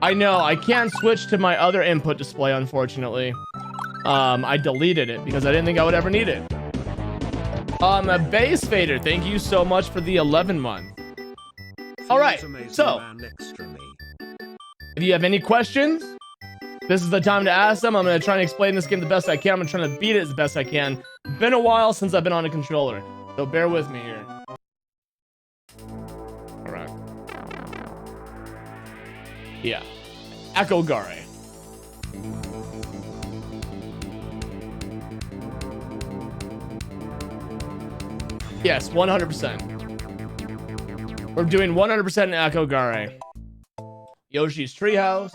I know, I can't switch to my other input display, unfortunately. I deleted it because I didn't think I would ever need it. A Base Fader, thank you so much for the 11 month. All right, so if you have any questions, this is the time to ask them. I'm going to try and explain this game the best I can. I'm trying to beat it as best I can. Been a while since I've been on a controller, so bear with me here. All right. Yeah. Akogare. Yes, 100%. We're doing 100% in Akogare. Yoshi's Treehouse.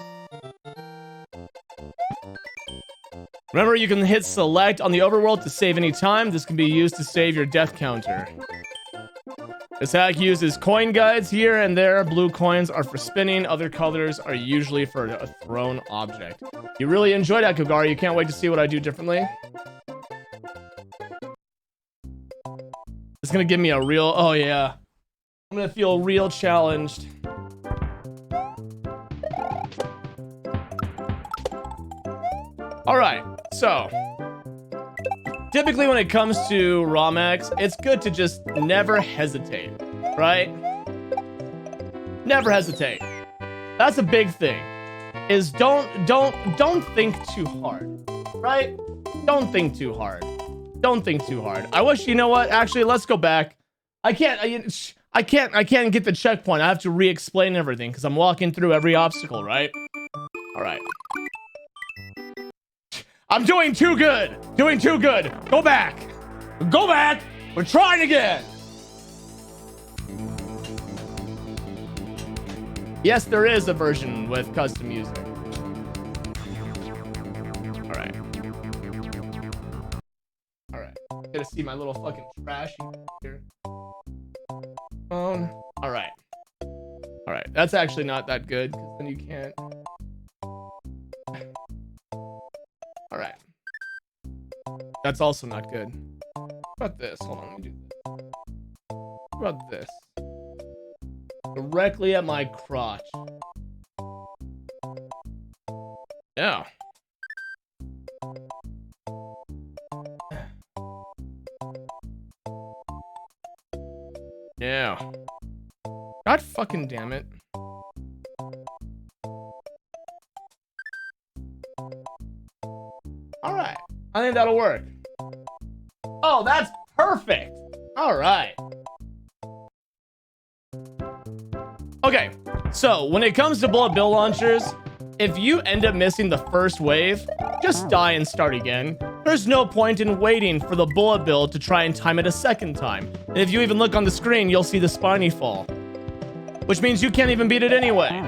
Remember, you can hit select on the overworld to save any time. This can be used to save your death counter. This hack uses coin guides here and there. Blue coins are for spinning. Other colors are usually for a thrown object. You really enjoyed Akogare. You can't wait to see what I do differently. It's gonna give me a real... Oh, yeah. I'm gonna feel real challenged. Alright, so... typically when it comes to ROM-X, it's good to just never hesitate, right? Never hesitate. That's a big thing. Is don't think too hard, right? Don't think too hard. Don't think too hard. I wish, you know what? Actually, let's go back. I can't get the checkpoint. I have to re-explain everything because I'm walking through every obstacle, right? All right. I'm doing too good. Doing too good. Go back. Go back. We're trying again. Yes, there is a version with custom music. All right. All right. Gonna see my little fucking trash here. Phone. All right. All right. That's actually not that good because then you can't. All right. That's also not good. What about this? Hold on, let me do this. What about this? Directly at my crotch. Yeah. Yeah. God fucking damn it. All right. I think that'll work. Oh, that's perfect. All right. Okay. So when it comes to bullet bill launchers, if you end up missing the first wave, just die and start again. There's no point in waiting for the bullet bill to try and time it a second time. And if you even look on the screen, you'll see the spiny fall, which means you can't even beat it anyway.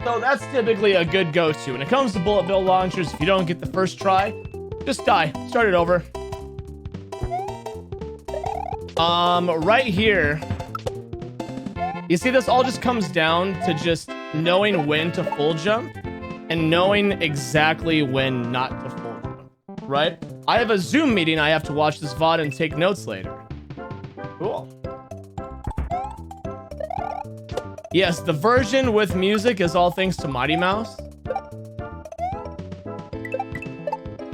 So that's typically a good go-to. When it comes to bullet bill launchers, if you don't get the first try, just die. Start it over. Right here, you see this all just comes down to just knowing when to full jump and knowing exactly when not to full jump, right? I have a Zoom meeting. I have to watch this VOD and take notes later. Cool. Yes, the version with music is all thanks to Mighty Mouse.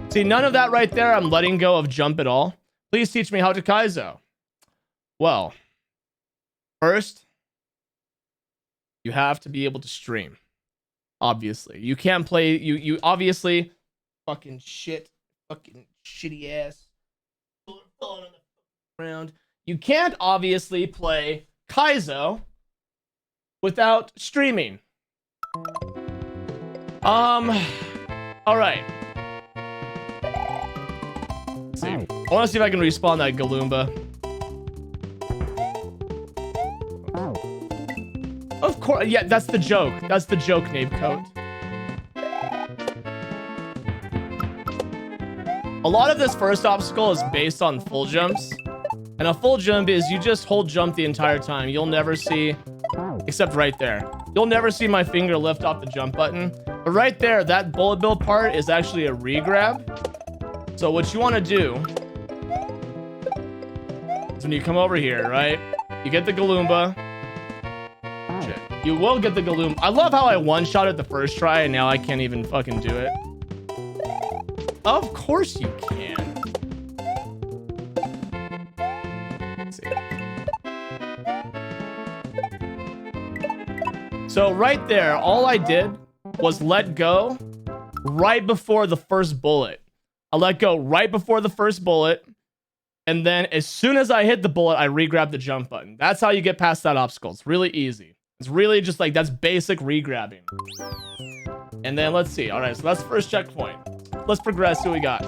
See, none of that right there. I'm letting go of jump at all. Please teach me how to Kaizo. Well, first, you have to be able to stream. Obviously, you can't play. You obviously, fucking shitty ass. Falling on the ground. You can't obviously play Kaizo without streaming. All right. Let's see. I want to see if I can respawn that Galoomba. Of course, yeah, that's the joke. That's the joke, Nabecoat. A lot of this first obstacle is based on full jumps. And a full jump is you just hold jump the entire time. You'll never see, except right there. You'll never see my finger lift off the jump button. But right there, that bullet bill part is actually a re-grab. So what you want to do is when you come over here, right? You get the Galoomba. Shit. You will get the Galoom. I love how I one-shot it the first try and now I can't even fucking do it. Of course you can. Let's see. So right there, all I did was let go right before the first bullet. I let go right before the first bullet. And then as soon as I hit the bullet, I re-grab the jump button. That's how you get past that obstacle. It's really easy. It's really just like, that's basic re-grabbing. And then let's see. All right, so that's the first checkpoint. Let's progress. See what we got.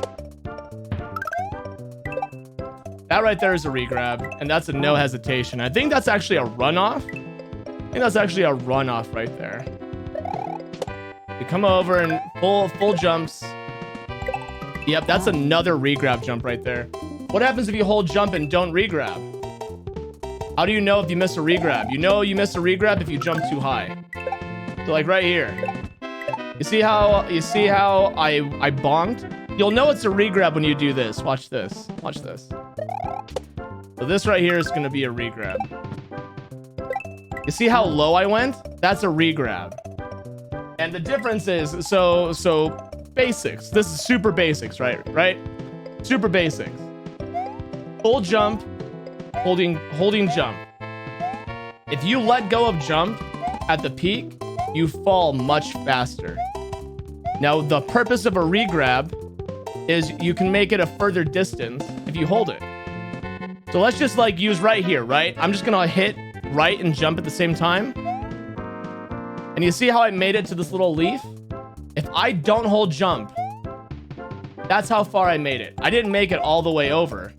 That right there is a re-grab, and that's a no hesitation. I think that's actually a runoff. I think that's actually a runoff right there. You come over and full jumps. Yep, that's another re-grab jump right there. What happens if you hold jump and don't re-grab? How do you know if you miss a re-grab? You know you miss a re-grab if you jump too high. So like right here. You see how I bonked? You'll know it's a re-grab when you do this. Watch this. Watch this. So this right here is going to be a re-grab. You see how low I went? That's a re-grab. And the difference is, so basics. This is super basics, right? Right? Super basics. Full jump, holding jump. If you let go of jump at the peak, you fall much faster. Now, the purpose of a re-grab is you can make it a further distance if you hold it. So let's just like use right here, right? I'm just gonna hit right and jump at the same time. And you see how I made it to this little leaf? If I don't hold jump, that's how far I made it. I didn't make it all the way over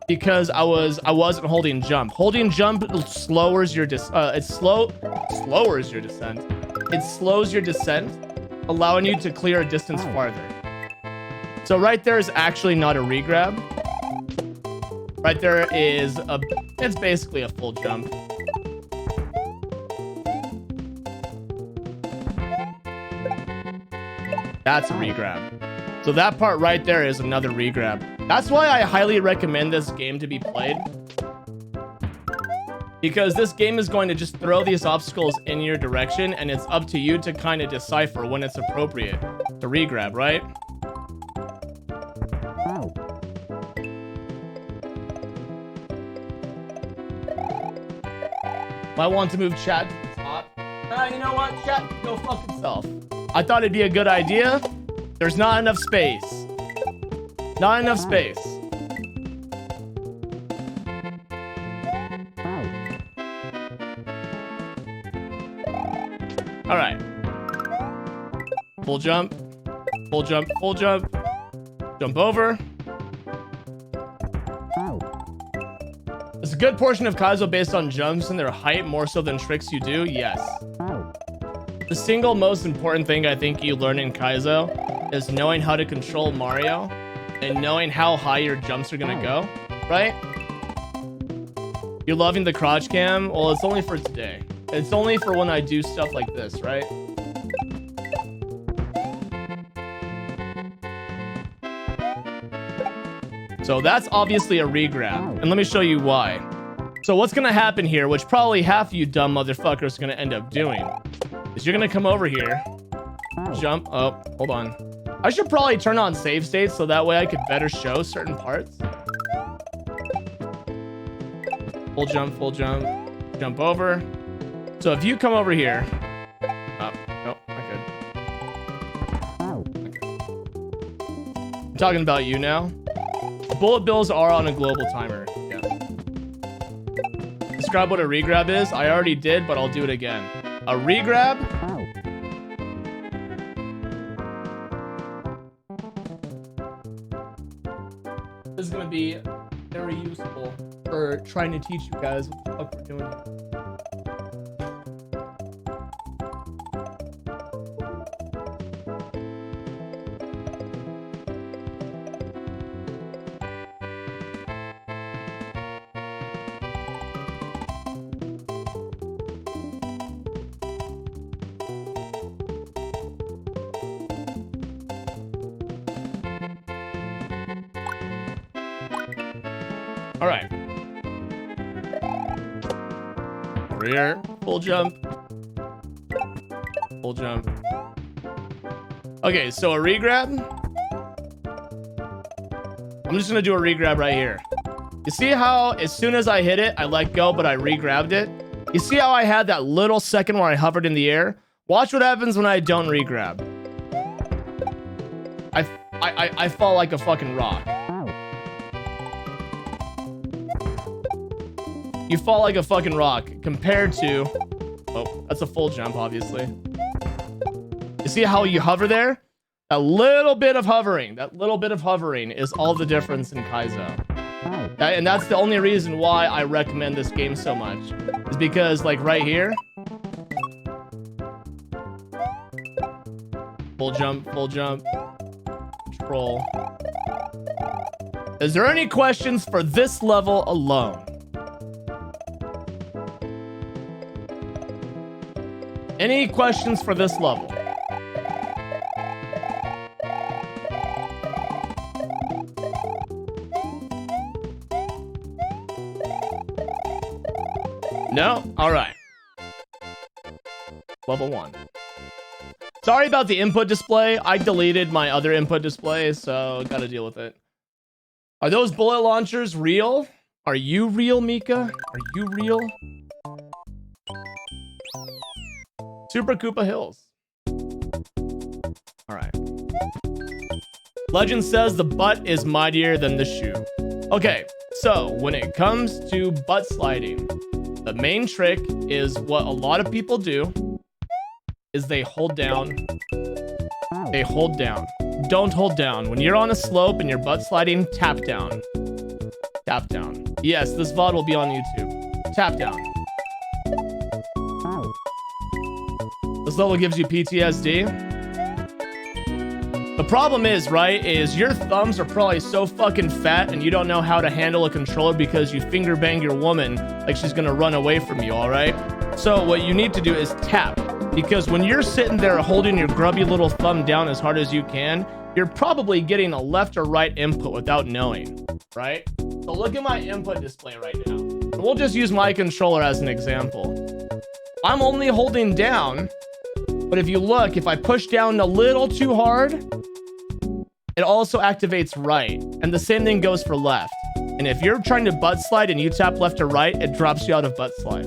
because I wasn't holding jump. Holding jump slowers your slowers your descent. It slows your descent, allowing you to clear a distance farther. So right there is actually not a re-grab. Right there is it's basically a full jump. That's a re-grab. So that part right there is another re-grab. That's why I highly recommend this game to be played. Because this game is going to just throw these obstacles in your direction, and it's up to you to kind of decipher when it's appropriate to re-grab, right? I want to move chat to the top. You know what? Chat, go fuck itself. I thought it'd be a good idea. There's not enough space. Not enough space. All right. Full jump. Full jump. Full jump. Jump over. It's a good portion of Kaizo based on jumps and their height more so than tricks you do. Yes. The single most important thing I think you learn in Kaizo is knowing how to control Mario and knowing how high your jumps are gonna go, right? You're loving the crotch cam? Well, it's only for today. It's only for when I do stuff like this, right? So that's obviously a re-grab. And let me show you why. So what's gonna happen here, which probably half of you dumb motherfuckers are gonna end up doing, is you're gonna come over here, jump. Oh, hold on. I should probably turn on save states so that way I could better show certain parts. Full jump, jump over. So if you come over here, oh, no, I could. I'm talking about you now. Bullet bills are on a global timer. Yes. Describe what a re-grab is. I already did, but I'll do it again. A re-grab. This is gonna be very useful for trying to teach you guys what the fuck we're doing here. All right. Over here, full jump. Full jump. Okay, so a regrab. I'm just gonna do a regrab right here. You see how as soon as I hit it, I let go, but I regrabbed it? You see how I had that little second where I hovered in the air? Watch what happens when I don't regrab. I fall like a fucking rock. You fall like a fucking rock compared to... Oh, that's a full jump, obviously. You see how you hover there? A little bit of hovering. That little bit of hovering is all the difference in Kaizo. And that's the only reason why I recommend this game so much. Is because, like, right here... Full jump, full jump. Control. Is there any questions for this level alone? Any questions for this level? No? Alright. Level 1. Sorry about the input display. I deleted my other input display, so gotta deal with it. Are those bullet launchers real? Are you real, Mika? Are you real? Super Koopa Hills. Alright. Legend says the butt is mightier than the shoe. Okay, so when it comes to butt sliding, the main trick is what a lot of people do is they hold down. They hold down. Don't hold down. When you're on a slope and you're butt sliding, tap down. Tap down. Yes, this VOD will be on YouTube. Tap down. This level gives you PTSD. The problem is, right, is your thumbs are probably so fucking fat and you don't know how to handle a controller because you finger bang your woman like she's gonna run away from you, alright? So what you need to do is tap. Because when you're sitting there holding your grubby little thumb down as hard as you can, you're probably getting a left or right input without knowing, right? So look at my input display right now. And we'll just use my controller as an example. I'm only holding down, but if you look, if I push down a little too hard, it also activates right. And the same thing goes for left. And if you're trying to butt slide and you tap left or right, it drops you out of butt slide.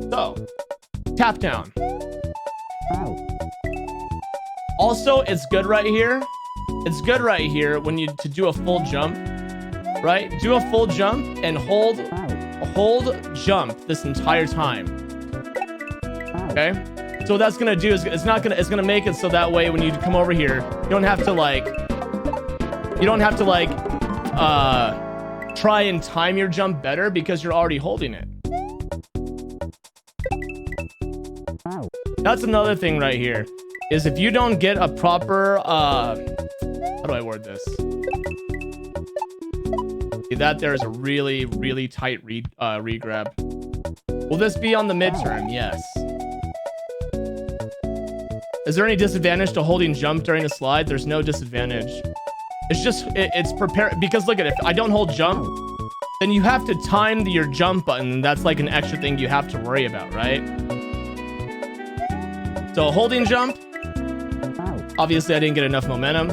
So, tap down. Also, it's good right here. It's good right here when you to do a full jump, right? Do a full jump and hold jump this entire time. Okay? So what that's gonna do is it's gonna make it so that way when you come over here, you don't have to try and time your jump better because you're already holding it. That's another thing right here, is if you don't get a proper, how do I word this? See, that there is a really, really tight regrab. Will this be on the midterm? Yes. Is there any disadvantage to holding jump during a slide? There's no disadvantage. It's just, it's prepared, because look at it, if I don't hold jump, then you have to time your jump button, and that's like an extra thing you have to worry about, right? So holding jump, obviously I didn't get enough momentum.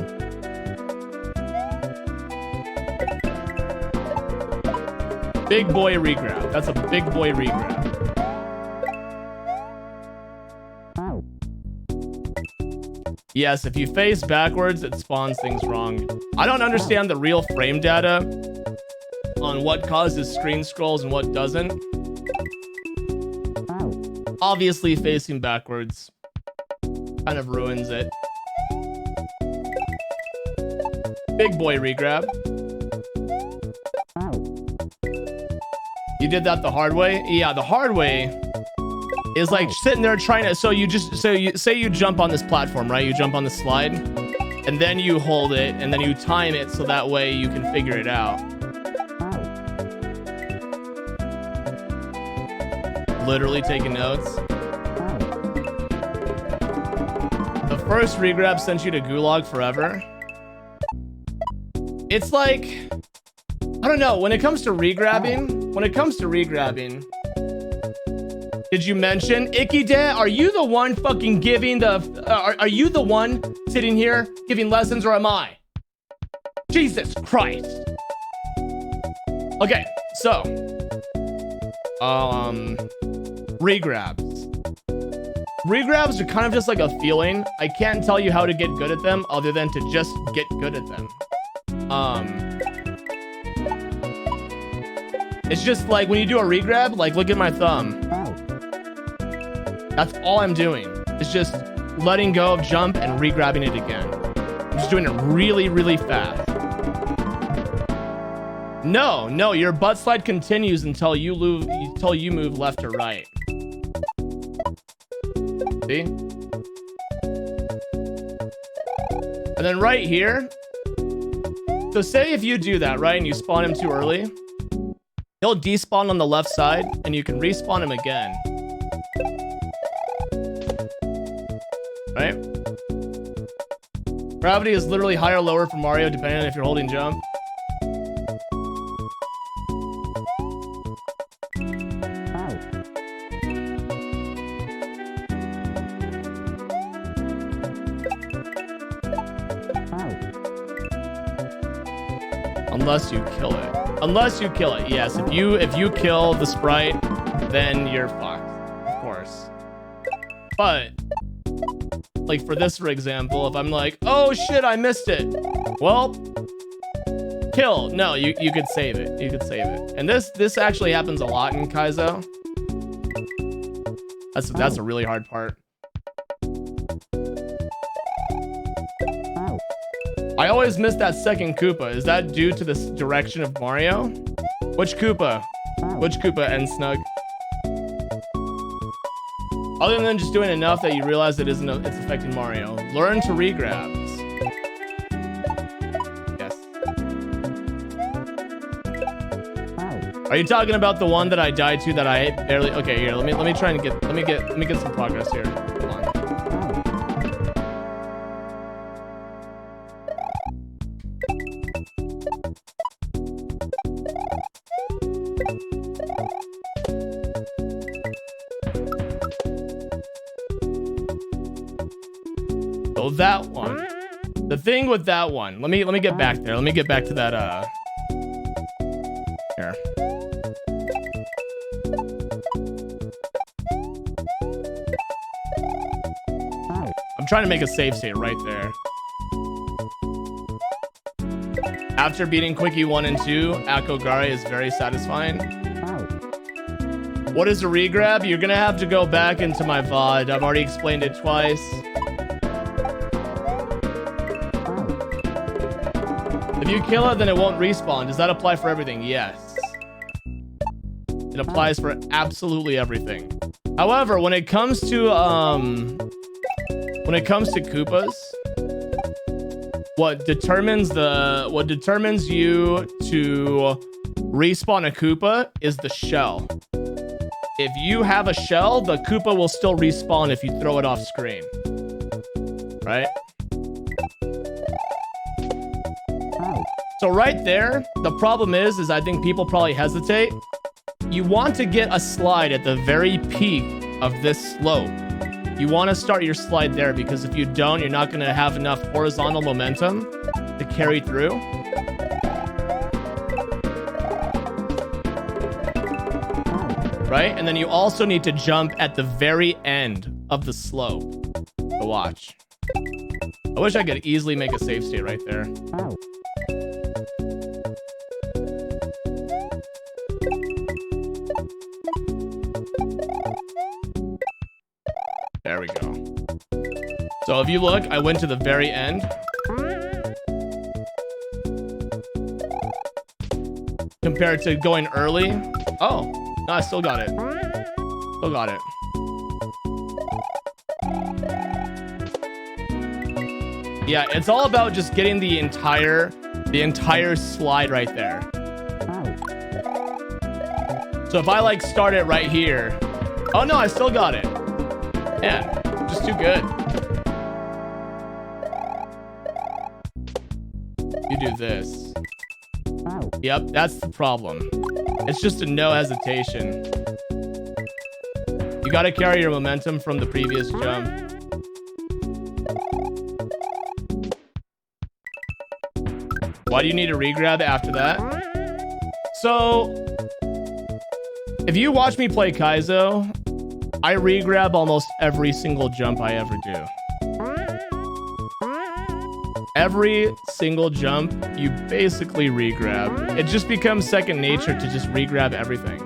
Big boy regrab. That's a big boy regrab. Yes, if you face backwards, it spawns things wrong. I don't understand the real frame data on what causes screen scrolls and what doesn't. Obviously, facing backwards kind of ruins it. Big boy regrab. You did that the hard way? Yeah, the hard way is like sitting there trying to, so you say you jump on this platform, right? You jump on the slide and then you hold it and then you time it so that way you can figure it out. Literally taking notes. The first regrab sent you to Gulag forever. It's like, I don't know, when it comes to regrabbing, Did you mention Ikide? Are you the one fucking giving the? Are you the one sitting here giving lessons, or am I? Jesus Christ. Okay, so regrabs. Regrabs are kind of just like a feeling. I can't tell you how to get good at them other than to just get good at them. It's just like when you do a regrab, like look at my thumb. That's all I'm doing. It's just letting go of jump and regrabbing it again. I'm just doing it really, really fast. No, your butt slide continues until you move left or right. See? And then right here. So say if you do that, right, and you spawn him too early, he'll despawn on the left side, and you can respawn him again. Right? Gravity is literally higher or lower for Mario, depending on if you're holding jump. Unless you kill it. Unless you kill it. Yes, if you kill the sprite, then you're fucked, of course. But like for this, for example, if I'm like, oh shit, I missed it. Well, kill. No, you could save it. You could save it. And this actually happens a lot in Kaizo. That's a really hard part. I always miss that second Koopa. Is that due to the direction of Mario? Which Koopa? Which Koopa, and Snug? Other than just doing enough that you realize it's affecting Mario. Learn to regrabs. Yes. Are you talking about the one that I died to that I barely? Okay, here. Let me try and get some progress here. Hold on. So that one. The thing with that one. Let me get back there. Let me get back to that here. I'm trying to make a save state right there. After beating Quickie 1 and 2, Akogare is very satisfying. What is a regrab? You're gonna have to go back into my VOD. I've already explained it twice. If you kill it, then it won't respawn. Does that apply for everything? Yes. It applies for absolutely everything. However, when it comes to Koopas, what determines you to respawn a Koopa is the shell. If you have a shell, the Koopa will still respawn if you throw it off screen. Right? So right there, the problem is I think people probably hesitate. You want to get a slide at the very peak of this slope. You want to start your slide there, because if you don't, you're not going to have enough horizontal momentum to carry through. Right? And then you also need to jump at the very end of the slope to watch. I wish I could easily make a save state right there. There we go. So if you look, I went to the very end. Compared to going early. Oh, no, I still got it. Still got it. Yeah, it's all about just getting the entire slide right there. So if I like start it right here. Oh no, I still got it. Man, just too good. You do this. Yep, that's the problem. It's just a no hesitation. You gotta carry your momentum from the previous jump. Why do you need to regrab after that? So, if you watch me play Kaizo, I regrab almost every single jump I ever do. Every single jump, you basically regrab. It just becomes second nature to just regrab everything.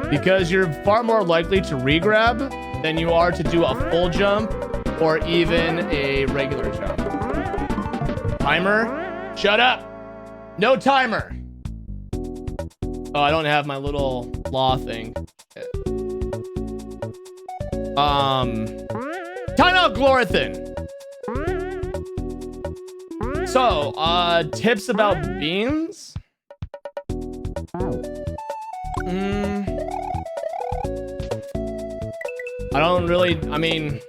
Because you're far more likely to regrab than you are to do a full jump or even a regular jump. Timer? Shut up! No timer! Oh, I don't have my little law thing. Timeout, Glorothin! So, tips about beans? I don't really, I mean,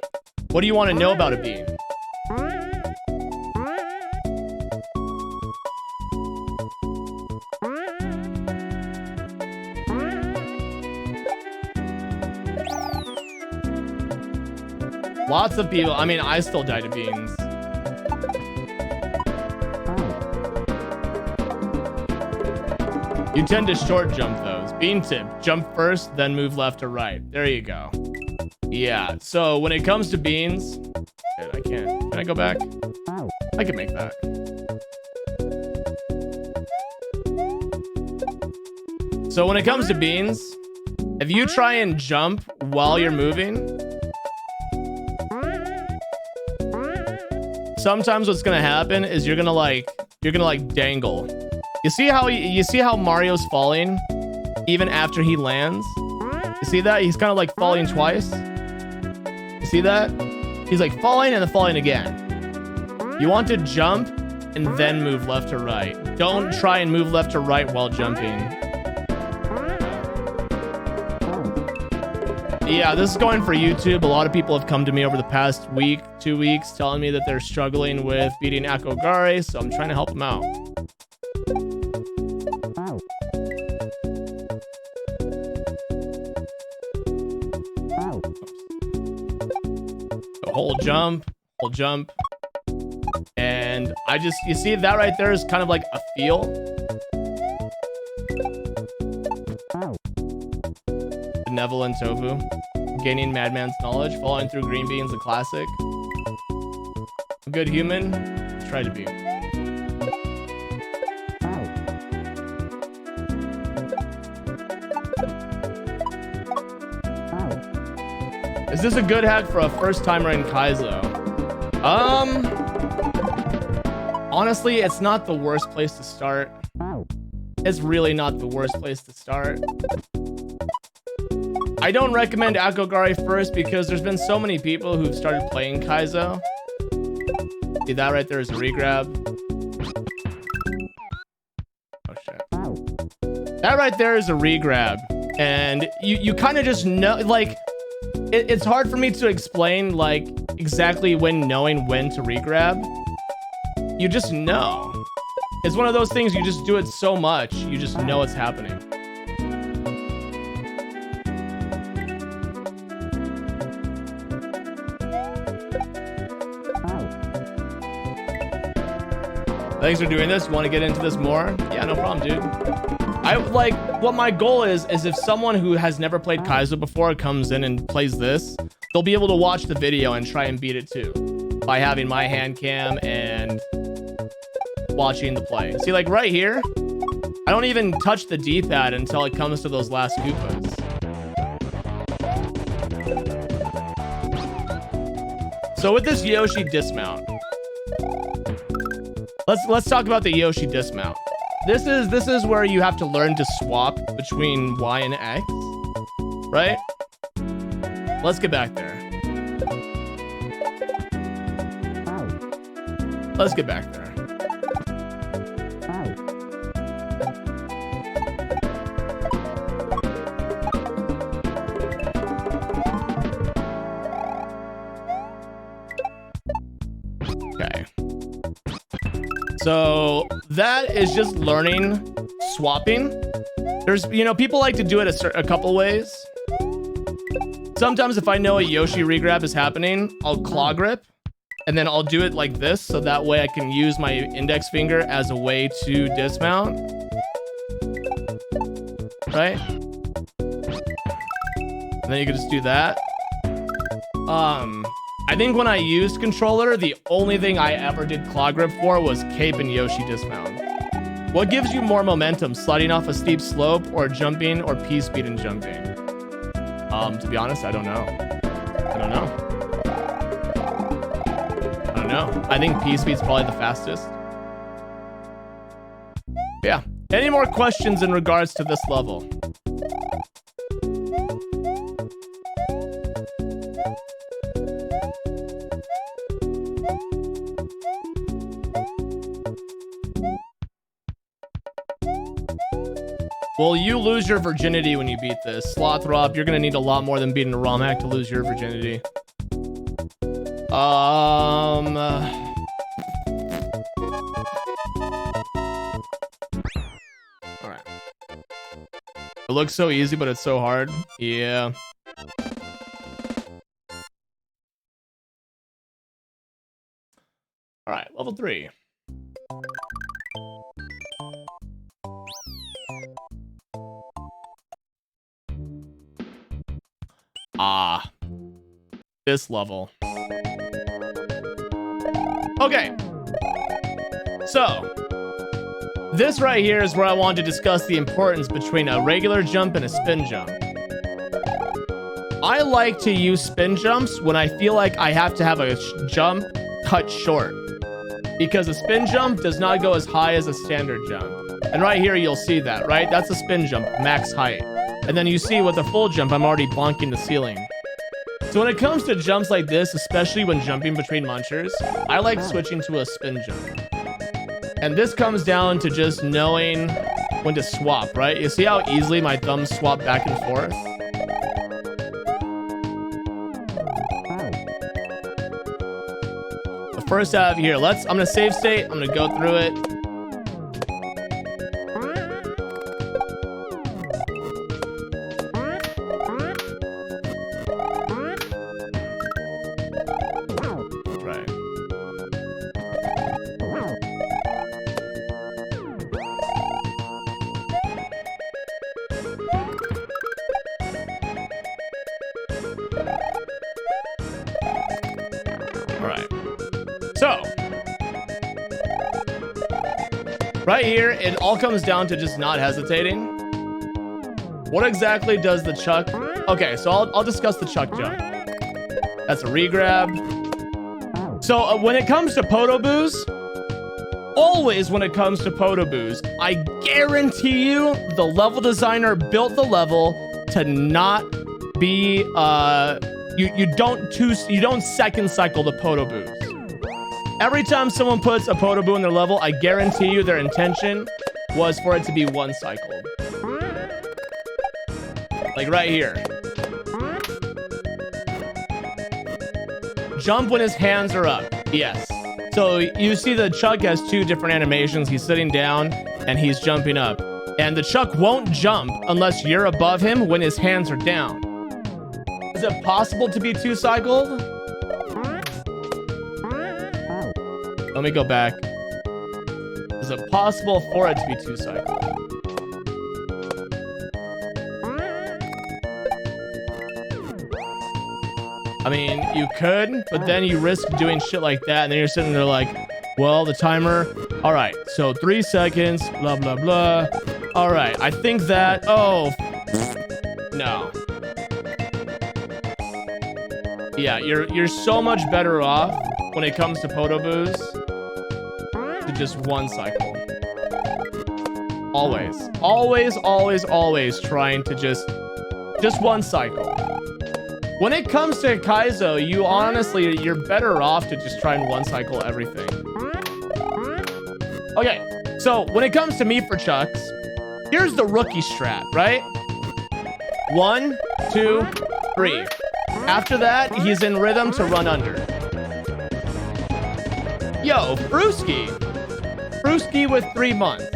what do you want to know about a bean? Lots of people, I mean, I still die to beans. You tend to short jump those. Bean tip, jump first, then move left or right. There you go. Yeah, so when it comes to beans, I can't. Can I go back? I can make that. So when it comes to beans, if you try and jump while you're moving, sometimes what's gonna happen is you're gonna like dangle. You see how Mario's falling even after he lands? You see that? He's kind of like falling twice. You see that? He's like falling and then falling again. You want to jump and then move left or right. Don't try and move left or right while jumping. Yeah, this is going for YouTube. A lot of people have come to me over the past week, 2 weeks, telling me that they're struggling with beating Akogare, so I'm trying to help them out. So hold jump. And you see that right there is kind of like a feel. Benevolent Tofu. Gaining Madman's knowledge. Falling through green beans, a classic. A good human. Try to be. Is this a good hack for a first timer in Kaizo? Honestly, it's not the worst place to start. It's really not the worst place to start. I don't recommend Akogare first because there's been so many people who've started playing Kaizo. See, that right there is a regrab. Oh shit. That right there is a regrab. And you kind of just know, like, it's hard for me to explain, like, exactly knowing when to regrab. You just know. It's one of those things, you just do it so much, you just know it's happening. Thanks for doing this. You want to get into this more? Yeah, no problem, dude. What my goal is if someone who has never played Kaizo before comes in and plays this, they'll be able to watch the video and try and beat it too. By having my hand cam and watching the play. See, like right here, I don't even touch the D-pad until it comes to those last Koopas. So with this Yoshi dismount, let's talk about the Yoshi dismount. This is where you have to learn to swap between Y and X, right? Let's get back there. Let's get back there. Okay. So that is just learning swapping. There's, you know, people like to do it a couple ways. Sometimes if I know a Yoshi regrab is happening, I'll claw grip, and then I'll do it like this, so that way I can use my index finger as a way to dismount. Right? And then you can just do that. I think when I used controller, the only thing I ever did claw grip for was cape and Yoshi dismount. What gives you more momentum, sliding off a steep slope or jumping, or P speed and jumping? To be honest, I don't know. I think P speed's probably the fastest. Yeah. Any more questions in regards to this level? Well, you lose your virginity when you beat this. Slothrop, you're gonna need a lot more than beating a ROM hack to lose your virginity. Alright. It looks so easy, but it's so hard. Yeah. Alright, level 3. Ah, this level. Okay, so this right here is where I want to discuss the importance between a regular jump and a spin jump. I like to use spin jumps when I feel like I have to have a jump cut short, because a spin jump does not go as high as a standard jump. And right here you'll see that, right? That's a spin jump, max height. And then you see with the full jump, I'm already bonking the ceiling. So when it comes to jumps like this, especially when jumping between munchers, I like switching to a spin jump. And this comes down to just knowing when to swap, right? You see how easily my thumbs swap back and forth? The first out of here, I'm gonna save state, I'm gonna go through it. Right here, it all comes down to just not hesitating. What exactly does the chuck... Okay, so I'll discuss the chuck jump. That's a regrab. So when it comes to Podoboos, always when it comes to Podoboos, I guarantee you the level designer built the level to not be... You don't second cycle the Podoboos. Every time someone puts a Podoboo in their level, I guarantee you their intention was for it to be one cycle. Like right here. Jump when his hands are up. Yes. So you see the Chuck has two different animations. He's sitting down and he's jumping up. And the Chuck won't jump unless you're above him when his hands are down. Is it possible to be two cycled? Let me go back. Is it possible for it to be two cycled? I mean, you could, but then you risk doing shit like that, and then you're sitting there like, well, the timer. All right, so 3 seconds, blah, blah, blah. All right, I think that, oh, no. Yeah, you're so much better off when it comes to Podoboos to just one cycle. Always, always, always, always trying to just one cycle. When it comes to Kaizo, you're better off to just try and one cycle everything. Okay, so when it comes to me for Chucks, here's the rookie strat, right? 1, 2, 3. After that, he's in rhythm to run under. Yo, Brewski. Brewski with 3 months.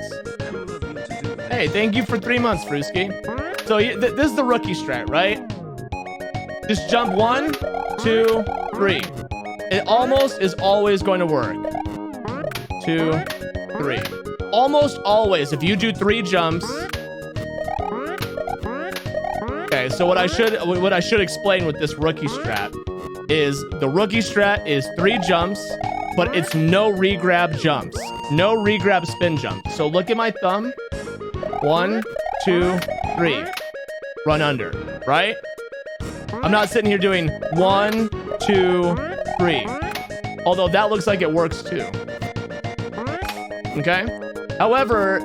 Hey, thank you for 3 months, Fruski. So this is the rookie strat, right? Just jump 1, 2, 3. It almost is always going to work. 2, 3. Almost always, if you do 3 jumps. Okay, so what I should explain with this rookie strat is the rookie strat is 3 jumps, but it's no regrab jumps. No regrab spin jumps. So look at my thumb. 1, 2, 3. Run under, right? I'm not sitting here doing 1, 2, 3. Although that looks like it works too. Okay? However,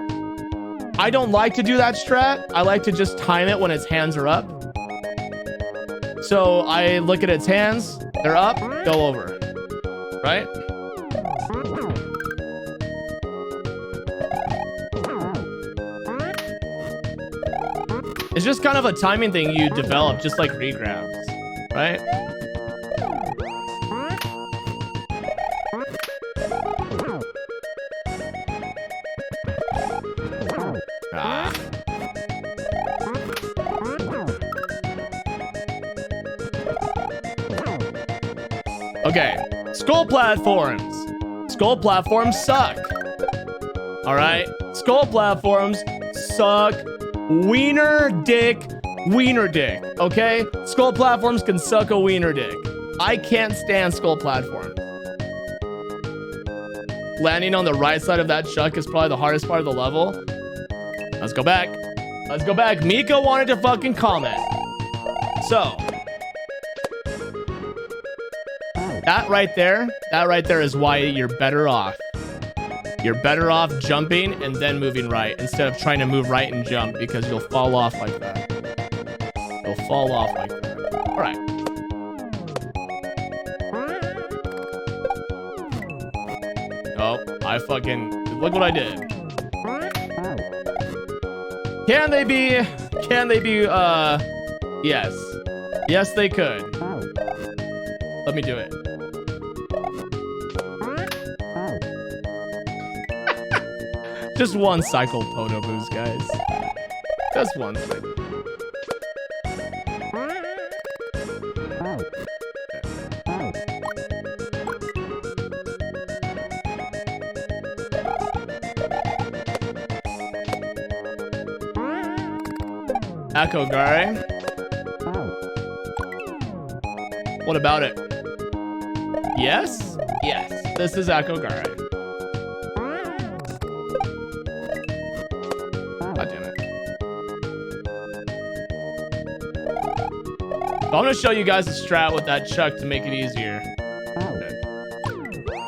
I don't like to do that strat. I like to just time it when its hands are up. So I look at its hands, they're up, go over. Right? It's just kind of a timing thing you develop, just like regrabs, right? Ah. Okay, skull platforms. Skull platforms suck. All right, skull platforms suck. Wiener dick, okay? Skull platforms can suck a wiener dick. I can't stand skull platforms. Landing on the right side of that chuck is probably the hardest part of the level. Let's go back. Let's go back. Mika wanted to fucking comment. So. That right there is why you're better off. You're better off jumping and then moving right instead of trying to move right and jump, because you'll fall off like that. You'll fall off like that. All right. Oh, I fucking... Look what I did. Can they be... Yes. Yes, they could. Let me do it. Just one cycle Poto boost, guys. Just one cycle. Akogare. What about it? Yes? Yes. This is Akogare. God damn it. So I'm gonna show you guys a strat with that chuck to make it easier.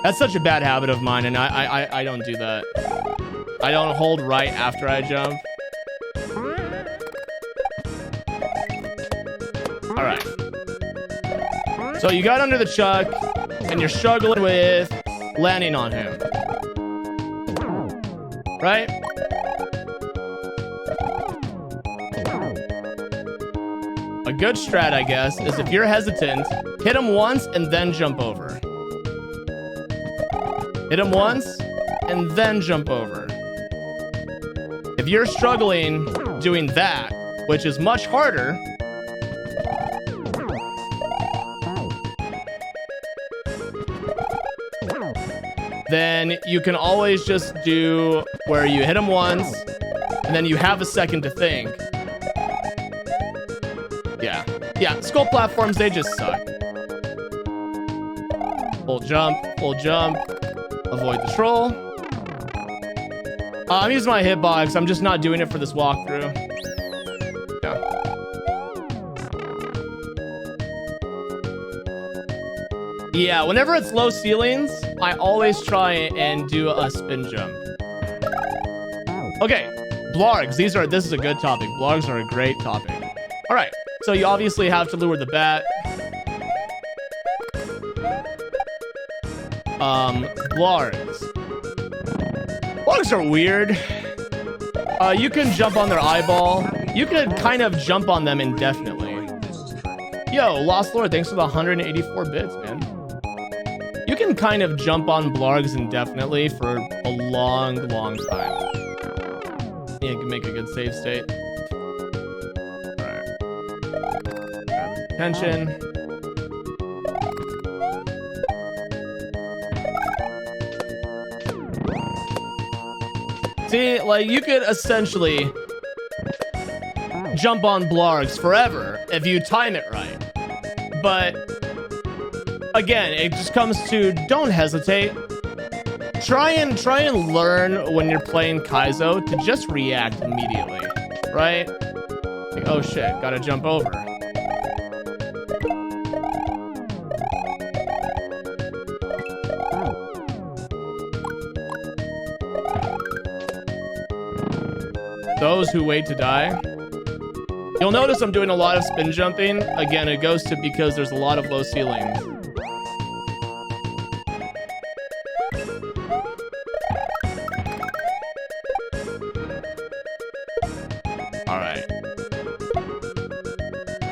That's such a bad habit of mine, and I don't do that. I don't hold right after I jump. All right. So you got under the chuck, and you're struggling with landing on him. Right? A good strat, I guess, is if you're hesitant, hit him once and then jump over. Hit him once and then jump over. If you're struggling doing that, which is much harder, then you can always just do where you hit him once and then you have a second to think. Yeah, skull platforms, they just suck. Full jump, avoid the troll. I'm using my hitbox, I'm just not doing it for this walkthrough. Yeah, whenever it's low ceilings, I always try and do a spin jump. Okay, blargs. This is a good topic. Blargs are a great topic. All right, so you obviously have to lure the bat. Blargs. Blargs are weird. You can jump on their eyeball. You can kind of jump on them indefinitely. Yo, Lost Lord, thanks for the 184 bits, man. You can kind of jump on blargs indefinitely for a long, long time. Yeah, you can make a good save state. Alright. Grab his attention. See, like, you could essentially jump on Blargs forever if you time it right. But again, it just comes to don't hesitate. Try and learn when you're playing Kaizo to just react immediately, right? Like, oh shit, gotta jump over. Those who wait to die. You'll notice I'm doing a lot of spin jumping. Again, it goes to because there's a lot of low ceilings. Alright.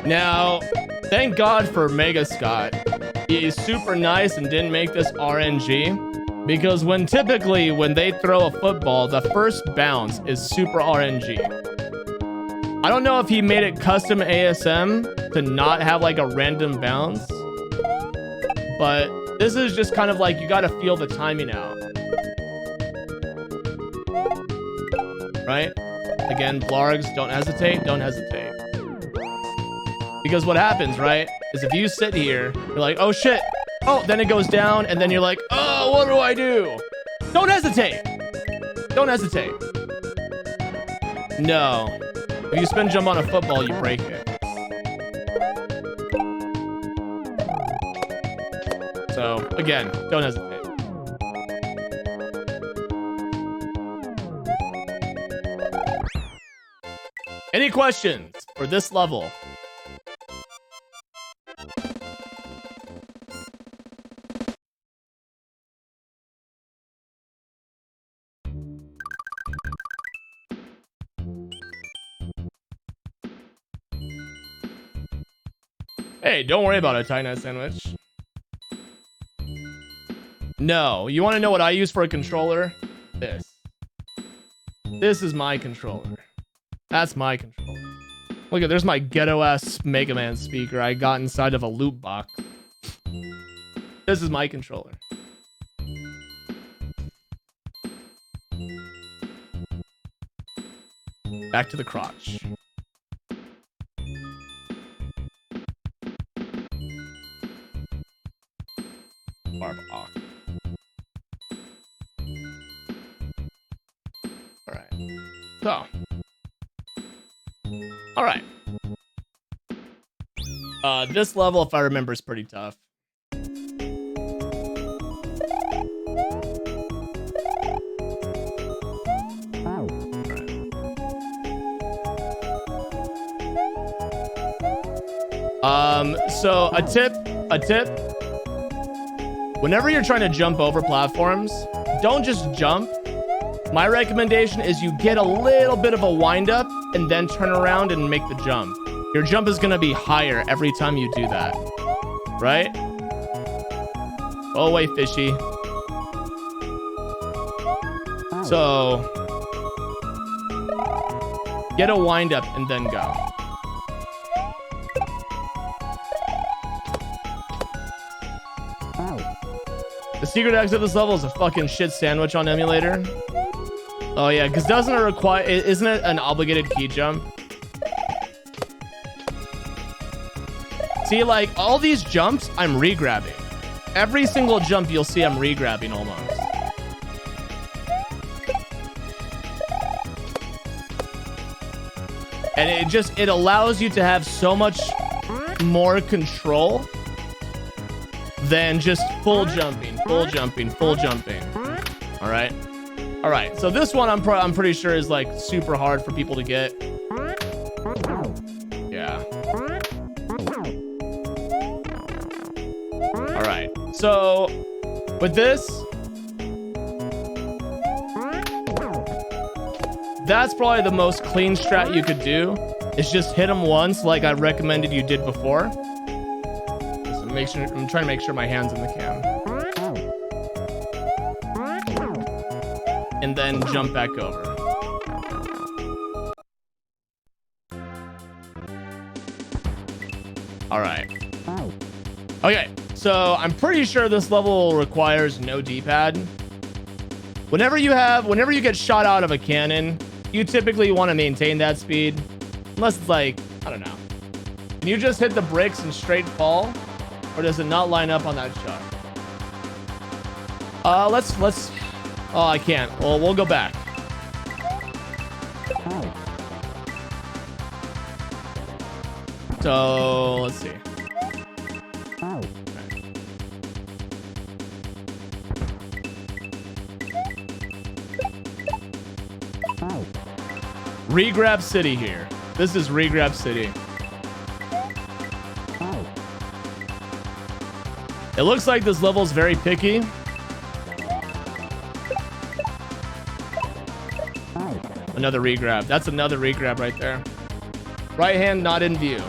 Now, thank God for Mega Scott. He is super nice and didn't make this RNG. Because typically when they throw a football, the first bounce is super RNG. I don't know if he made it custom ASM to not have like a random bounce, but this is just kind of like you got to feel the timing out. Right? Again, Blargs, don't hesitate, don't hesitate. Because what happens, right, is if you sit here, you're like, oh shit, oh, then it goes down, and then you're like, oh, what do I do? Don't hesitate. Don't hesitate. No. If you spin jump on a football, you break it. So, again, don't hesitate. Any questions for this level? Hey, don't worry about it, Thai Nut Sandwich. No, you want to know what I use for a controller? This. This is my controller. That's my controller. Look at, there's my ghetto-ass Mega Man speaker I got inside of a loot box. This is my controller. Back to the crotch. Barb-ock. Alright. So. Alright. This level, if I remember, is pretty tough. So a tip. Whenever you're trying to jump over platforms, don't just jump. My recommendation is you get a little bit of a wind up and then turn around and make the jump. Your jump is gonna be higher every time you do that. Right? Go away, fishy. So get a wind up and then go. The secret exit of this level is a fucking shit sandwich on emulator. Oh yeah, because doesn't it require, isn't it an obligated key jump? See, like all these jumps, I'm re-grabbing. Every single jump you'll see I'm re-grabbing almost. And it allows you to have so much more control than just full jumping. All right. So this one I'm pretty sure is like super hard for people to get. Yeah. All right. So with this, that's probably the most clean strat you could do. Is just hit them once, like I recommended you did before. So make sure I'm trying to make sure my hand's in the cam. And then jump back over. Okay, so I'm pretty sure this level requires no D-pad. Whenever you get shot out of a cannon, you typically want to maintain that speed. Unless it's like, I don't know. Can you just hit the bricks and straight fall? Or does it not line up on that shot? Let's, oh, I can't. Well, we'll go back. So, let's see. Regrab City here. This is Regrab City. It looks like this level is very picky. Another regrab. That's another regrab right there. Right hand not in view.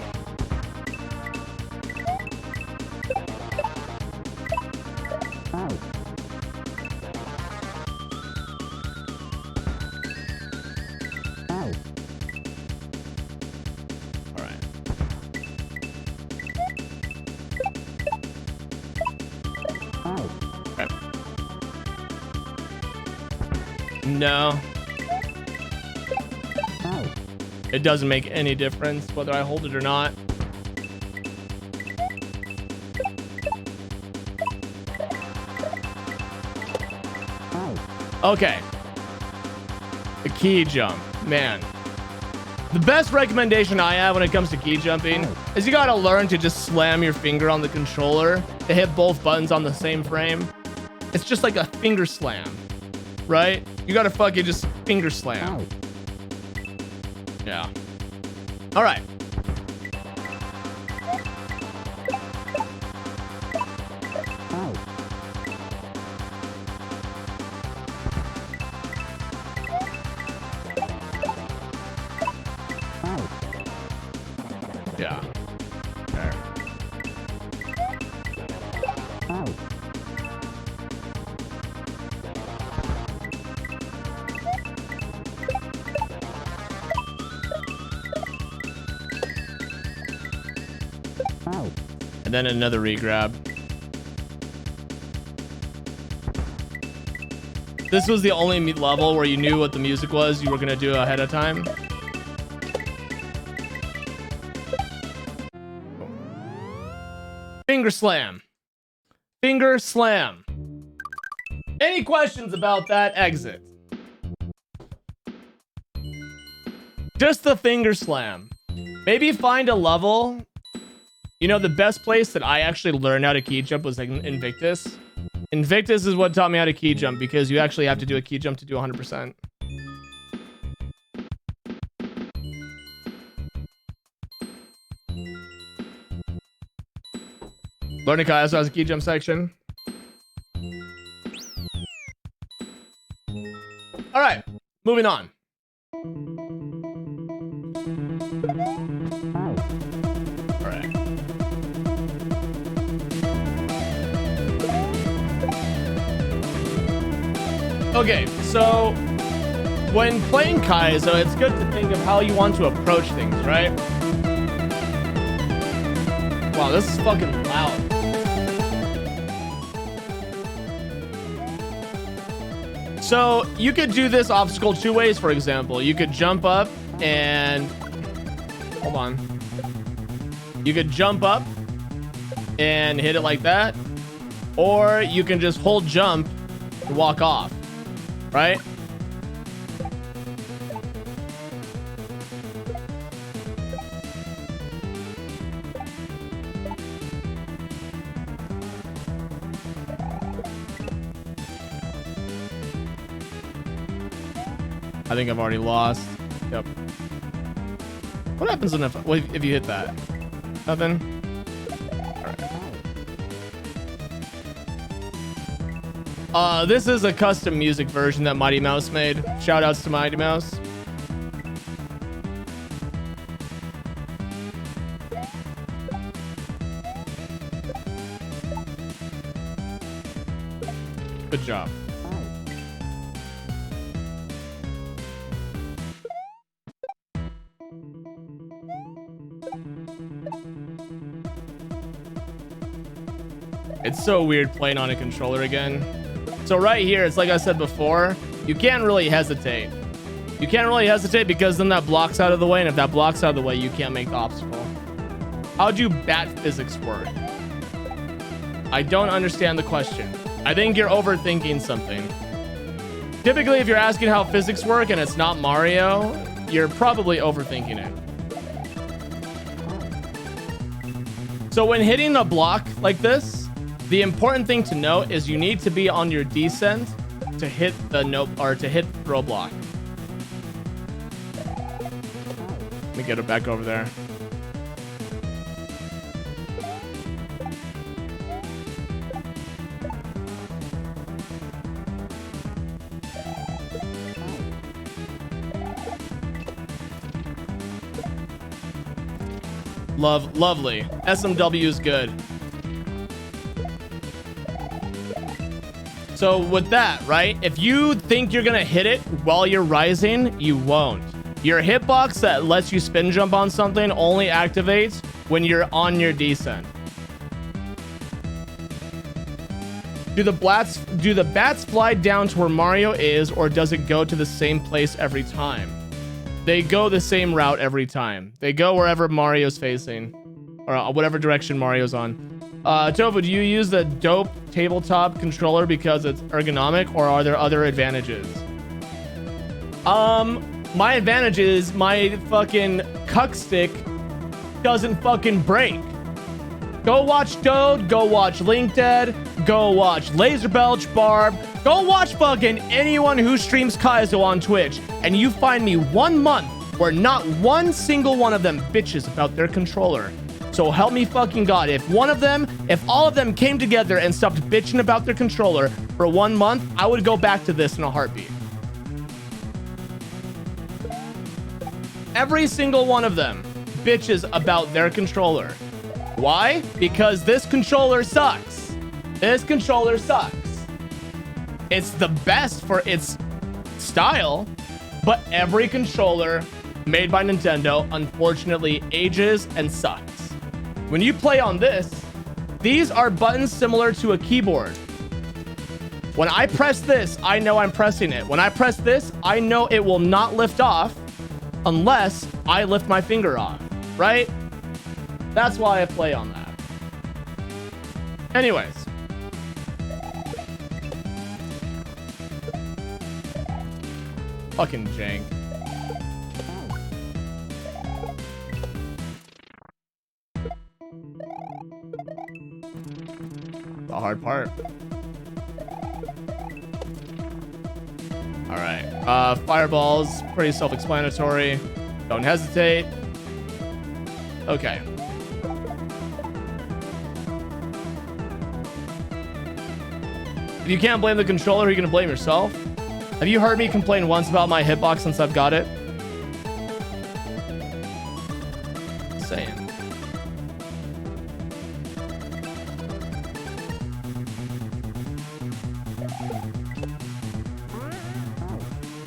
No. It doesn't make any difference whether I hold it or not. Okay. The key jump. Man. The best recommendation I have when it comes to key jumping is you gotta learn to just slam your finger on the controller to hit both buttons on the same frame. It's just like a finger slam, right? You gotta fucking just finger slam. Yeah. All right. Yeah. There. And then another regrab. This was the only level where you knew what the music was you were gonna do ahead of time. Finger slam. Finger slam. Any questions about that exit? Just the finger slam. Maybe find a level. You know, the best place that I actually learned how to key jump was like Invictus. Invictus is what taught me how to key jump because you actually have to do a key jump to do 100%. Learning Kai also has a key jump section. All right, moving on. All right. Okay, so when playing Kaizo, it's good to think of how you want to approach things, right? Wow, this is fucking loud. So you could do this obstacle two ways, for example. You could jump up and... Hold on. You could jump up and hit it like that. Or you can just hold jump and walk off. Right? I think I've already lost. Yep. What happens if you hit that? Nothing? Alright. This is a custom music version that Mighty Mouse made. Shout outs to Mighty Mouse. Good job. It's so weird playing on a controller again. So right here, it's like I said before, you can't really hesitate. You can't really hesitate because then that blocks out of the way, and if that blocks out of the way, you can't make the obstacle. How do bat physics work? I don't understand the question. I think you're overthinking something. Typically, if you're asking how physics work and it's not Mario, you're probably overthinking it. So when hitting a block like this, the important thing to note is you need to be on your descent to hit the to hit the throw block. Let me get it back over there. Lovely. SMW is good. So with that, right? If you think you're gonna hit it while you're rising, you won't. Your hitbox that lets you spin jump on something only activates when you're on your descent. Do the bats fly down to where Mario is, or does it go to the same place every time? They go the same route every time. They go wherever Mario's facing, or whatever direction Mario's on. Tofu, do you use the dope tabletop controller because it's ergonomic, or are there other advantages? My advantage is my fucking cuck stick doesn't fucking break. Go watch Dode, go watch Unedited, go watch Laser Belch Barb, go watch fucking anyone who streams Kaizo on Twitch, and you find me 1 month where not one single one of them bitches about their controller. So help me fucking God, if all of them came together and stopped bitching about their controller for 1 month, I would go back to this in a heartbeat. Every single one of them bitches about their controller. Why? Because this controller sucks. This controller sucks. It's the best for its style, but every controller made by Nintendo unfortunately ages and sucks. When you play on this, these are buttons similar to a keyboard. When I press this, I know I'm pressing it. When I press this, I know it will not lift off unless I lift my finger off, right? That's why I play on that. Anyways. Fucking jank. The hard part. All right. Fireballs, pretty self-explanatory. Don't hesitate. Okay. If you can't blame the controller, you're gonna blame yourself. Have you heard me complain once about my hitbox since I've got it? Just saying.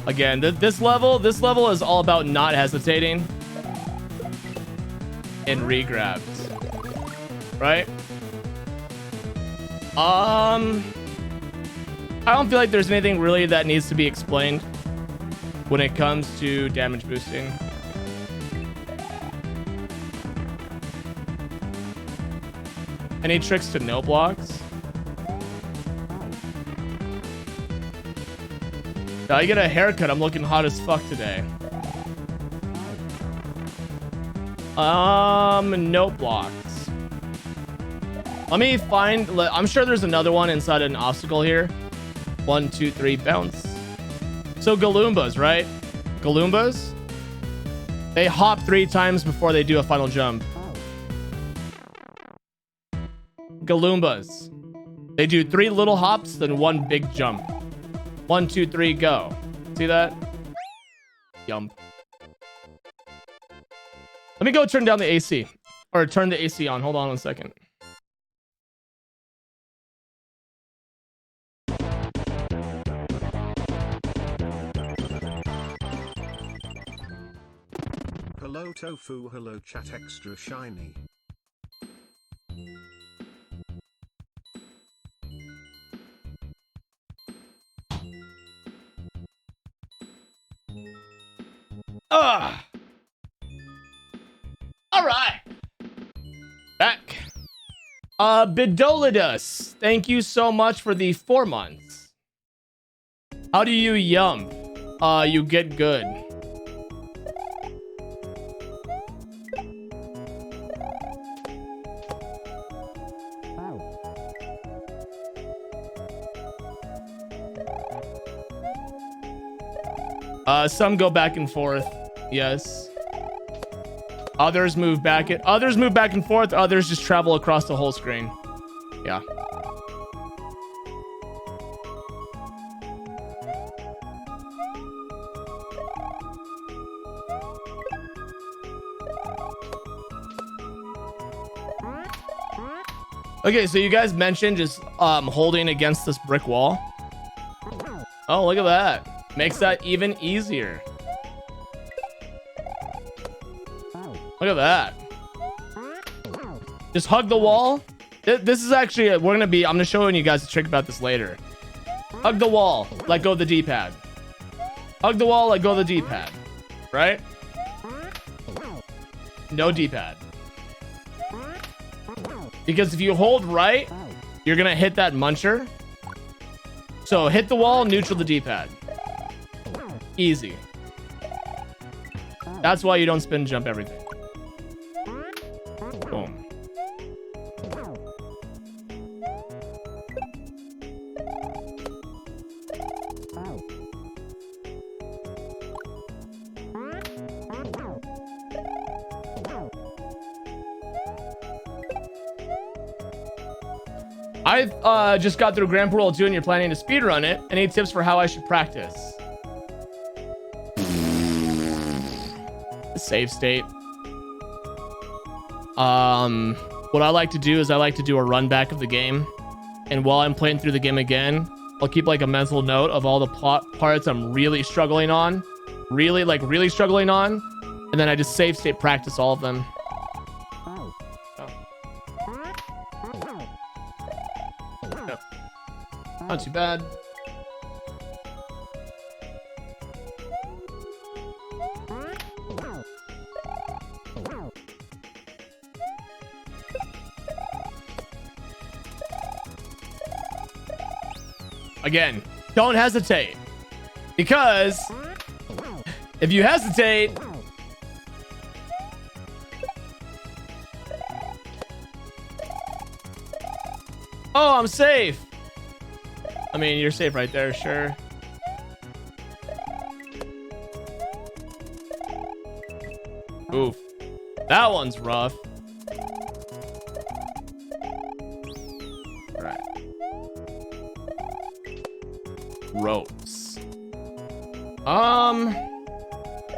Again, this level is all about not hesitating and regrabs, right? I don't feel like there's anything really that needs to be explained when it comes to damage boosting. Any tricks to no blocks? I get a haircut. I'm looking hot as fuck today. No blocks. Let me find. I'm sure there's another one inside an obstacle here. 1, 2, 3, bounce. So Galoombas, right? Galoombas. They hop 3 times before they do a final jump. Galoombas. They do 3 little hops, then 1 big jump. 1, 2, 3, go. See that? Yum. Let me go turn down the AC. Or turn the AC on. Hold on 1 second. Hello Tofu, hello chat extra shiny. Ugh. All right. Back. Bidolidus, thank you so much for the 4 months. How do you yum? You get good. Some go back and forth. Yes. Others move back and forth. Others just travel across the whole screen. Yeah. Okay, so you guys mentioned just holding against this brick wall. Oh, look at that. Makes that even easier. Look at that. Just hug the wall. This is actually, I'm gonna show you guys a trick about this later. Hug the wall, let go of the D-pad. Hug the wall, let go of the D-pad. Right? No D-pad. Because if you hold right, you're gonna hit that muncher. So hit the wall, neutral the D-pad. Easy. That's why you don't spin jump everything. Boom. I just got through Grand Parole 2 and you're planning to speedrun it. Any tips for how I should practice? Save state. What I like to do is I like to do a run back of the game, and while I'm playing through the game again, I'll keep like a mental note of all the plot parts I'm really struggling on, really struggling on, and then I just save state practice all of them. Oh. No. Not too bad. Again, don't hesitate, because if you hesitate, oh, I'm safe. I mean, you're safe right there, sure. Oof. That one's rough. Right. Ropes.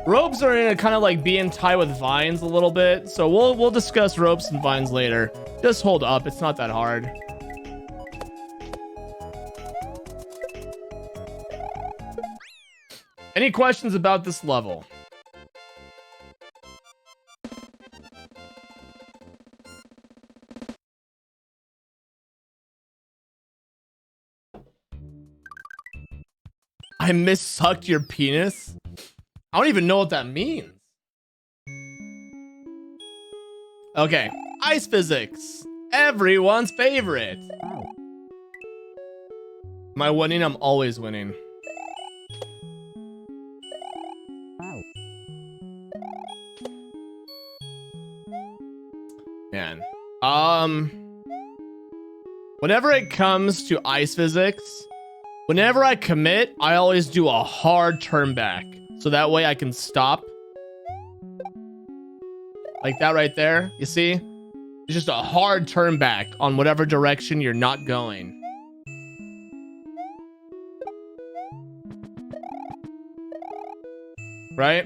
Ropes are in a kind of like being tied with vines a little bit, so we'll discuss ropes and vines later. Just hold up, it's not that hard. Any questions about this level? I missucked your penis? I don't even know what that means. Okay, ice physics. Everyone's favorite. Am I winning? I'm always winning. Man. Whenever it comes to ice physics, whenever I commit, I always do a hard turn back. So that way I can stop. Like that right there. You see? It's just a hard turn back on whatever direction you're not going. Right?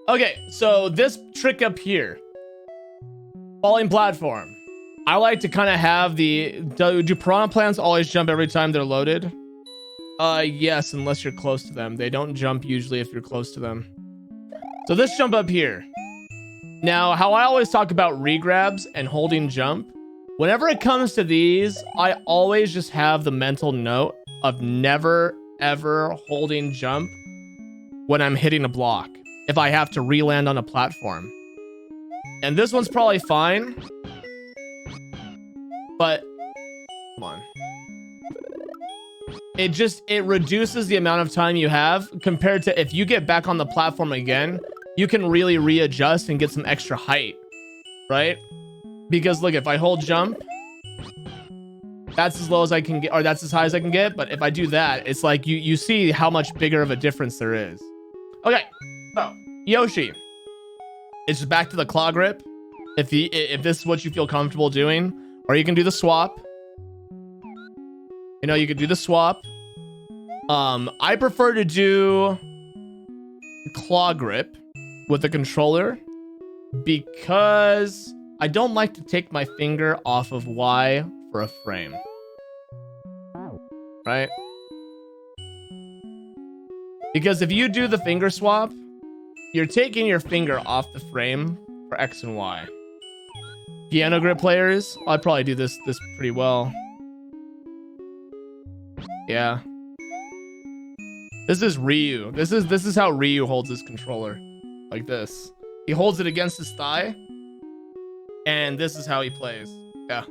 Okay, so this trick up here. Falling platform. I like to kind of have the... Do piranha plants always jump every time they're loaded? Yes, unless you're close to them. They don't jump usually if you're close to them. So this jump up here. Now, how I always talk about regrabs and holding jump. Whenever it comes to these, I always just have the mental note of never, ever holding jump when I'm hitting a block, if I have to re-land on a platform. And this one's probably fine, but come on. It reduces the amount of time you have compared to if you get back on the platform again, you can really readjust and get some extra height, right? Because look, if I hold jump, that's as low as I can get, or that's as high as I can get. But if I do that, it's like you see how much bigger of a difference there is. Okay, so Yoshi, it's just back to the claw grip. If this is what you feel comfortable doing, or you can do the swap. You know, you could do the swap. I prefer to do claw grip with the controller because I don't like to take my finger off of Y for a frame. Right? Because if you do the finger swap, you're taking your finger off the frame for X and Y. Piano grip players, I'd probably do this pretty well. Yeah. This is Ryu. This is how Ryu holds his controller. Like this. He holds it against his thigh. And this is how he plays. Yeah.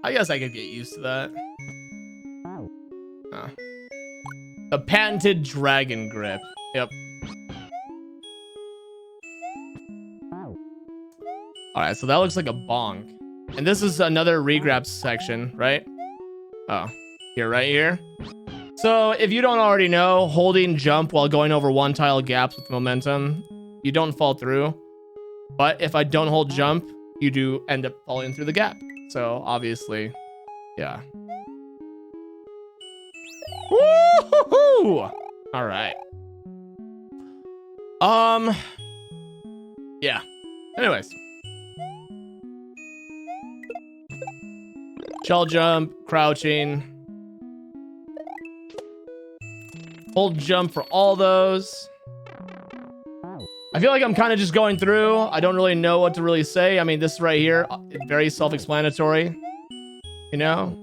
I guess I could get used to that. The patented dragon grip. Yep. Alright, so that looks like a bonk. And this is another regrab section, right? Oh, here, right here. So if you don't already know, holding jump while going over one tile gaps with momentum, you don't fall through. But if I don't hold jump, you do end up falling through the gap. So obviously, yeah. Woo-hoo-hoo! All right. Yeah. Anyways. Shell jump, crouching. Hold jump for all those. I feel like I'm kind of just going through. I don't really know what to really say. I mean, this right here, very self-explanatory. You know?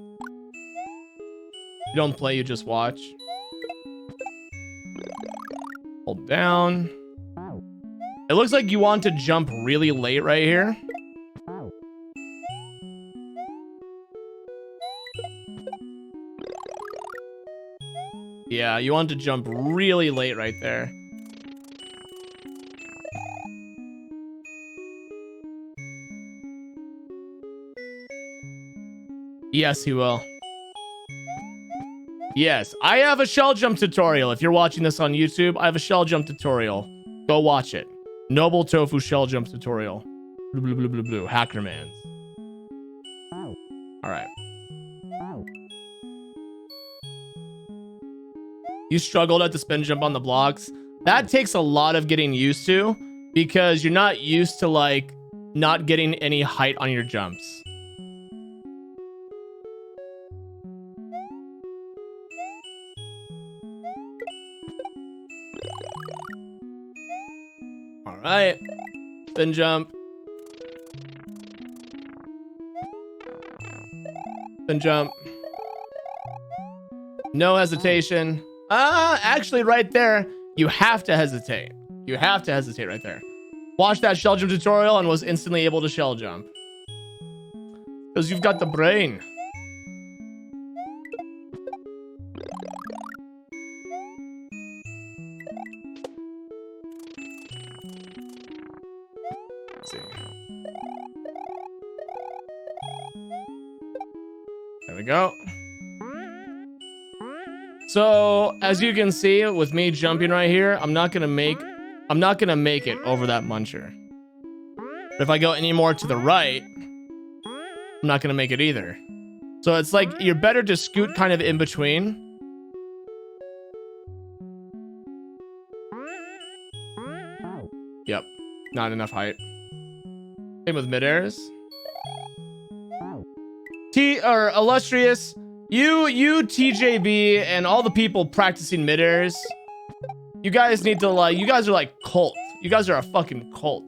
You don't play, you just watch. Hold down. It looks like you want to jump really late right here. Yeah, you want to jump really late right there. Yes, he will. Yes, I have a shell jump tutorial. If you're watching this on YouTube, I have a shell jump tutorial. Go watch it. Noble Tofu shell jump tutorial. Blue, blue, blue, blue, blue. Hackermans. All right. You struggled at the spin jump on the blocks. That takes a lot of getting used to because you're not used to like not getting any height on your jumps. All right. Spin jump. Spin jump. No hesitation. Actually right there, you have to hesitate. You have to hesitate right there. Watch that shell jump tutorial and was instantly able to shell jump. Because you've got the brain. Let's see. There we go. So as you can see with me jumping right here, I'm not gonna make it over that muncher. But if I go any more to the right, I'm not gonna make it either. So it's like you're better to scoot kind of in between. Yep, not enough height. Same with mid-airs. Illustrious. You TJB and all the people practicing mid-airs, you guys need to like, you guys are like cult. You guys are a fucking cult.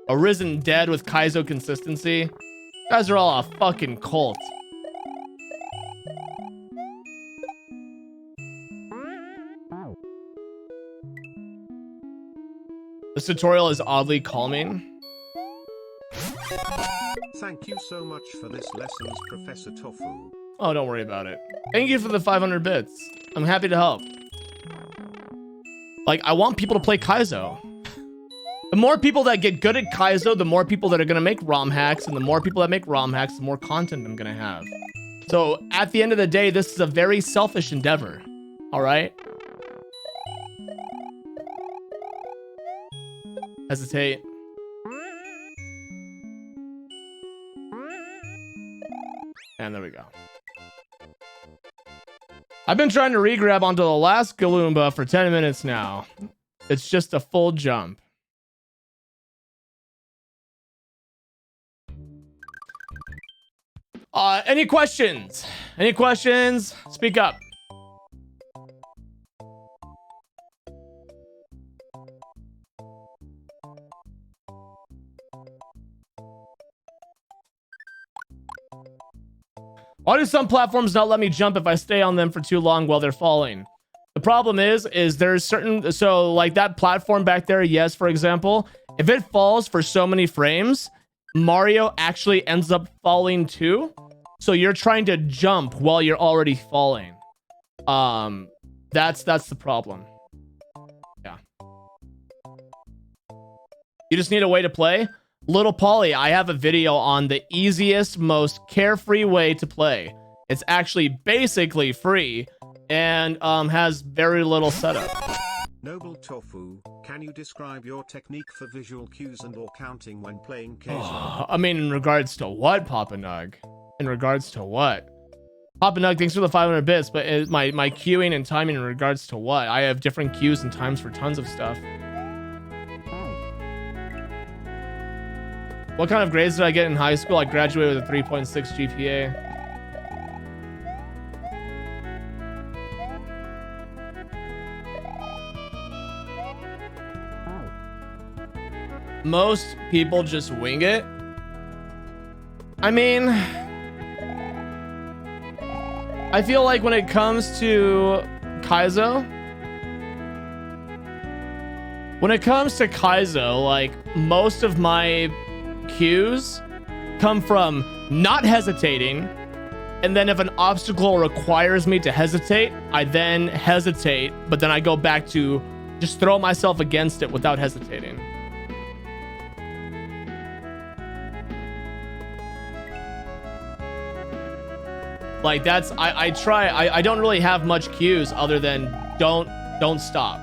Arisen dead with Kaizo consistency. guys are all a fucking cult. This tutorial is oddly calming. Thank you so much for this lessons, Professor Tofu. Oh, don't worry about it. Thank you for the 500 bits. I'm happy to help. Like, I want people to play Kaizo. The more people that get good at Kaizo, the more people that are going to make ROM hacks, and the more people that make ROM hacks, the more content I'm going to have. So, at the end of the day, this is a very selfish endeavor. All right? Hesitate. And there we go. I've been trying to regrab onto the last Galumba for 10 minutes now. It's just a full jump. Any questions? Any questions? Speak up. Why do some platforms not let me jump if I stay on them for too long while they're falling? The problem is there's certain, so like that platform back there, yes, for example, if it falls for so many frames, Mario actually ends up falling too. So you're trying to jump while you're already falling. That's the problem. Yeah. You just need a way to play. Little Polly, I have a video on the easiest, most carefree way to play. It's actually basically free and has very little setup. Noble Tofu, can you describe your technique for visual cues and or counting when playing Kaizo? I mean, in regards to what, Papa Nug? In regards to what? Papa Nug, thanks for the 500 bits, but my queuing and timing in regards to what? I have different cues and times for tons of stuff. What kind of grades did I get in high school? I graduated with a 3.6 GPA. Most people just wing it. I mean, I feel like when it comes to Kaizo, like most of my cues come from not hesitating, and then if an obstacle requires me to hesitate, I then hesitate, but then I go back to just throw myself against it without hesitating. Like that's I try. I don't really have much cues other than don't stop.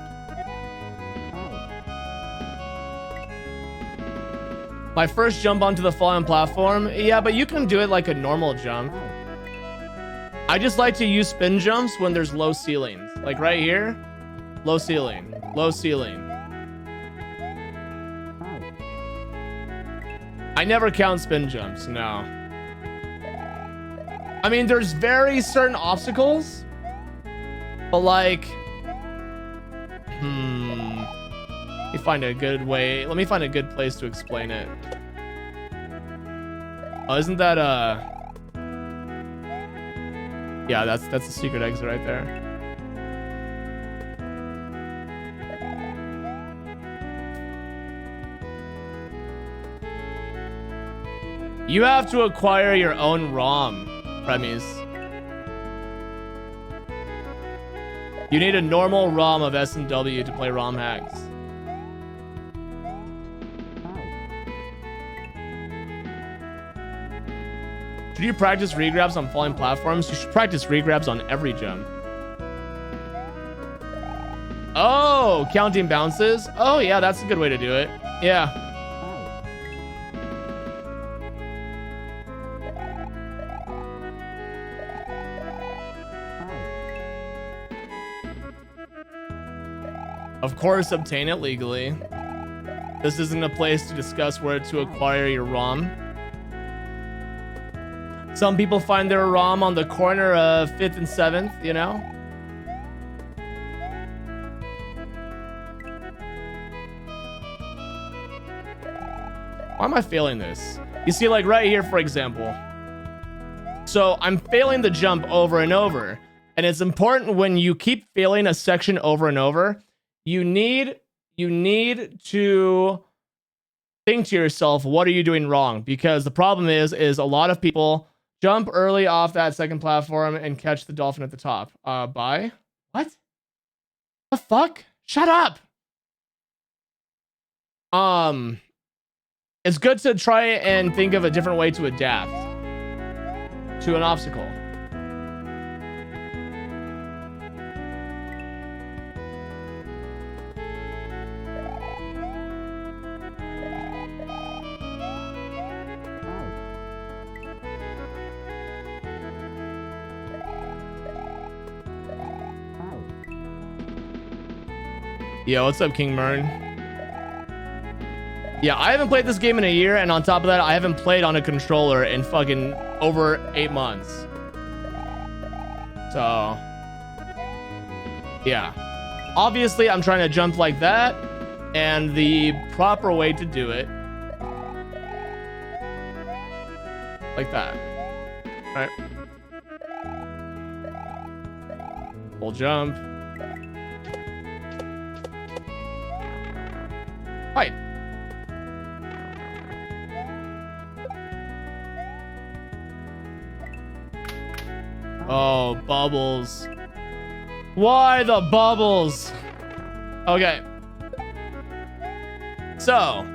My first jump onto the fallen platform. Yeah, but you can do it like a normal jump. I just like to use spin jumps when there's low ceilings. Like right here, low ceiling, low ceiling. I never count spin jumps, no. I mean, there's very certain obstacles, but like, let me find a good way. Let me find a good place to explain it. Oh, isn't that yeah, that's the secret exit right there. You have to acquire your own ROM, Premies. You need a normal ROM of S&W to play ROM hacks. Should you practice regrabs on falling platforms? You should practice regrabs on every jump. Oh, counting bounces? Oh yeah, that's a good way to do it. Yeah. Of course, obtain it legally. This isn't a place to discuss where to acquire your ROM. Some people find their ROM on the corner of 5th and 7th, you know? Why am I failing this? You see, like right here, for example. So I'm failing the jump over and over. And it's important when you keep failing a section over and over, you need to think to yourself, what are you doing wrong? Because the problem is a lot of people jump early off that second platform and catch the dolphin at the top. Bye? What? The fuck? Shut up! It's good to try and think of a different way to adapt to an obstacle. Yo, what's up, King Mern? Yeah, I haven't played this game in a year, and on top of that, I haven't played on a controller in fucking over 8 months. So, yeah. Obviously, I'm trying to jump like that, and the proper way to do it, like that, right? Full jump. Right. Oh, bubbles. Why the bubbles? Okay. So,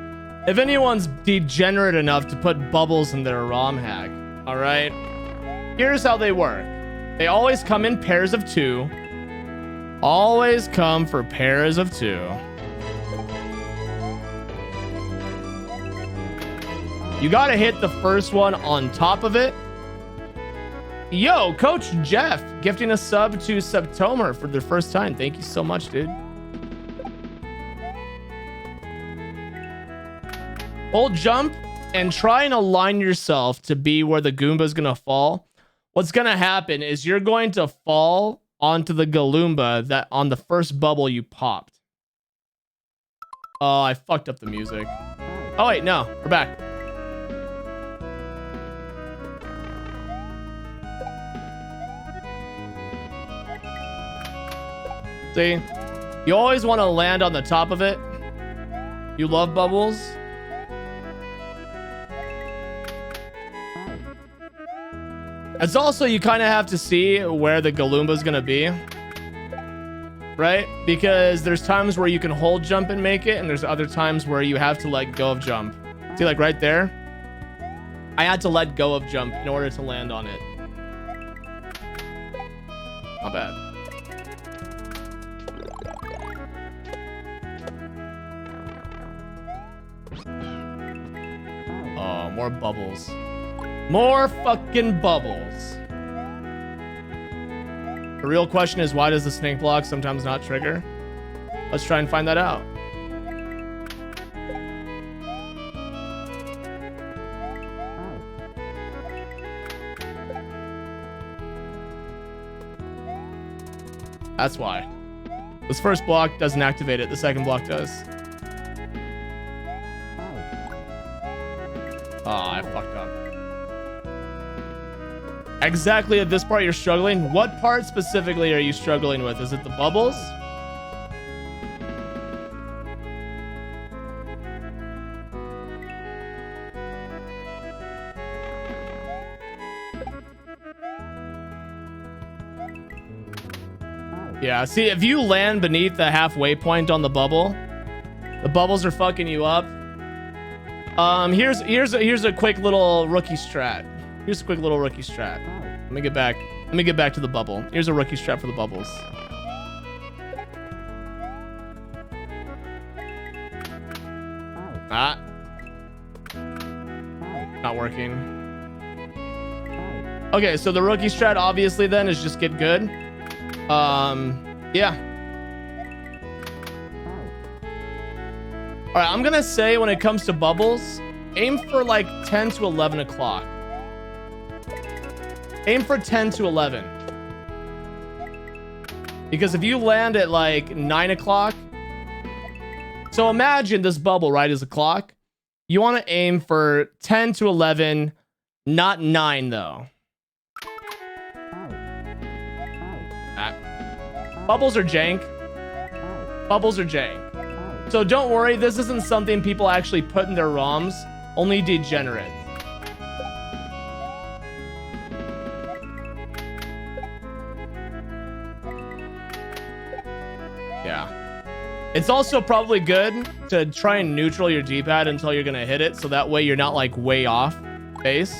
if anyone's degenerate enough to put bubbles in their ROM hack, all right, here's how they work. They always come in pairs of 2. Always come for pairs of 2. You gotta hit the first one on top of it. Yo, Coach Jeff gifting a sub to Septomer for the first time. Thank you so much, dude. Hold jump and try and align yourself to be where the Goomba's gonna fall. What's gonna happen is you're going to fall onto the Galoomba that on the first bubble you popped. Oh, I fucked up the music. Oh wait, no, we're back. See, you always want to land on the top of it. You love bubbles. It's also, you kind of have to see where the Galoomba's gonna be, right? Because there's times where you can hold jump and make it, and there's other times where you have to let go of jump. See, like right there, I had to let go of jump in order to land on it. Not bad. Oh, more bubbles. More fucking bubbles. The real question is, why does the snake block sometimes not trigger? Let's try and find that out. That's why. This first block doesn't activate it, the second block does. Oh, I fucked up. Exactly at this part you're struggling? What part specifically are you struggling with? Is it the bubbles? Yeah, see, if you land beneath the halfway point on the bubbles are fucking you up. Here's a quick little rookie strat. Here's a quick little rookie strat. Let me get back to the bubble. Here's a rookie strat for the bubbles. Ah. Not working. Okay, so the rookie strat obviously then is just get good. Yeah. All right, I'm gonna say when it comes to bubbles, aim for like 10 to 11 o'clock. Aim for 10 to 11. Because if you land at like 9 o'clock, so imagine this bubble, right, is a clock. You want to aim for 10 to 11, not 9 though. Bubbles are jank. Bubbles are jank. So don't worry, this isn't something people actually put in their ROMs, only degenerates. Yeah. It's also probably good to try and neutral your D-pad until you're gonna hit it, so that way you're not like way off base,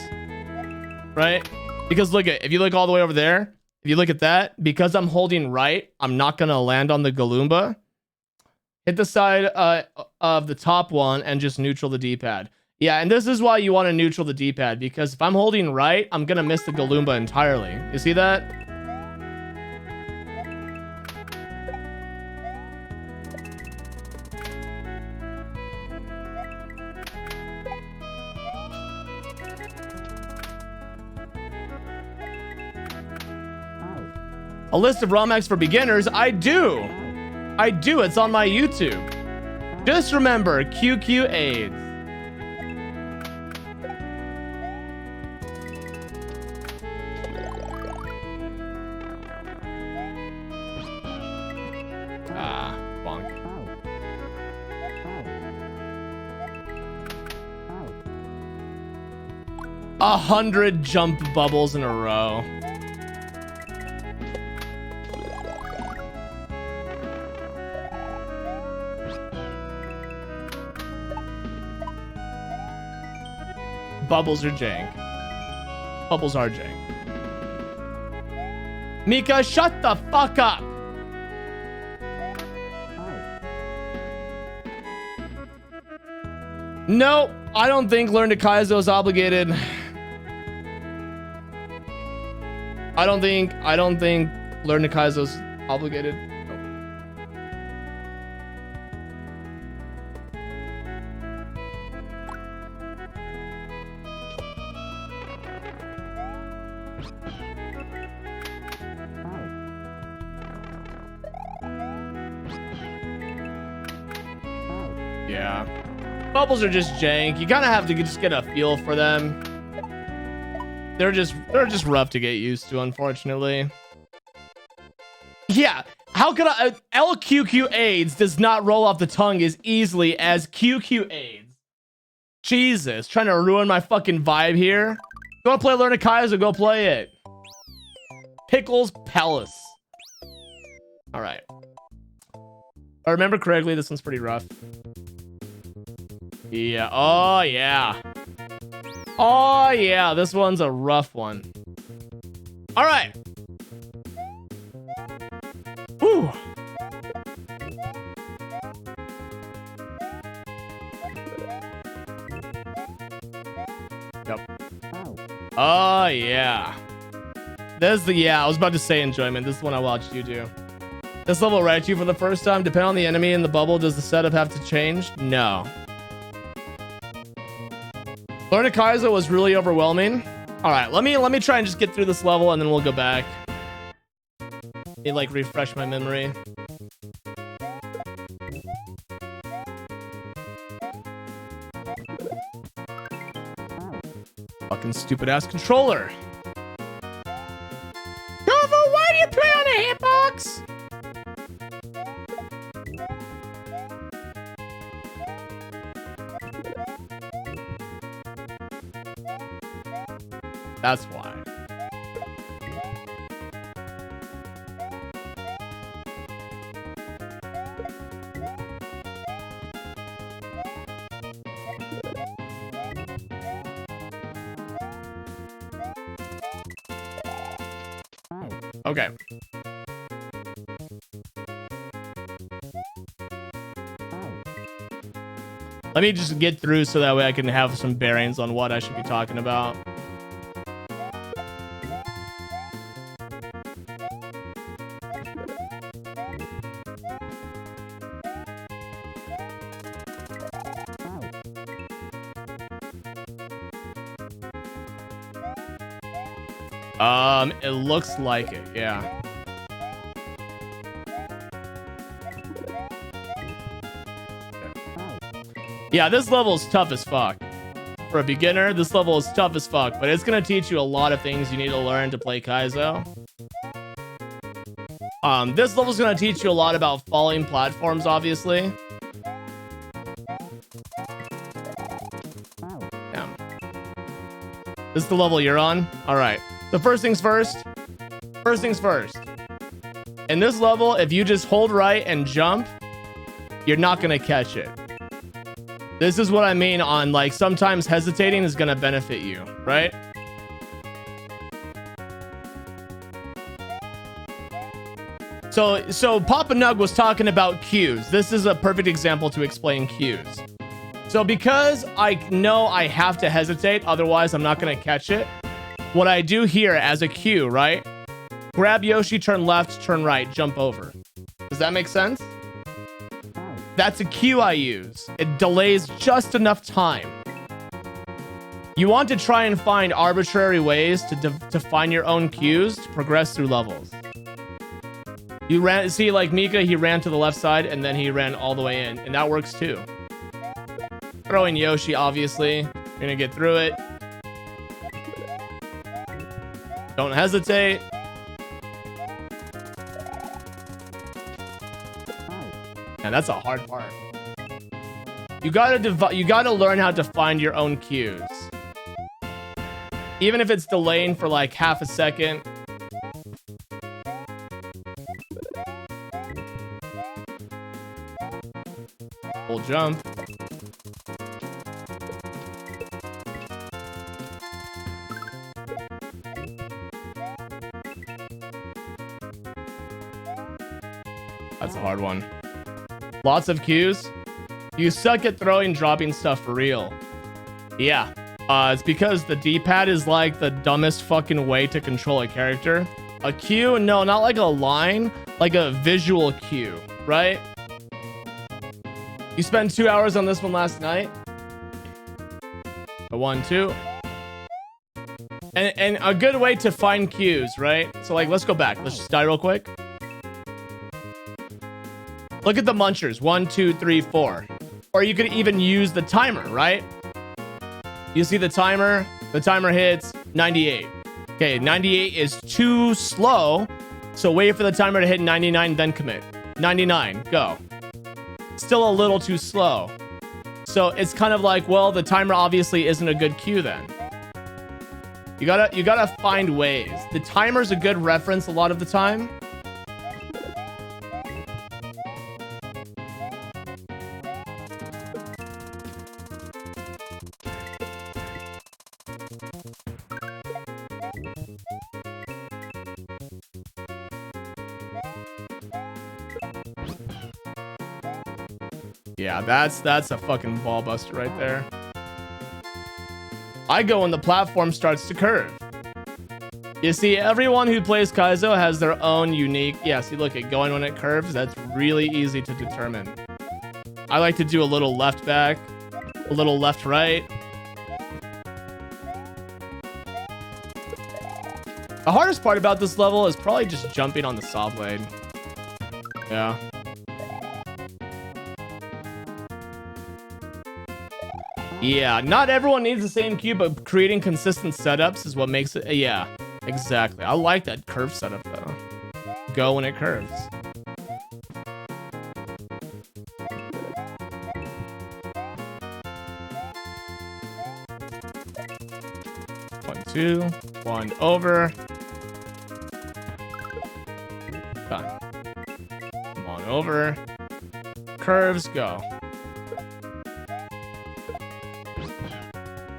right? Because look at, if you look all the way over there, if you look at that, because I'm holding right, I'm not gonna land on the Galumba. Hit the side of the top one and just neutral the D-pad. Yeah, and this is why you want to neutral the D-pad, because if I'm holding right, I'm gonna miss the Galumba entirely. You see that? A list of ROM hacks for beginners? I do. It's on my YouTube. Just remember QQ AIDS. Ah, bonk. A 100 jump bubbles in a row. Bubbles are jank. Bubbles are jank. Mika, shut the fuck up. No, I don't think Learn to Kaizo is obligated. I don't think Learn to Kaizo is obligated. Yeah. Bubbles are just jank. You kind of have to just get a feel for them. They're just rough to get used to, unfortunately. Yeah, how could I... LQQ AIDS does not roll off the tongue as easily as QQ AIDS. Jesus, trying to ruin my fucking vibe here. You want to play Learn to Kaizo, go play it. Pickles Palace. All right. If I remember correctly, this one's pretty rough. Yeah. Oh, yeah. Oh, yeah. This one's a rough one. All right. Whew. Yep. Oh, yeah. This is the, yeah, I was about to say enjoyment. This is one I watched you do. This level right to you for the first time. Depending on the enemy in the bubble, does the setup have to change? No. Learn to Kaizo was really overwhelming. All right, let me try and just get through this level and then we'll go back. Need like refresh my memory. Fucking stupid ass controller. Nova, why do you play on a hitbox? That's why. Okay. Let me just get through so that way I can have some bearings on what I should be talking about. It looks like it, yeah. Yeah, this level is tough as fuck. For a beginner, this level is tough as fuck, but it's gonna teach you a lot of things you need to learn to play Kaizo. This level is gonna teach you a lot about falling platforms, obviously. Damn. This is the level you're on? Alright. So first things first. First things first. In this level, if you just hold right and jump, you're not gonna catch it. This is what I mean on, like, sometimes hesitating is gonna benefit you, right? So Papa Nug was talking about cues. This is a perfect example to explain cues. So because I know I have to hesitate, otherwise I'm not gonna catch it, what I do here as a cue, right? Grab Yoshi, turn left, turn right, jump over. Does that make sense? That's a cue I use. It delays just enough time. You want to try and find arbitrary ways to define your own cues to progress through levels. You ran, see, like Mika, he ran to the left side and then he ran all the way in, and that works too. Throwing Yoshi, obviously. You're gonna get through it. Don't hesitate. And that's a hard part. You gotta learn how to find your own cues. Even if it's delaying for like half a second. Full jump. That's a hard one. Lots of cues. You suck at throwing, dropping stuff for real. Yeah. It's because the D-pad is like the dumbest fucking way to control a character. A cue? No, not like a line. Like a visual cue, right? You spent 2 hours on this one last night. A 1, 2. And a good way to find cues, right? So like, let's go back. Let's just die real quick. Look at the munchers. 1, 2, 3, 4. Or you could even use the timer, right? You see the timer? The timer hits 98. Okay, 98 is too slow. So wait for the timer to hit 99, then commit. 99, go. Still a little too slow. So it's kind of like, well, the timer obviously isn't a good cue then. You gotta find ways. The timer's a good reference a lot of the time. Yeah, that's a fucking ball buster right there. I go when the platform starts to curve. You see, everyone who plays Kaizo has their own unique... Yeah, see, look at going when it curves. That's really easy to determine. I like to do a little left back, a little left right. The hardest part about this level is probably just jumping on the saw blade. Yeah. Yeah, not everyone needs the same cue, but creating consistent setups is what makes it... Yeah, exactly. I like that curve setup, though. Go when it curves. One, two. One over. Done. Come on over. Curves, go.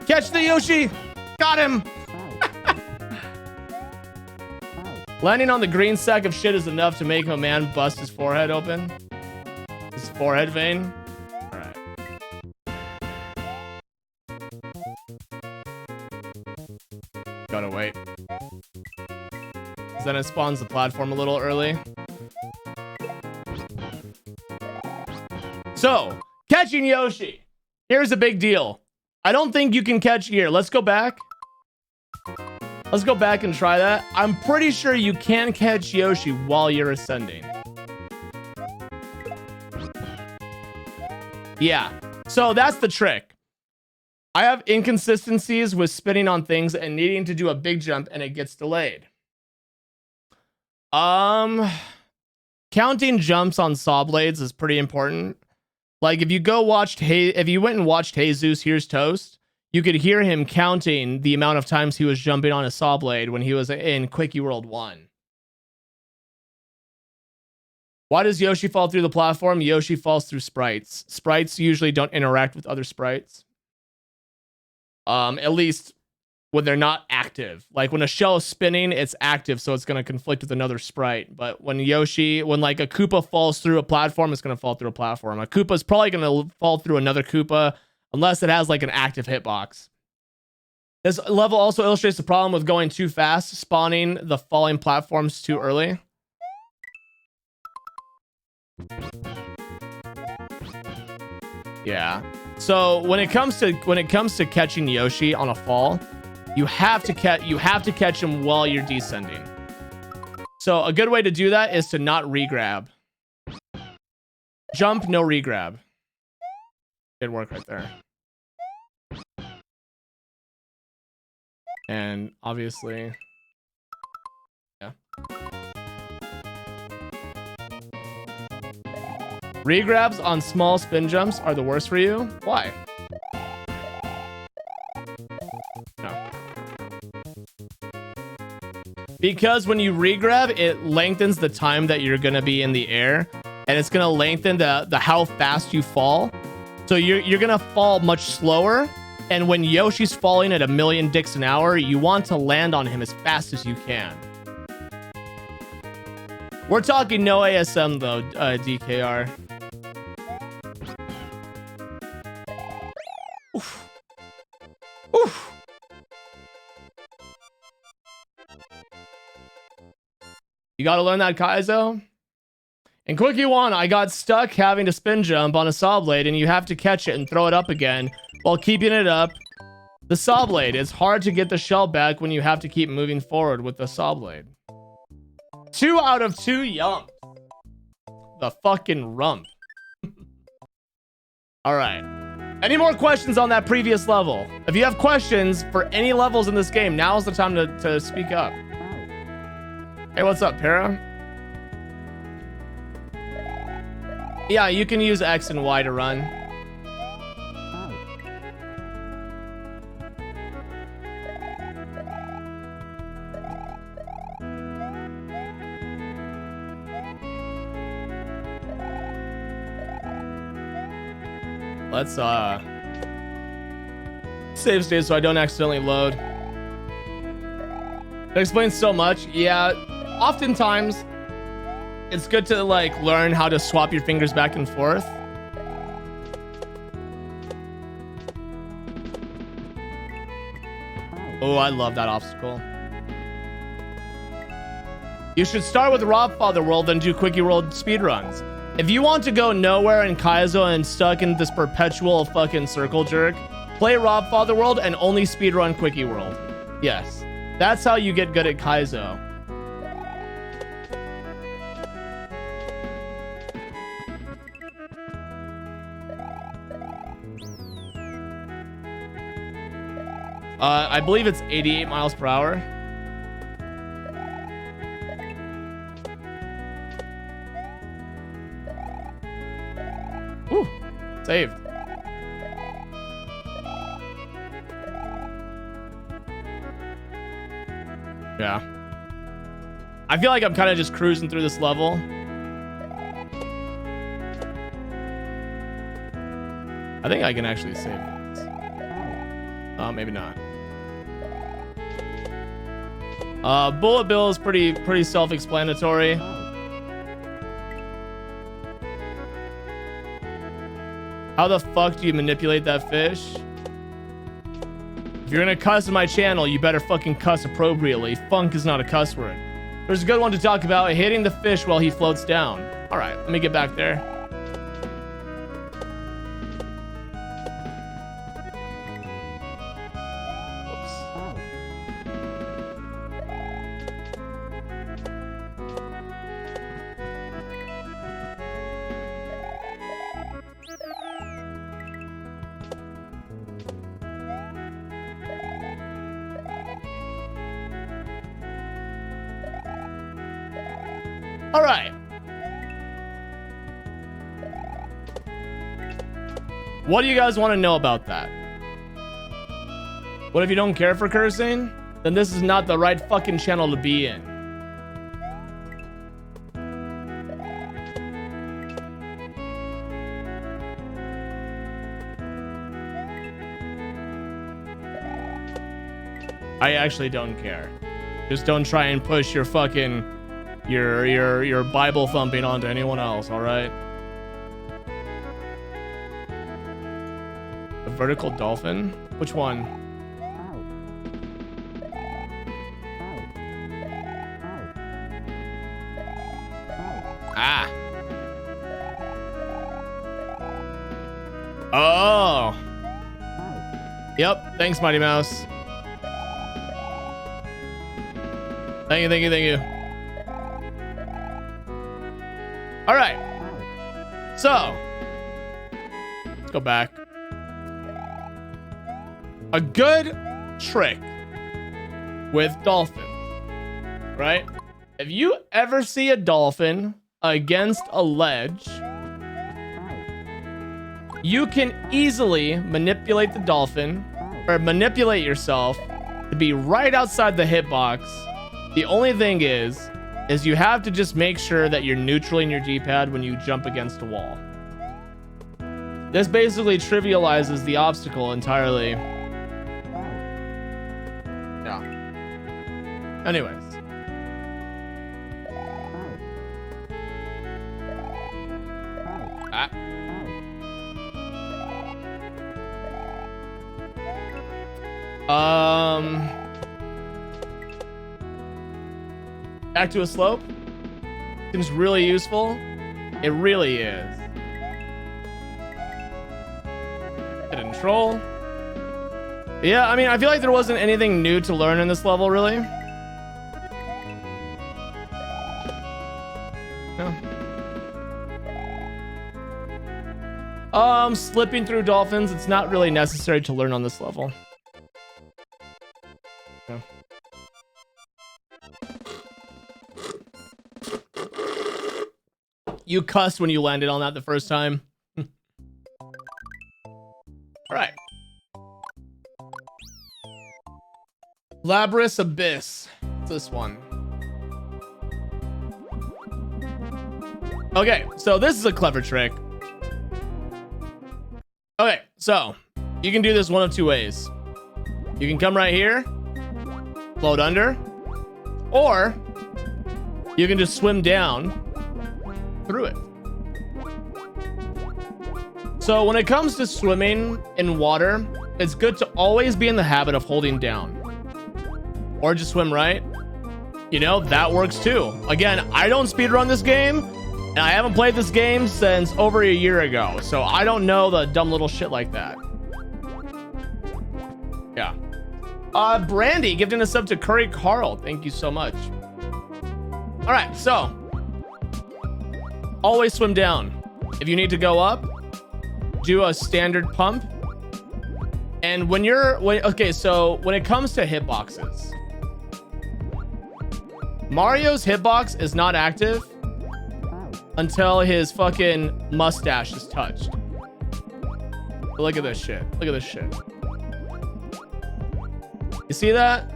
Catch the Yoshi! Got him! Landing on the green sack of shit is enough to make a man bust his forehead open. His forehead vein. Alright. Gotta wait. Then it spawns the platform a little early. So, catching Yoshi. Here's a big deal. I don't think you can catch here. Let's go back. Let's go back and try that. I'm pretty sure you can catch Yoshi while you're ascending. Yeah. So that's the trick. I have inconsistencies with spinning on things and needing to do a big jump and it gets delayed. Counting jumps on saw blades is pretty important. Like if you went and watched Jesus Here's Toast, you could hear him counting the amount of times he was jumping on a saw blade when he was in Quickie World 1. Why does Yoshi fall through the platform? Yoshi falls through sprites. Sprites usually don't interact with other sprites. At least when they're not active. Like when a shell is spinning, it's active, so it's going to conflict with another sprite. But when like a Koopa falls through a platform, it's going to fall through a platform. A Koopa is probably going to fall through another Koopa unless it has like an active hitbox. This level also illustrates the problem with going too fast, spawning the falling platforms too early. Yeah. So when it comes to catching Yoshi on a fall, you have to catch him while you're descending. So a good way to do that is to not regrab. Jump, no regrab. Good work right there. And obviously, yeah. Regrabs on small spin jumps are the worst for you. Why? No. Because when you regrab, it lengthens the time that you're gonna be in the air, and it's gonna lengthen the how fast you fall. So you're gonna fall much slower. And when Yoshi's falling at 1,000,000 dicks an hour, you want to land on him as fast as you can. We're talking no ASM though, DKR. Oof. Oof. You gotta learn that, Kaizo. In Quickie 1, I got stuck having to spin jump on a saw blade, and you have to catch it and throw it up again while keeping it up. The saw blade. It's hard to get the shell back when you have to keep moving forward with the saw blade. 2 out of 2 yum. The fucking rump. Alright. Any more questions on that previous level? If you have questions for any levels in this game, now's the time to speak up. Hey, what's up, Para? Yeah, you can use X and Y to run. Let's save state so I don't accidentally load. That explains so much. Yeah, oftentimes it's good to like learn how to swap your fingers back and forth. Oh, I love that obstacle. You should start with Rob Father World, then do Quickie World speedruns. If you want to go nowhere in Kaizo and stuck in this perpetual fucking circle jerk, play Rob Father World and only speedrun Quickie World. Yes, that's how you get good at Kaizo. I believe it's 88 miles per hour. Whew, saved. Yeah. I feel like I'm kind of just cruising through this level. I think I can actually save this. Maybe not. Bullet Bill is pretty self-explanatory. How the fuck do you manipulate that fish? If you're gonna cuss in my channel, you better fucking cuss appropriately. Funk is not a cuss word. There's a good one to talk about, hitting the fish while he floats down. All right, let me get back there. All right. What do you guys want to know about that? What if you don't care for cursing? Then this is not the right fucking channel to be in. I actually don't care. Just don't try and push your fucking your Bible thumping onto anyone else, all right? A vertical dolphin? Which one? Ah. Oh. Yep. Thanks, Mighty Mouse. Thank you, thank you, thank you. All right. So, let's go back. A good trick with dolphins, right? If you ever see a dolphin against a ledge, you can easily manipulate the dolphin or manipulate yourself to be right outside the hitbox. The only thing is you have to just make sure that you're neutral in your D-pad when you jump against a wall. This basically trivializes the obstacle entirely. Yeah. Anyways. Back to a slope. Seems really useful. It really is. Control. Yeah, I mean, I feel like there wasn't anything new to learn in this level, really. No. Slipping through dolphins, it's not really necessary to learn on this level. No. You cussed when you landed on that the first time. All right. Labrys Abyss. What's this one? Okay, so this is a clever trick. Okay, so you can do this one of two ways. You can come right here, float under, or you can just swim down through it. So when it comes to swimming in water, it's good to always be in the habit of holding down. Or just swim right. You know, that works too. Again, I don't speedrun this game, and I haven't played this game since over a year ago, so I don't know the dumb little shit like that. Yeah. Brandy gifting us up to Curry Carl. Thank you so much. All right, so always swim down. If you need to go up, do a standard pump. And okay, so when it comes to hitboxes, Mario's hitbox is not active until his fucking mustache is touched. But look at this shit. Look at this shit. You see that?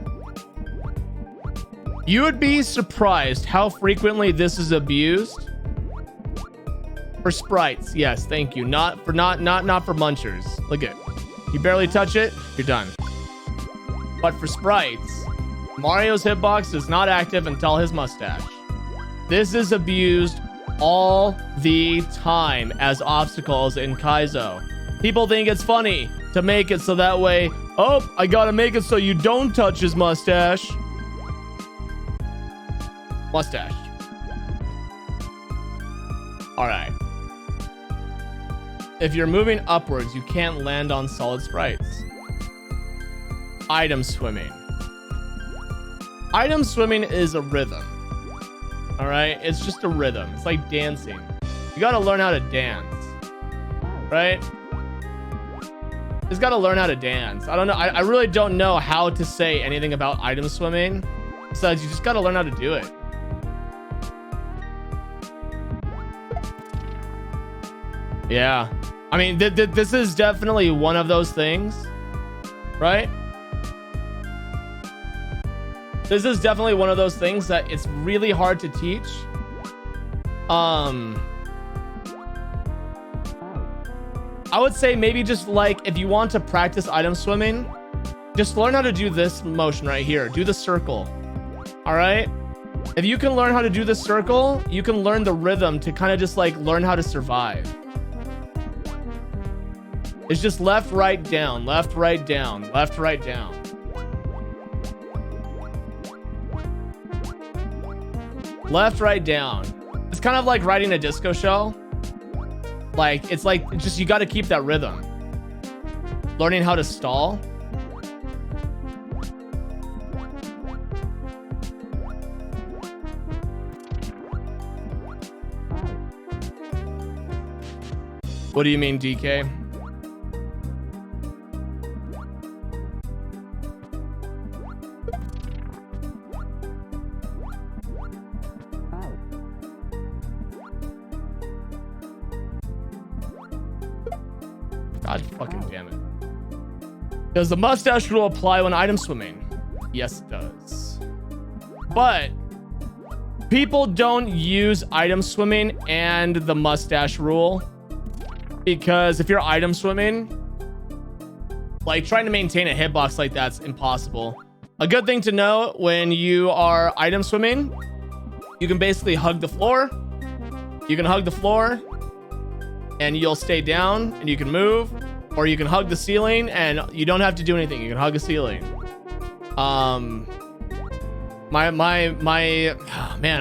You would be surprised how frequently this is abused. For sprites, yes, thank you. Not for munchers. Look at, you barely touch it, you're done. But for sprites, Mario's hitbox is not active until his mustache. This is abused all the time as obstacles in Kaizo. People think it's funny to make it so that way, oh, I gotta make it so you don't touch his mustache. Mustache. All right. If you're moving upwards, you can't land on solid sprites. Item swimming. Item swimming is a rhythm. All right? It's just a rhythm. It's like dancing. You got to learn how to dance. Right? Just got to learn how to dance. I don't know. I really don't know how to say anything about item swimming. Besides, you just got to learn how to do it. Yeah. I mean, this is definitely one of those things, right? This is definitely one of those things that it's really hard to teach. I would say maybe just like if you want to practice item swimming, just learn how to do this motion right here. Do the circle. All right. If you can learn how to do the circle, you can learn the rhythm to kind of just like learn how to survive. It's just left, right, down, left, right, down, left, right, down. Left, right, down. It's kind of like riding a disco shell. Like, it's like, just, you got to keep that rhythm. Learning how to stall. What do you mean, DK? God fucking damn it. Does the mustache rule apply when item swimming? Yes, it does. But people don't use item swimming and the mustache rule because if you're item swimming, like trying to maintain a hitbox like that's impossible. A good thing to know when you are item swimming, you can basically hug the floor. You can hug the floor and you'll stay down and you can move, or you can hug the ceiling and you don't have to do anything. You can hug a ceiling. Man,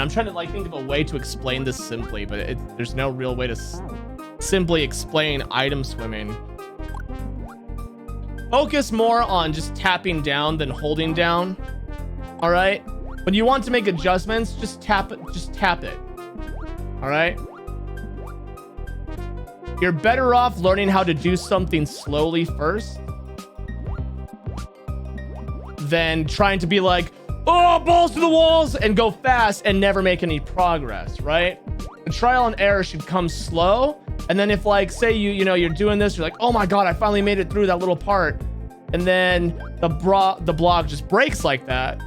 I'm trying to like think of a way to explain this simply, but there's no real way to simply explain item swimming. Focus more on just tapping down than holding down. All right. When you want to make adjustments, just tap it. Just tap it. All right. You're better off learning how to do something slowly first than trying to be like, oh, balls to the walls and go fast and never make any progress, right? The trial and error should come slow. And then if like, say you're doing this, you're like, oh my God, I finally made it through that little part. And then the block just breaks like that.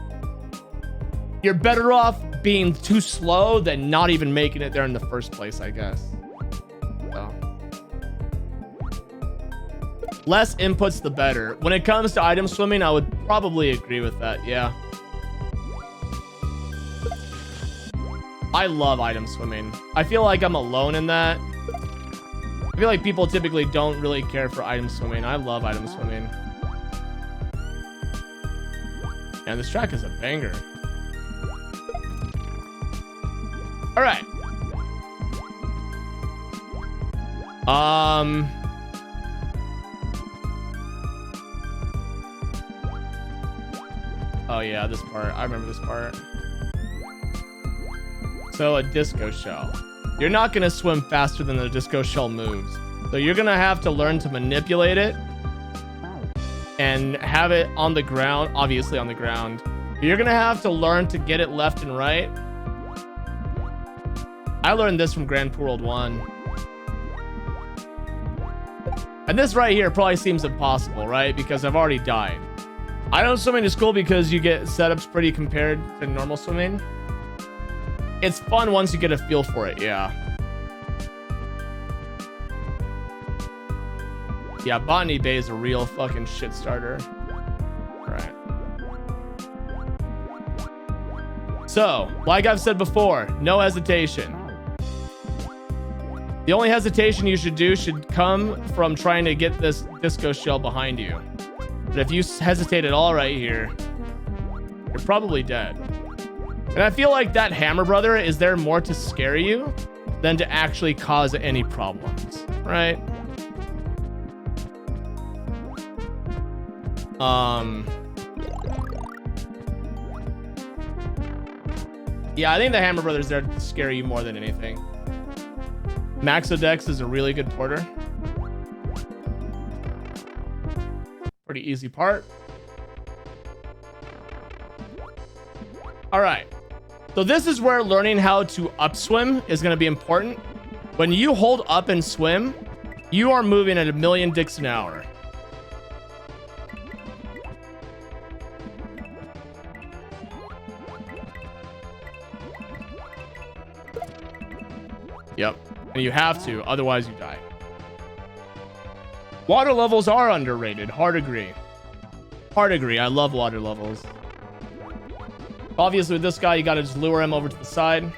You're better off being too slow than not even making it there in the first place, I guess. So. Less inputs, the better. When it comes to item swimming, I would probably agree with that. Yeah. I love item swimming. I feel like I'm alone in that. I feel like people typically don't really care for item swimming. I love item swimming. And this track is a banger. All right. Oh yeah, this part. I remember this part. So a disco shell. You're not gonna swim faster than the disco shell moves. So you're gonna have to learn to manipulate it and have it on the ground, obviously on the ground. You're gonna have to learn to get it left and right. I learned this from Grand Pooh World 1. And this right here probably seems impossible, right? Because I've already died. Item swimming is cool because you get setups pretty compared to normal swimming. It's fun once you get a feel for it, yeah. Yeah, Botany Bay is a real fucking shit starter. Alright. So, like I've said before, no hesitation. The only hesitation you should do should come from trying to get this disco shell behind you. But if you hesitate at all right here, you're probably dead. And I feel like that Hammer Brother is there more to scare you than to actually cause any problems, right? Yeah, I think the Hammer Brother's there to scare you more than anything. Maxodex is a really good porter. Pretty easy part. All right. So this is where learning how to upswim is going to be important. When you hold up and swim, You are moving at 1,000,000 dicks an hour. Yep. And you have to, otherwise you die. Water levels are underrated. Hard agree. Hard agree. I love water levels. Obviously, with this guy, you gotta just lure him over to the side.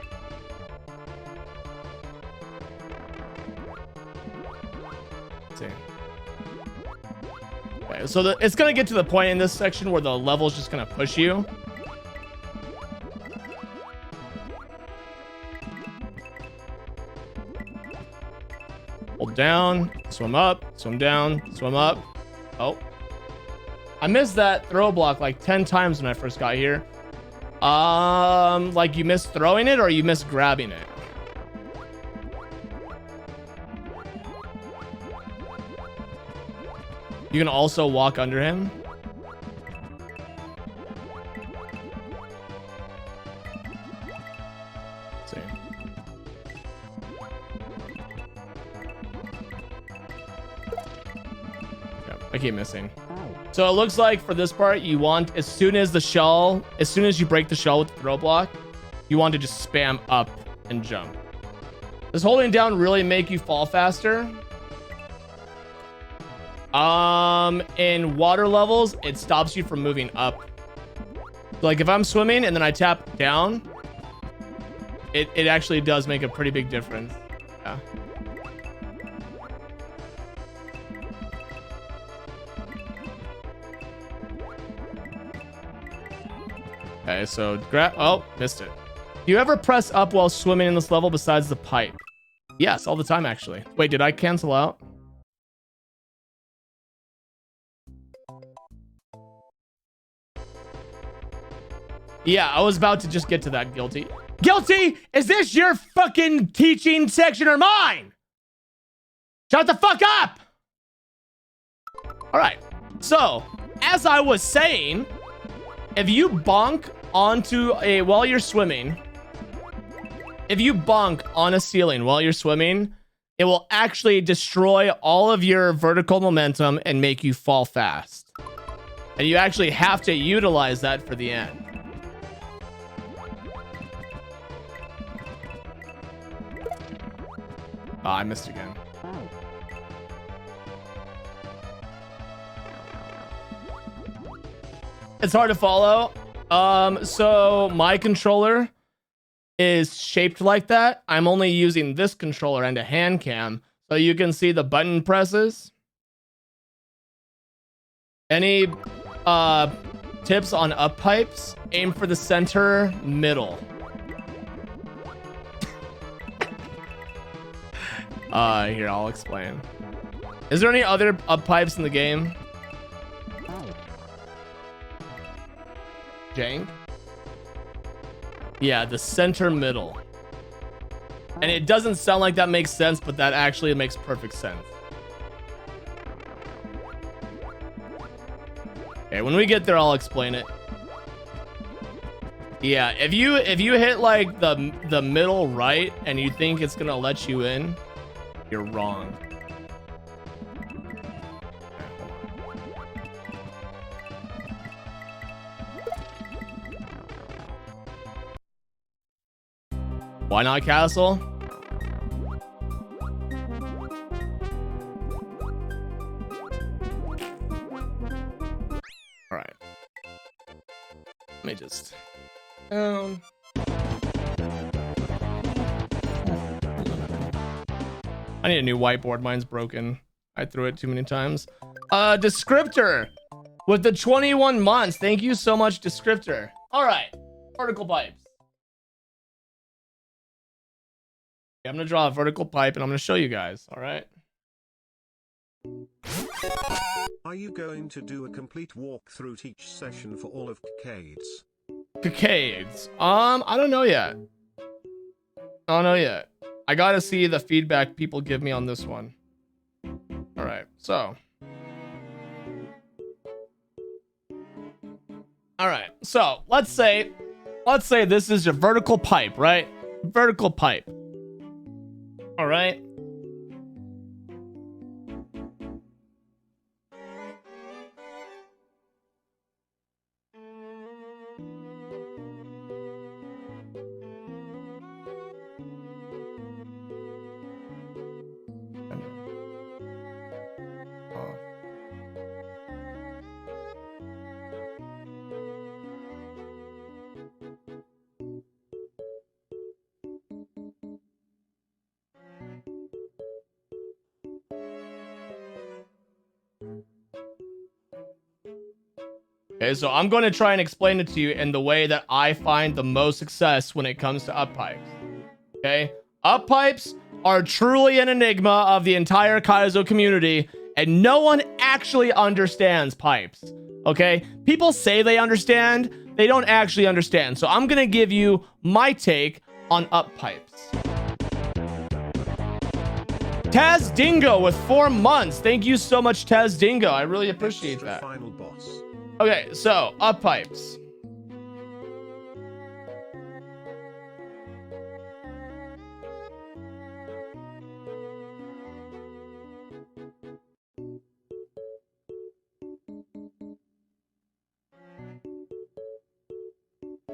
Let's see. Okay, so it's gonna get to the point in this section where the level's just gonna push you. Hold down, swim up, swim down, swim up. Oh. I missed that throw block like 10 times when I first got here. Like you missed throwing it or you missed grabbing it? You can also walk under him. Let's see. Yep, I keep missing. So it looks like for this part, you want, as soon as you break the shell with the throw block, you want to just spam up and jump. Does holding down really make you fall faster? In water levels, it stops you from moving up. Like if I'm swimming and then I tap down, it actually does make a pretty big difference. Yeah. Okay, so grab. Oh, missed it. Do you ever press up while swimming in this level besides the pipe? Yes, all the time actually. Wait, did I cancel out? Yeah, I was about to just get to that. Guilty. Guilty? Is this your fucking teaching section or mine? Shut the fuck up! All right. So, as I was saying, if you bonk onto while you're swimming, if you bonk on a ceiling while you're swimming, it will actually destroy all of your vertical momentum and make you fall fast. And you actually have to utilize that for the end. Oh, I missed again. It's hard to follow. So my controller is shaped like that. I'm only using this controller and a hand cam, so you can see the button presses. Any tips on up pipes? Aim for the center middle. Here, I'll explain. Is there any other up pipes in the game? Jank? Yeah, the center middle. And it doesn't sound like that makes sense, but that actually makes perfect sense. Okay, when we get there, I'll explain it. Yeah, if you hit like the middle right and you think it's gonna let you in, you're wrong. Why not castle? All right. Let me just. I need a new whiteboard. Mine's broken. I threw it too many times. Descriptor with the 21 months. Thank you so much, Descriptor. All right. Vertical pipes. I'm gonna draw a vertical pipe and I'm gonna show you guys. All right. Are you going to do a complete walkthrough each session for all of Cacades? Cacades. I don't know yet. I don't know yet. I gotta see the feedback people give me on this one. All right. So. All right. So let's say this is your vertical pipe, right? Vertical pipe. All right. Okay, so I'm going to try and explain it to you in the way that I find the most success when it comes to up pipes. Okay, up pipes are truly an enigma of the entire Kaizo community, and no one actually understands pipes. Okay, people say they understand, they don't actually understand. So I'm going to give you my take on up pipes. Taz Dingo with 4 months. Thank you so much, Taz Dingo. I really appreciate that. Final boss. Okay, so up pipes.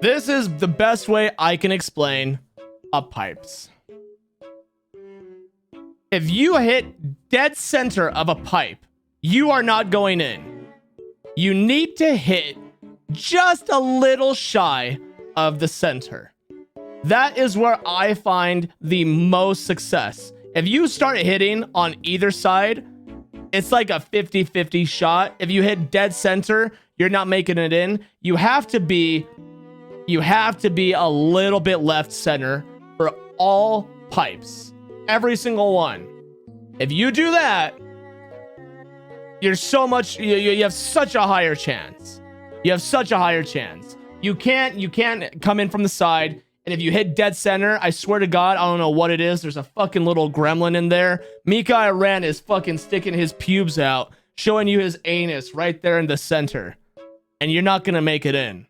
This is the best way I can explain up pipes. If you hit dead center of a pipe, you are not going in. You need to hit just a little shy of the center. That is where I find the most success. If you start hitting on either side, it's like a 50-50 shot. If you hit dead center, you're not making it in. You have to be a little bit left center for all pipes. Every single one. If you do that, you're so much, you have such a higher chance. You have such a higher chance. You can't come in from the side. And if you hit dead center, I swear to God, I don't know what it is. There's a fucking little gremlin in there. Mika Iran is fucking sticking his pubes out, showing you his anus right there in the center. And you're not gonna make it in.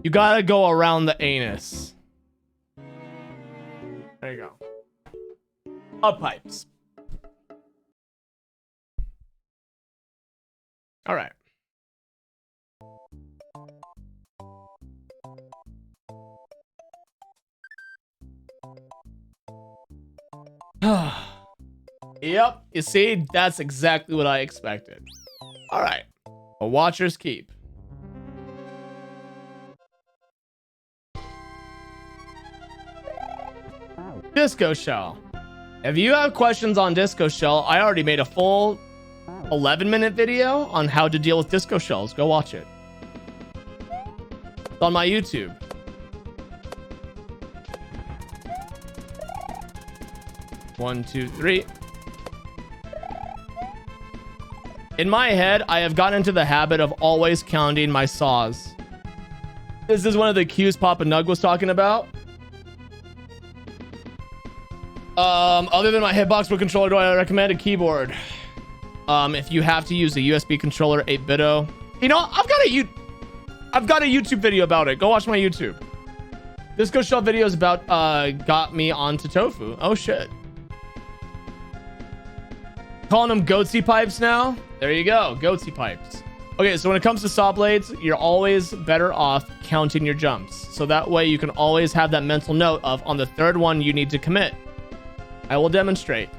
You gotta go around the anus. There you go. Up pipes. All right. Yep, you see, that's exactly what I expected. All right, a watcher's keep. Disco Shell. If you have questions on Disco Shell, I already made a full 11-minute video on how to deal with Disco Shells. Go watch it. It's on my YouTube. One, two, three. In my head, I have gotten into the habit of always counting my saws. This is one of the cues Papa Nug was talking about. Other than my hitbox with controller, do I recommend a keyboard? If you have to use a USB controller, 8-bito. You know, I've got a YouTube video about it. Go watch my YouTube. Disco Shell videos about got me onto tofu. Oh shit. Calling them goatsy pipes now. There you go, goatsy pipes. Okay, so when it comes to saw blades, you're always better off counting your jumps. So that way you can always have that mental note of on the third one you need to commit. I will demonstrate.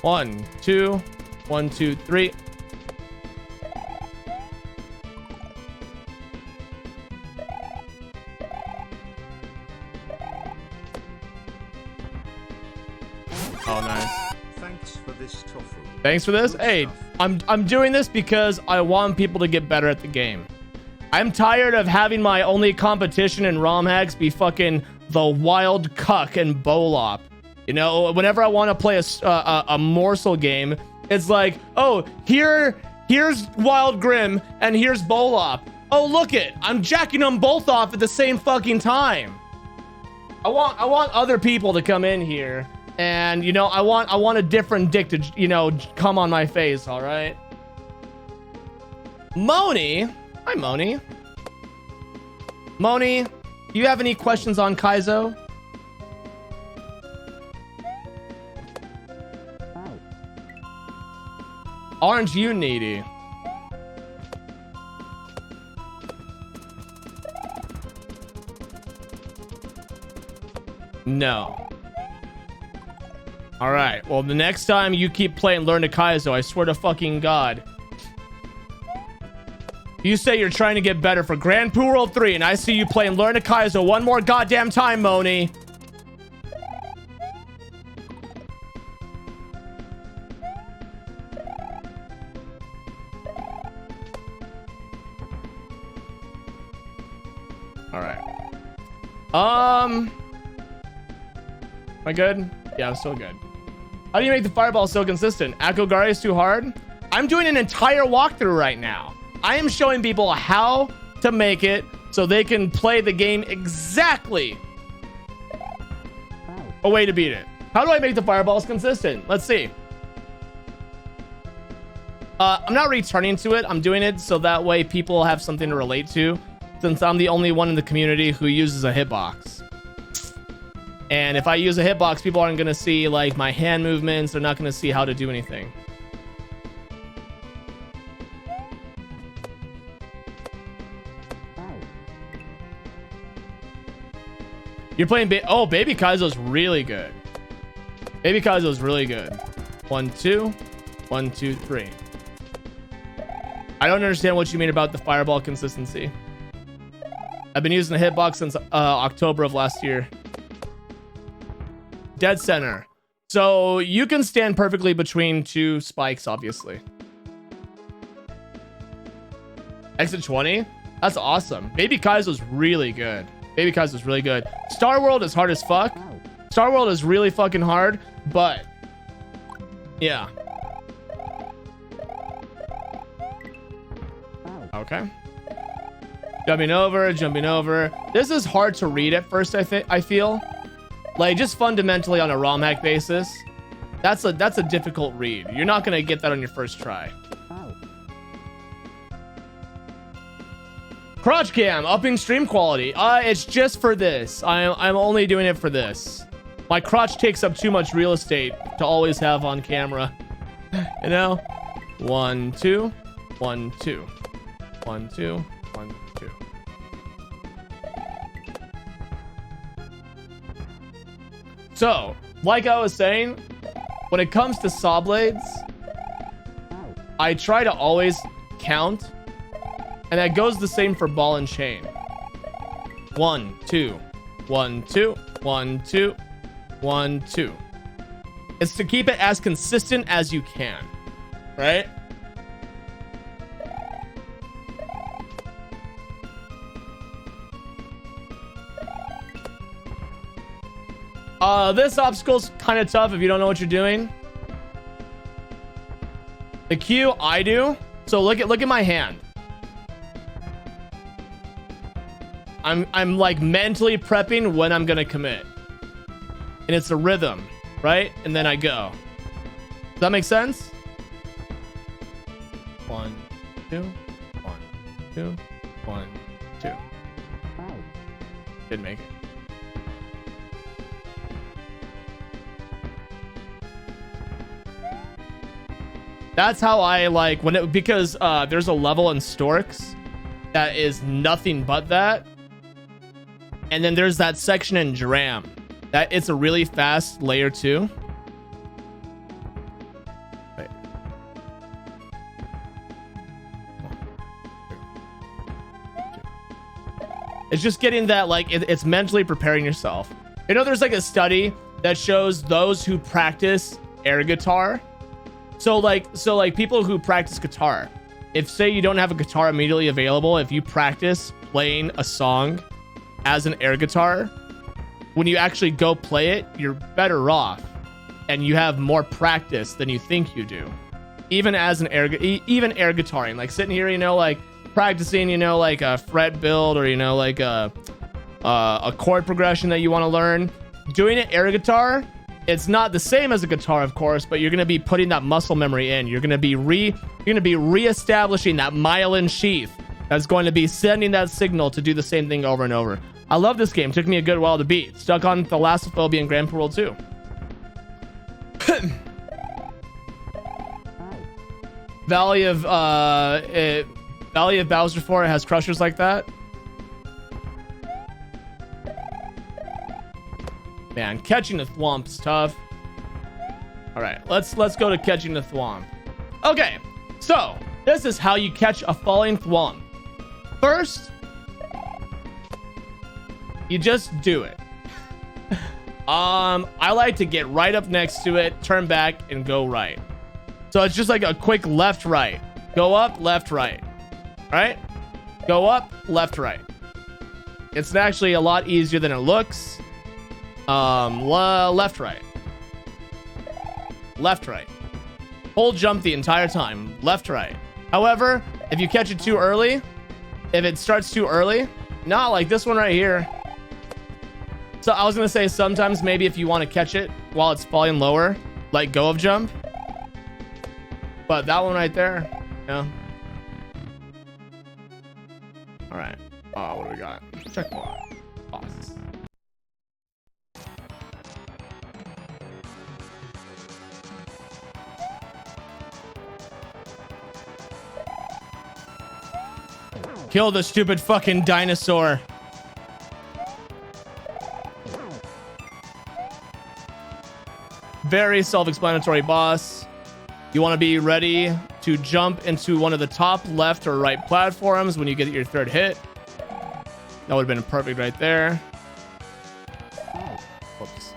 One, two, 1, 2, 3. Oh, nice. Thanks for this, tofu. Thanks for this. Hey, I'm doing this because I want people to get better at the game. I'm tired of having my only competition in ROM hacks be fucking the Wild Cuck and Bolop. You know, whenever I want to play a morsel game, it's like, oh, here's Wild Grim and here's Bolop. Oh, look it, I'm jacking them both off at the same fucking time. I want other people to come in here, and you know, I want a different dick to, you know, come on my face. All right. Moni, hi Moni. Moni, do you have any questions on Kaizo? Aren't you needy? No. All right. Well, the next time you keep playing Learn to Kaizo, I swear to fucking God. You say you're trying to get better for Grand Poo World 3, and I see you playing Learn to Kaizo one more goddamn time, Moni. All right. Am I good? Yeah, I'm still good. How do you make the fireball so consistent? Akogare is too hard? I'm doing an entire walkthrough right now. I am showing people how to make it so they can play the game exactly a way to beat it. How do I make the fireballs consistent? Let's see. I'm not returning to it. I'm doing it so that way people have something to relate to, since I'm the only one in the community who uses a hitbox. And if I use a hitbox, people aren't going to see like my hand movements. They're not going to see how to do anything. You're playing Baby Kaizo's really good. Baby Kaizo's really good. 1, 2, 1, 2, 3. I don't understand what you mean about the fireball consistency. I've been using the hitbox since October of last year. Dead center. So you can stand perfectly between two spikes, obviously. Exit 20? That's awesome. Baby Kaizo's really good. Baby Kaizo's really good. Star World is hard as fuck. Star World is really fucking hard, but yeah. Okay. Jumping over. This is hard to read at first, I feel. Like, just fundamentally on a ROM hack basis, that's a difficult read. You're not gonna get that on your first try. Crotch cam, upping stream quality. It's just for this. I'm only doing it for this. My crotch takes up too much real estate to always have on camera. You know? 1, 2, 1, 2. 1, 2, 1, 2. So, like I was saying, when it comes to saw blades, I try to always count, and that goes the same for ball and chain. 1, 2, 1, 2, 1, 2, 1, 2. It's to keep it as consistent as you can, right? This obstacle's kind of tough if you don't know what you're doing. The Q, I do. So look at my hand. I'm like mentally prepping when I'm gonna commit. And it's a rhythm, right? And then I go. Does that make sense? 1, 2, 1, 2, 1, 2. Didn't make it. That's how I like when it, because there's a level in Storks that is nothing but that. And then there's that section in Dram that it's a really fast layer 2. Wait. It's just getting that, like, it's mentally preparing yourself. You know, there's like a study that shows those who practice air guitar. So like people who practice guitar, if say you don't have a guitar immediately available, if you practice playing a song as an air guitar, when you actually go play it, you're better off and you have more practice than you think you do. Even as an air guitaring, like sitting here, you know, like practicing, you know, like a fret build or, you know, like a chord progression that you want to learn. Doing it air guitar, it's not the same as a guitar, of course, but you're going to be putting that muscle memory in. You're going to be reestablishing that myelin sheath that's going to be sending that signal to do the same thing over and over. I love this game. Took me a good while to beat. Stuck on Thalassophobia and Grand Poo World 2. Valley of Bowser 4 has crushers like that. Man, catching the thwomp's tough. All right, let's go to catching the thwomp. Okay, so this is how you catch a falling thwomp. First, you just do it. I like to get right up next to it, turn back, and go right. So it's just like a quick left, right. Go up, left, right. Right? Go up, left, right. It's actually a lot easier than it looks. Left, right. Left, right. Hold jump the entire time. Left, right. However, if you catch it too early, if it starts too early, not like this one right here. So I was going to say sometimes maybe if you want to catch it while it's falling lower, like go of jump. But that one right there, yeah. All right. Oh, what do we got? Check block. Boss. Kill the stupid fucking dinosaur. Very self-explanatory boss. You want to be ready to jump into one of the top left or right platforms when you get your third hit. That would have been perfect right there. Whoops.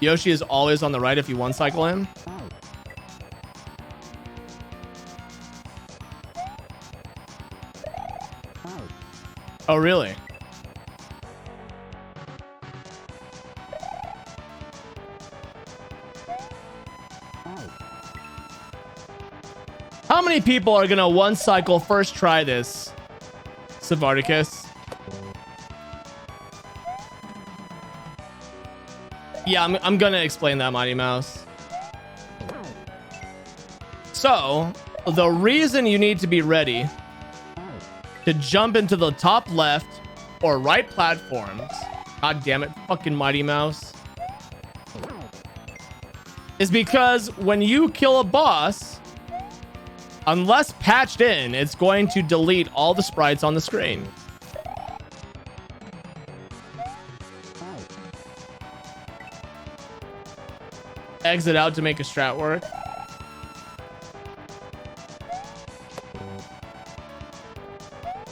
Yoshi is always on the right if you one cycle him. Oh, really? How many people are gonna one cycle first try this? Savardicus. Yeah, I'm gonna explain that, Mighty Mouse. So, the reason you need to be ready to jump into the top left or right platforms, god damn it, fucking Mighty Mouse, is because when you kill a boss, unless patched in, it's going to delete all the sprites on the screen. Exit out to make a strat work.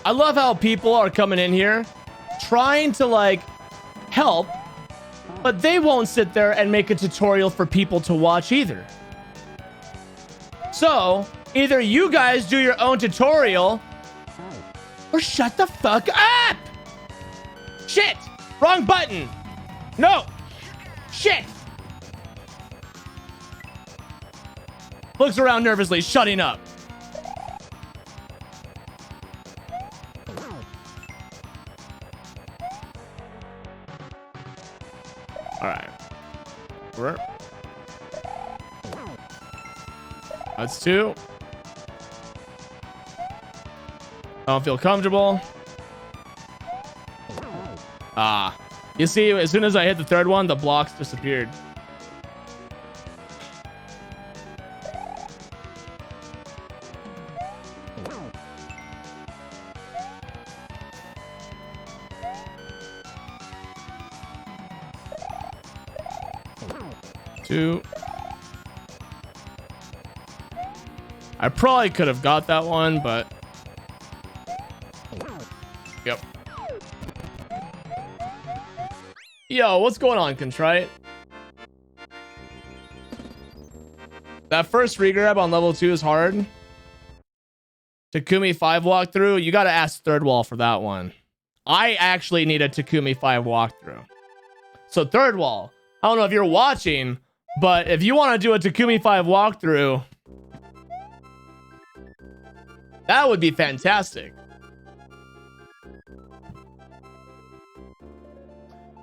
I love how people are coming in here trying to like help, but they won't sit there and make a tutorial for people to watch either. So either you guys do your own tutorial or shut the fuck up. Shit, wrong button. No, shit. Looks around nervously, shutting up. All right. That's two. I don't feel comfortable. Ah. You see, as soon as I hit the third one, the blocks disappeared. Two. I probably could have got that one, but yep. Yo, what's going on, Contrite? That first regrab on level 2 is hard. Takumi 5 walkthrough, you gotta ask Third Wall for that one. I actually need a Takumi 5 walkthrough. So Third Wall, I don't know if you're watching, but if you want to do a Takumi 5 walkthrough, that would be fantastic.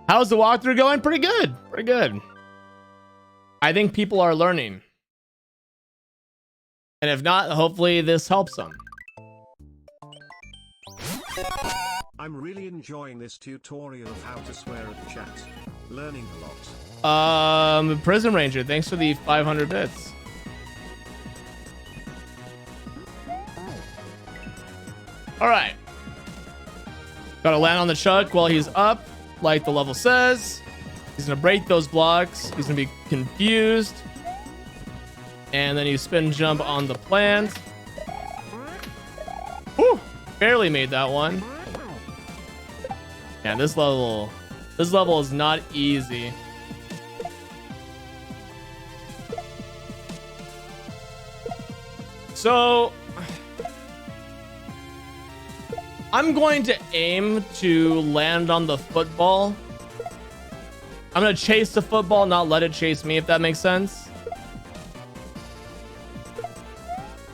How's the walkthrough going? Pretty good. Pretty good. I think people are learning. And if not, hopefully this helps them. I'm really enjoying this tutorial of how to swear at chat. Learning a lot. Prison Ranger, thanks for the 500 bits. All right. Gotta land on the chuck while he's up, like the level says. He's gonna break those blocks. He's gonna be confused. And then you spin jump on the plant. Whew, barely made that one. Yeah, this level is not easy. So I'm going to aim to land on the football. I'm gonna chase the football, not let it chase me, if that makes sense.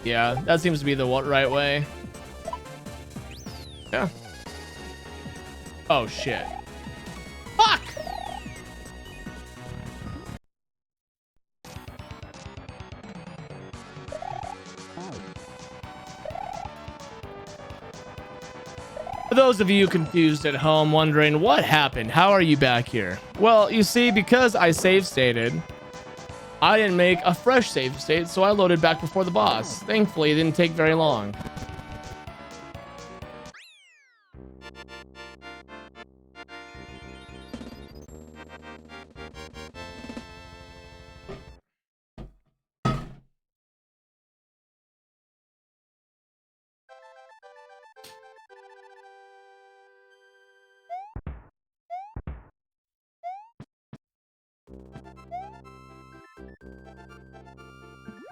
Yeah, that seems to be the right way. Yeah. Oh shit. Fuck! For those of you confused at home, wondering what happened, how are you back here? Well, you see, because I save stated, I didn't make a fresh save state, so I loaded back before the boss. Thankfully, it didn't take very long.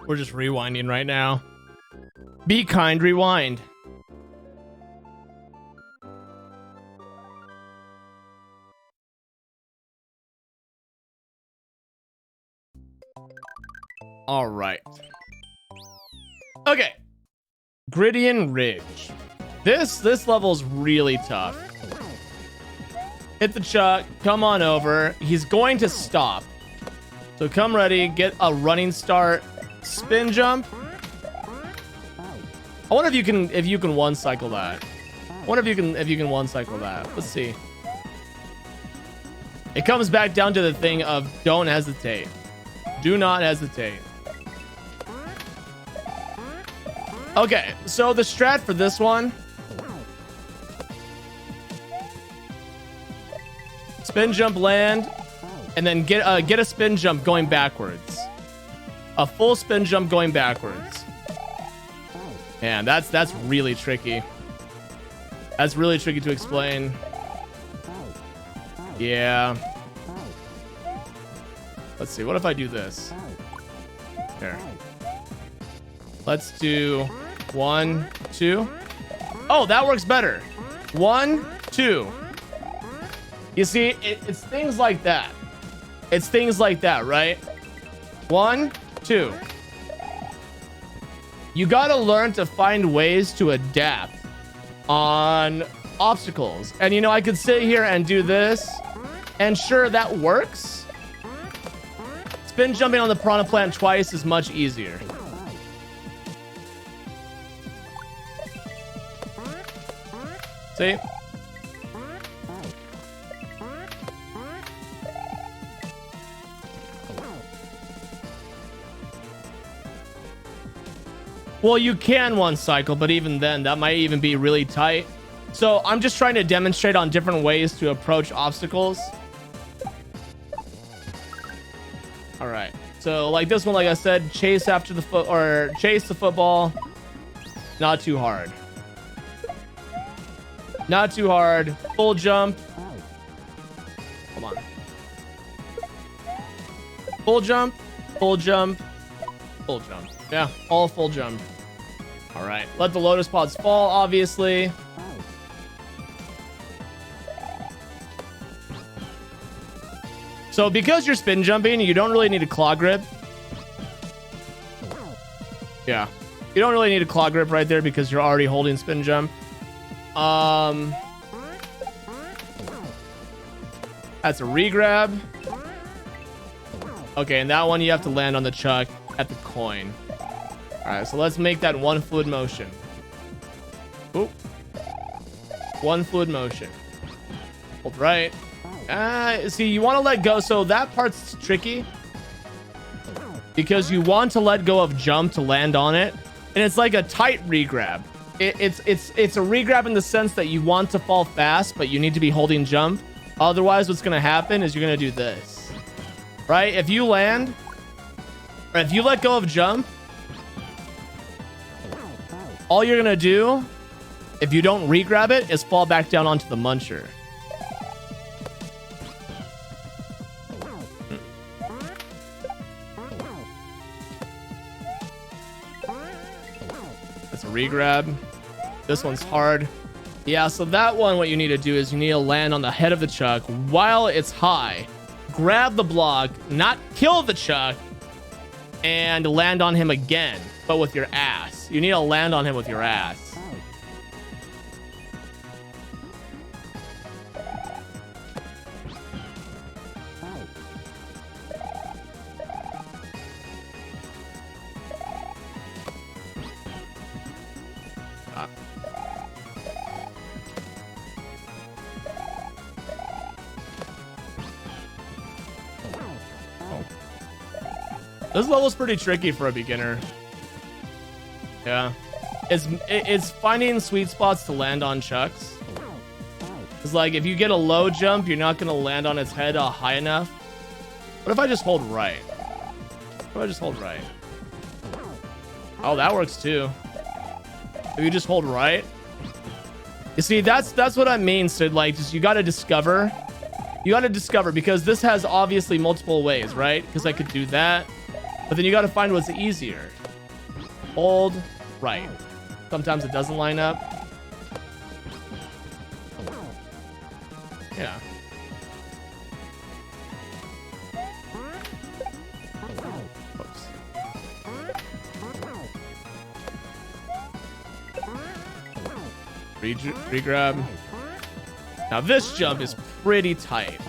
We're just rewinding right now. Be kind, rewind. All right. Okay. Griddian Ridge. This level's really tough. Hit the chuck, come on over. He's going to stop. So come ready, get a running start, spin jump. I wonder if you can one cycle that. I wonder if you can one cycle that. Let's see. It comes back down to the thing of don't hesitate. Do not hesitate. Okay, so the strat for this one. Spin jump land, and then get a spin jump going backwards. A full spin jump going backwards. Man, that's really tricky. That's really tricky to explain. Yeah. Let's see. What if I do this? Here. Let's do 1, 2. Oh, that works better. 1, 2. You see, it's things like that. It's things like that, right? 1, 2. You gotta learn to find ways to adapt on obstacles. And you know, I could sit here and do this, and sure, that works. Spin jumping on the piranha plant twice is much easier. See? Well, you can one cycle, but even then, that might even be really tight. So I'm just trying to demonstrate on different ways to approach obstacles. All right. So like this one, like I said, chase after the foot or chase the football. Not too hard. Not too hard. Full jump. Come on. Full jump. Full jump. Full jump. Yeah, all full jump. All right. Let the lotus pods fall, obviously. So because you're spin jumping, you don't really need a claw grip. Yeah. You don't really need a claw grip right there because you're already holding spin jump. That's a regrab. Okay, and that one you have to land on the chuck at the coin. All right, so let's make that one fluid motion. Oop. One fluid motion. Hold right. See, you want to let go. So that part's tricky because you want to let go of jump to land on it. And it's like a tight regrab. It's a regrab in the sense that you want to fall fast, but you need to be holding jump. Otherwise, what's going to happen is you're going to do this, right? If you land, or if you let go of jump, all you're going to do, if you don't regrab it, is fall back down onto the muncher. That's a regrab. This one's hard. Yeah, so that one, what you need to do is you need to land on the head of the chuck while it's high. Grab the block, not kill the chuck, and land on him again, but with your ass. You need to land on him with your ass. This level's pretty tricky for a beginner. Yeah. It's finding sweet spots to land on chucks. It's like if you get a low jump, you're not gonna land on its head high enough. What if I just hold right? What if I just hold right? Oh, that works too. If you just hold right. You see, that's what I mean, Sid. Like, just you gotta discover. You gotta discover, because this has obviously multiple ways, right? Because I could do that. But then you got to find what's easier. Hold right. Sometimes it doesn't line up. Yeah. Oops. Regrab. Now this jump is pretty tight.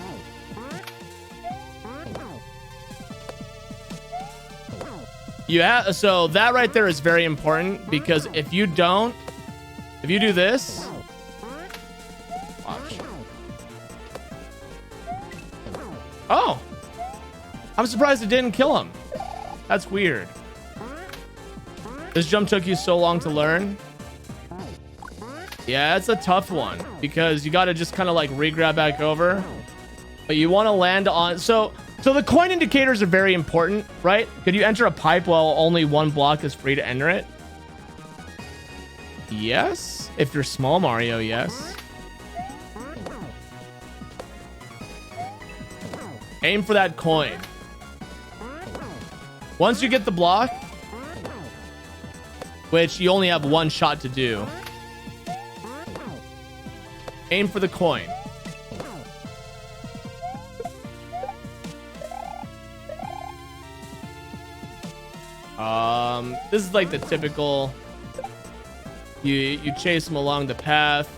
So that right there is very important, because if you do this, watch. Oh, I'm surprised it didn't kill him. That's weird. This jump took you so long to learn. Yeah, it's a tough one, because you got to just kind of like regrab back over, but you want to land on. So the coin indicators are very important, right? Could you enter a pipe while only one block is free to enter it? Yes. If you're small Mario, yes. Aim for that coin. Once you get the block, which you only have one shot to do, aim for the coin. This is like the typical, you chase them along the path.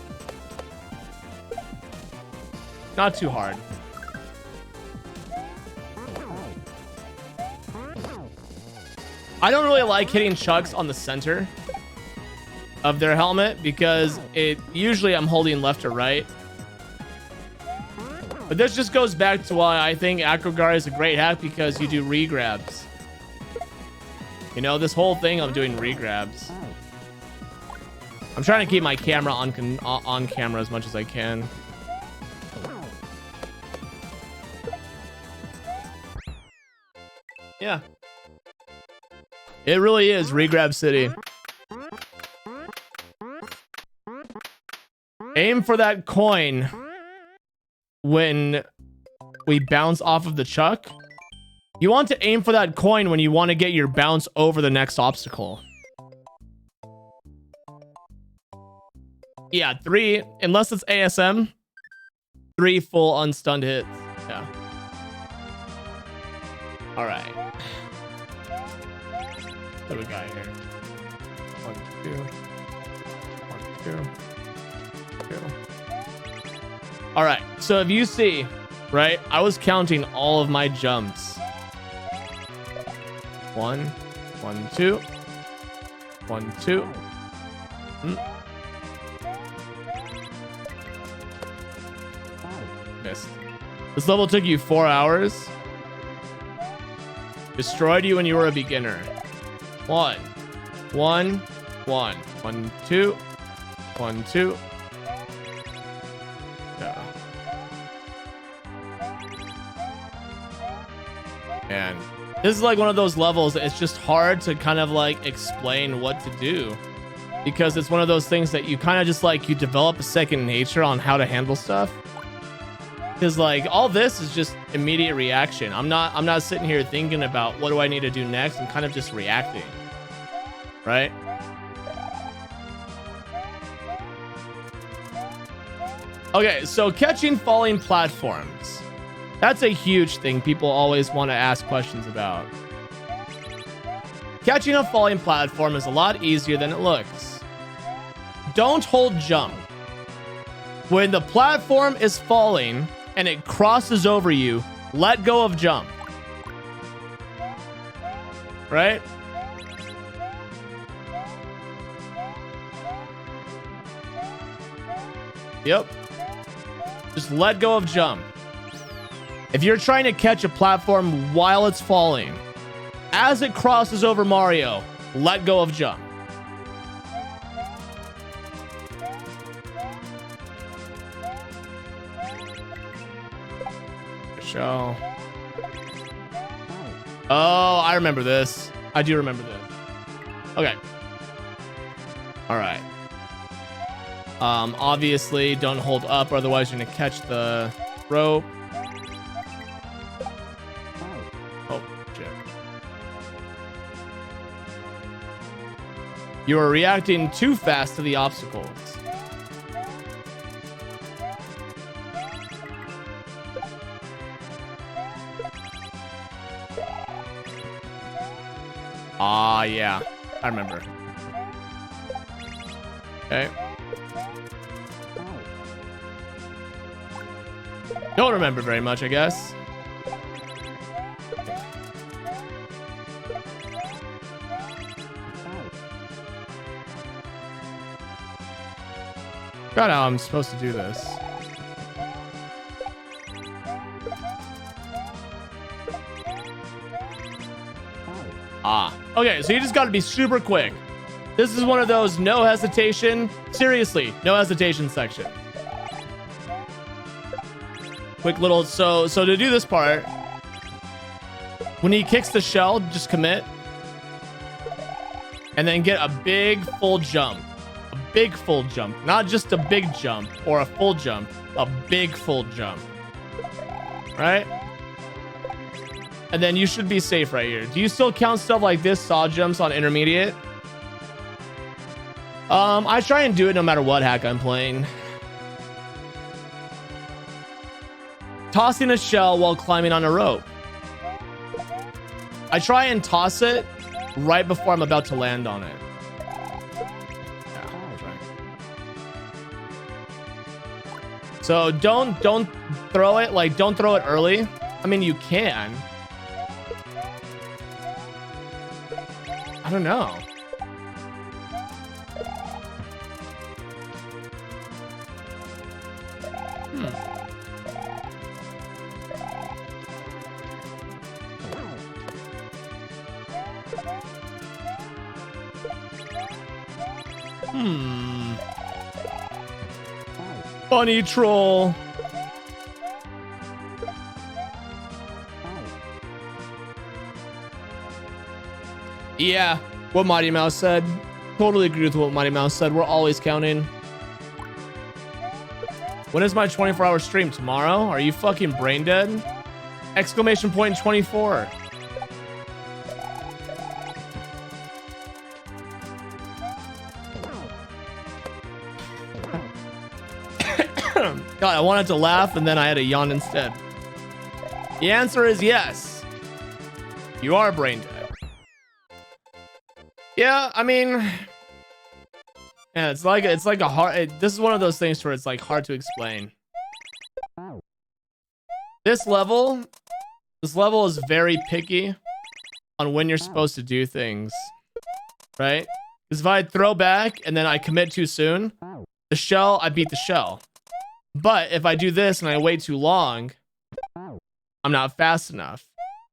Not too hard. I don't really like hitting chucks on the center of their helmet, because usually I'm holding left or right. But this just goes back to why I think Akogare is a great hack, because you do regrabs. You know, this whole thing I'm doing regrabs. I'm trying to keep my camera on camera as much as I can. Yeah. It really is regrab city. Aim for that coin when we bounce off of the chuck. You want to aim for that coin when you want to get your bounce over the next obstacle. Yeah, 3, unless it's ASM, 3 full unstunned hits. Yeah. All right. What do we got here? 1, 2, 1, 2, 2. All right. So if you see, right, I was counting all of my jumps. 1, 1, 2, 1, 2. Missed. This level took you 4 hours. Destroyed you when you were a beginner. 1, 1, 1, 1, 2, 1, 2. Yeah. And this is like one of those levels that it's just hard to kind of like explain what to do, because it's one of those things that you kind of just like, you develop a second nature on how to handle stuff. Because like all this is just immediate reaction. I'm not sitting here thinking about what do I need to do next. I'm kind of just reacting, right? Okay, so catching falling platforms. That's a huge thing people always want to ask questions about. Catching a falling platform is a lot easier than it looks. Don't hold jump. When the platform is falling and it crosses over you, let go of jump. Right? Yep. Just let go of jump. If you're trying to catch a platform while it's falling, as it crosses over Mario, let go of jump. Show. Oh, I remember this. I do remember this. Okay. All right. Obviously, don't hold up, otherwise you're gonna catch the rope. Oh, shit. You are reacting too fast to the obstacles. Ah, yeah. I remember. Okay. Don't remember very much, I guess. Forgot how I'm supposed to do this. Ah, okay, so you just gotta be super quick. This is one of those no hesitation, seriously, no hesitation section. Quick little, so to do this part, when he kicks the shell, just commit. And then get a big full jump. A big full jump. Not just a big jump or a full jump. A big full jump. Right? And then you should be safe right here. Do you still count stuff like this, saw jumps on intermediate? I try and do it no matter what hack I'm playing. Tossing a shell while climbing on a rope. I try and toss it right before I'm about to land on it. Yeah, that's right. So don't throw it, like don't throw it early. I mean, you can. I don't know. Bunny troll. Yeah, what Mighty Mouse said. Totally agree with what Mighty Mouse said. We're always counting. When is my 24-hour stream? Tomorrow? Are you fucking brain dead? Exclamation point 24. God, I wanted to laugh and then I had a yawn instead. The answer is yes. You are brain dead. Yeah, I mean, yeah, it's like a hard. This is one of those things where it's like hard to explain. This level is very picky on when you're supposed to do things, right? Because if I throw back and then I commit too soon, the shell, I beat the shell. But if I do this and I wait too long, I'm not fast enough.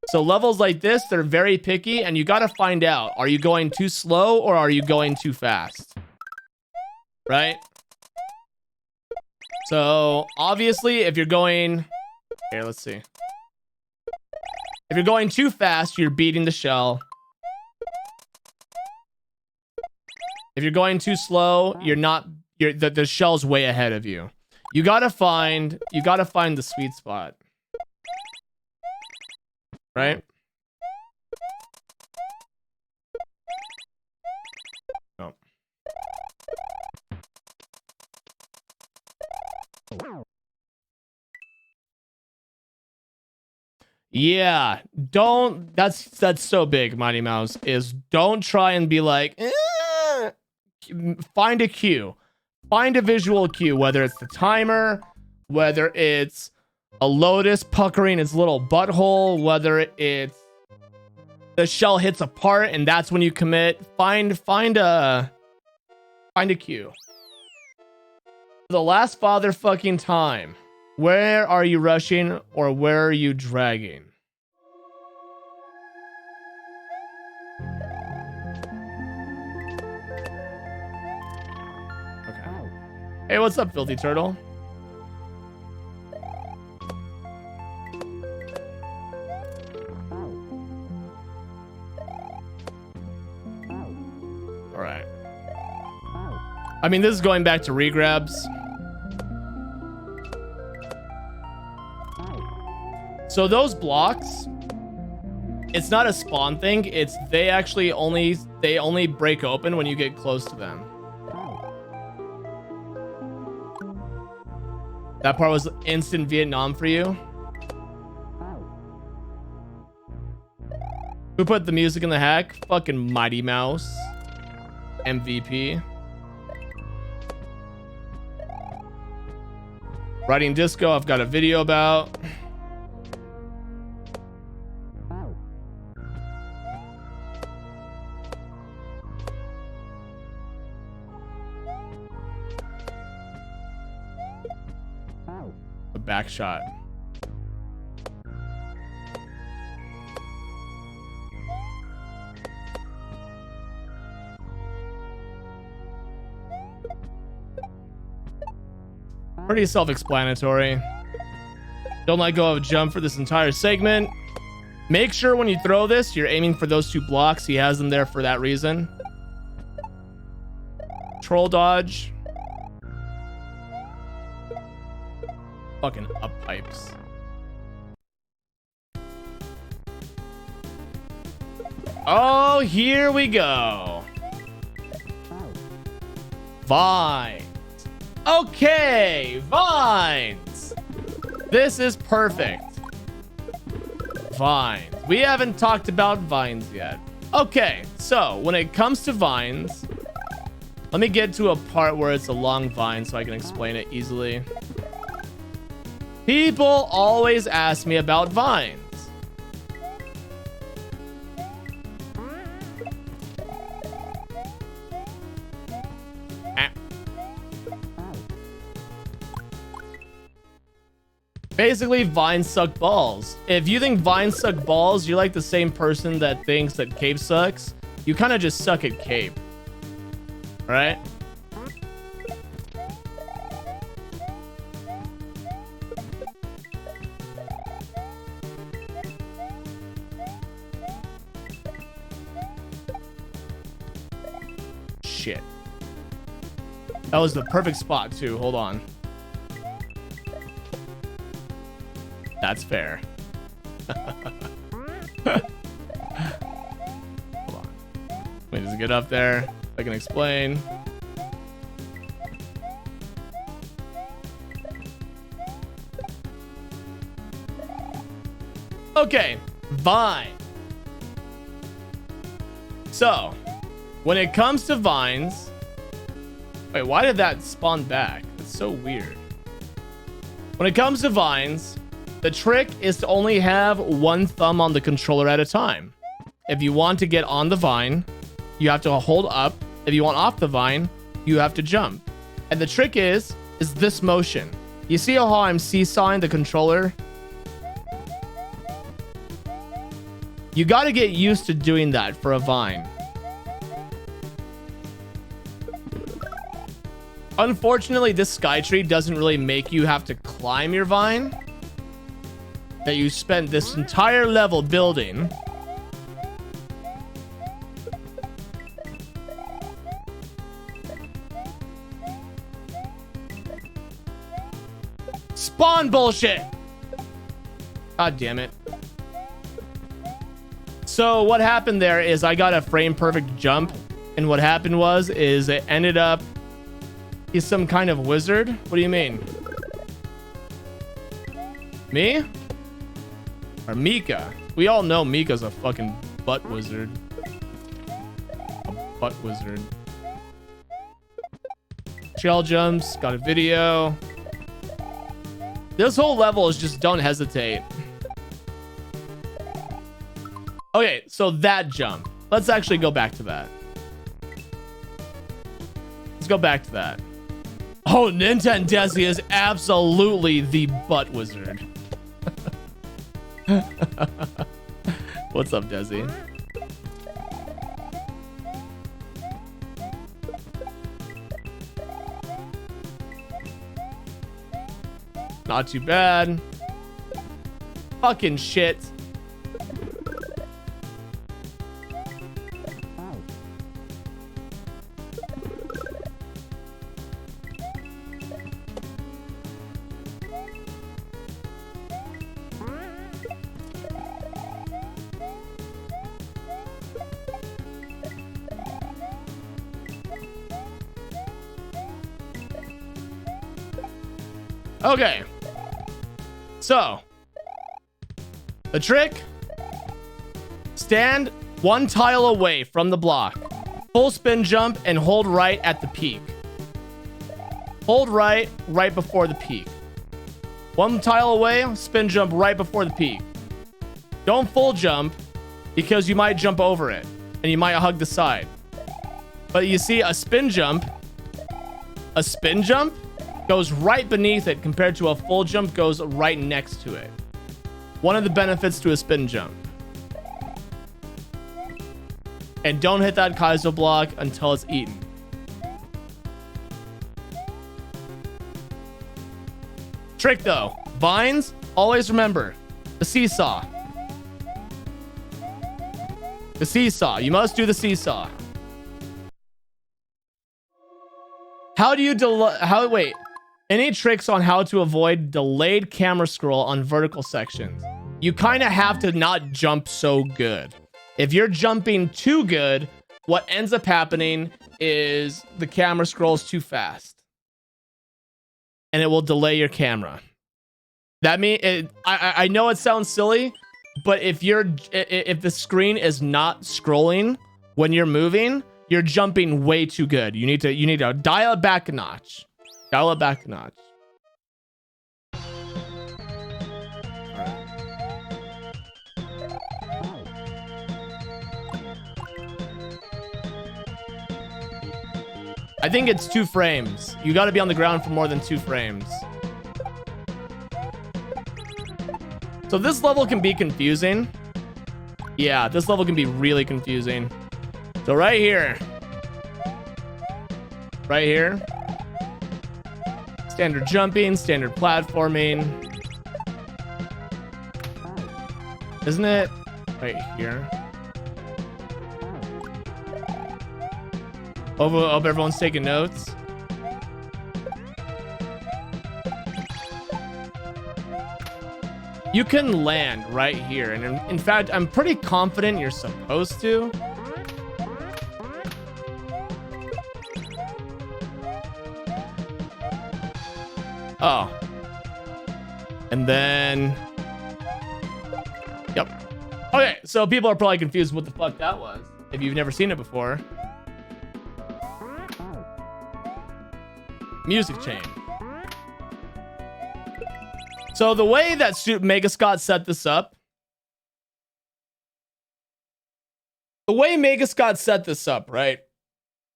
So levels like this, they're very picky, and you got to find out, are you going too slow or are you going too fast? Right? So obviously, if you're going... Here, let's see. If you're going too fast, you're beating the shell. If you're going too slow, you're not... the shell's way ahead of you. You gotta find the sweet spot. Right? Oh. Yeah, don't... That's so big, Mighty Mouse, is don't try and be like, find a cue. Find a visual cue, whether it's the timer, whether it's a lotus puckering its little butthole, whether it's the shell hits a part and that's when you commit. Find a cue. For the last father fucking time, where are you rushing or where are you dragging? Okay. Hey, what's up, Filthy Turtle? Alright. I mean, this is going back to regrabs. So those blocks, it's not a spawn thing. It's they only break open when you get close to them. That part was instant Vietnam for you. Who put the music in the hack? Fucking Mighty Mouse. MVP. Riding Disco, I've got a video about. A back shot. Pretty self-explanatory. Don't let go of a jump for this entire segment. Make sure when you throw this, you're aiming for those two blocks. He has them there for that reason. Troll dodge. Fucking up pipes. Oh, here we go. Vines. Okay, vines. This is perfect. Vines. We haven't talked about vines yet. Okay, so when it comes to vines, let me get to a part where it's a long vine so I can explain it easily. People always ask me about vines. Basically, vines suck balls. If you think vines suck balls, you're like the same person that thinks that cape sucks. You kind of just suck at cape. Right? Shit. That was the perfect spot, too. Hold on. That's fair. Hold on. Let me just get up there. I can explain. Okay, vine. So, when it comes to vines... Wait, why did that spawn back? That's so weird. When it comes to vines... The trick is to only have one thumb on the controller at a time. If you want to get on the vine, you have to hold up. If you want off the vine, you have to jump. And the trick is this motion. You see how I'm seesawing the controller? You got to get used to doing that for a vine. Unfortunately, this sky tree doesn't really make you have to climb your vine that you spent this entire level building. Spawn bullshit. God damn it. So what happened there is I got a frame perfect jump, and what happened was it ended up he's some kind of wizard. What do you mean? Me? Or Mika? We all know Mika's a fucking butt wizard. A butt wizard. Shell jumps, got a video. This whole level is just don't hesitate. Okay, so that jump. Let's actually go back to that. Let's go back to that. Oh, Nintendo Desi is absolutely the butt wizard. What's up, Desi? Not too bad. Fucking shit. Okay. So, the trick, stand one tile away from the block, full spin jump, and hold right at the peak. Hold right before the peak. One tile away, spin jump right before the peak. Don't full jump because you might jump over it and you might hug the side. But you see a spin jump goes right beneath it compared to a full jump goes right next to it. One of the benefits to a spin jump. And don't hit that Kaizo block until it's eaten. Trick though, vines, always remember the seesaw. The seesaw, you must do the seesaw. How do you wait, any tricks on how to avoid delayed camera scroll on vertical sections? You kind of have to not jump so good. If you're jumping too good, what ends up happening is the camera scrolls too fast. And it will delay your camera. That means, I know it sounds silly, but if the screen is not scrolling when you're moving, you're jumping way too good. You need to dial it back a notch. Dial it back a notch. I think it's 2 frames. You got to be on the ground for more than 2 frames. So this level can be confusing. Yeah, this level can be really confusing. So right here. Right here. Standard jumping, standard platforming. Isn't it? Right here. Hope everyone's taking notes. You can land right here. And in fact, I'm pretty confident you're supposed to. Oh. And then... Yep. Okay, so people are probably confused what the fuck that was, if you've never seen it before. Music chain. So the way that Mega Scott set this up... The way Mega Scott set this up, right,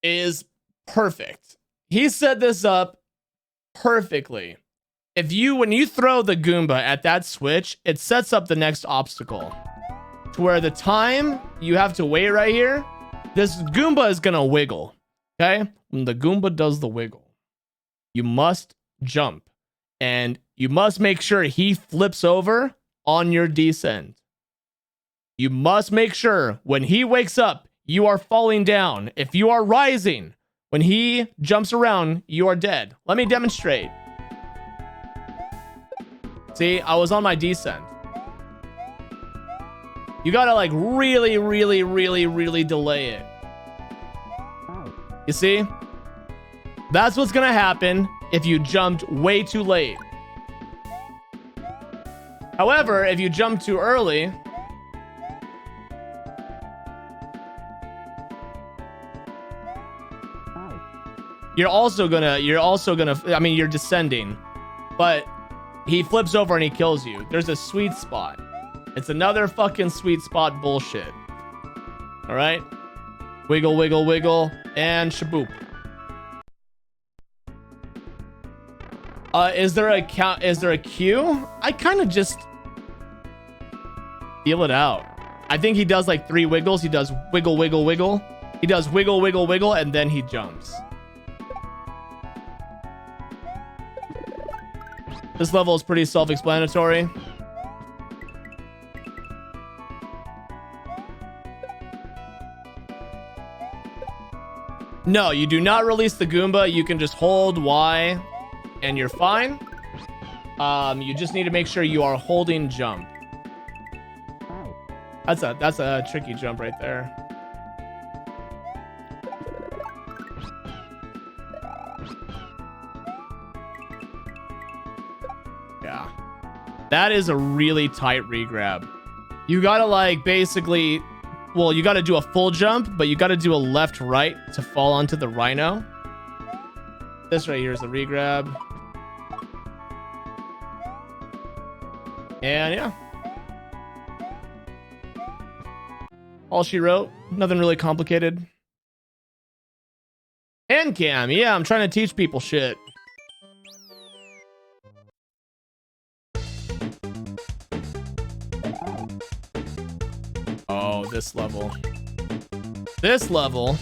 is perfect. He set this up perfectly. When you throw the Goomba at that switch, it sets up the next obstacle. to where the time you have to wait right here, this Goomba is gonna wiggle. Okay? When the Goomba does the wiggle, you must jump. And you must make sure he flips over on your descent. You must make sure when he wakes up, you are falling down. If you are rising, when he jumps around, you are dead. Let me demonstrate. See, I was on my descent. You gotta like really, really, really, really delay it. You see? That's what's gonna happen if you jumped way too late. However, if you jump too early, you're also gonna, I mean, you're descending, but he flips over and he kills you. There's a sweet spot. It's another fucking sweet spot bullshit. All right. Wiggle, wiggle, wiggle, and shaboop. Is there a count? Is there a queue? I kind of just feel it out. I think he does like 3 wiggles. He does wiggle, wiggle, wiggle. He does wiggle, wiggle, wiggle, and then he jumps. This level is pretty self-explanatory. No, you do not release the Goomba. You can just hold Y and you're fine. You just need to make sure you are holding jump. That's a tricky jump right there. Yeah. That is a really tight regrab. You gotta like basically, well, you gotta do a full jump, but you gotta do a left right to fall onto the rhino. This right here is the regrab. And yeah. All she wrote, nothing really complicated. Hand cam, yeah, I'm trying to teach people shit. Oh, this level. This level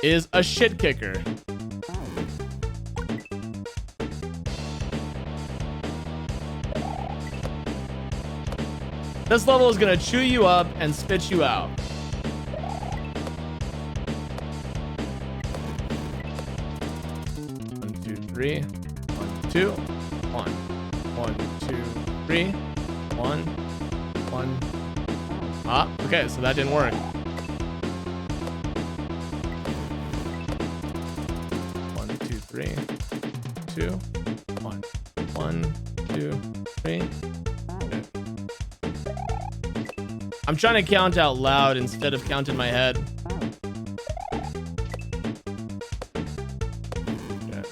is a shit kicker. This level is gonna chew you up and spit you out. One, two, three. 1, 2. 1. 1, 2, 3. 1. 1. Ah, okay, so that didn't work. 1, 2, 3. 2. 1. 1, 2, 3. I'm trying to count out loud instead of count in my head. Okay.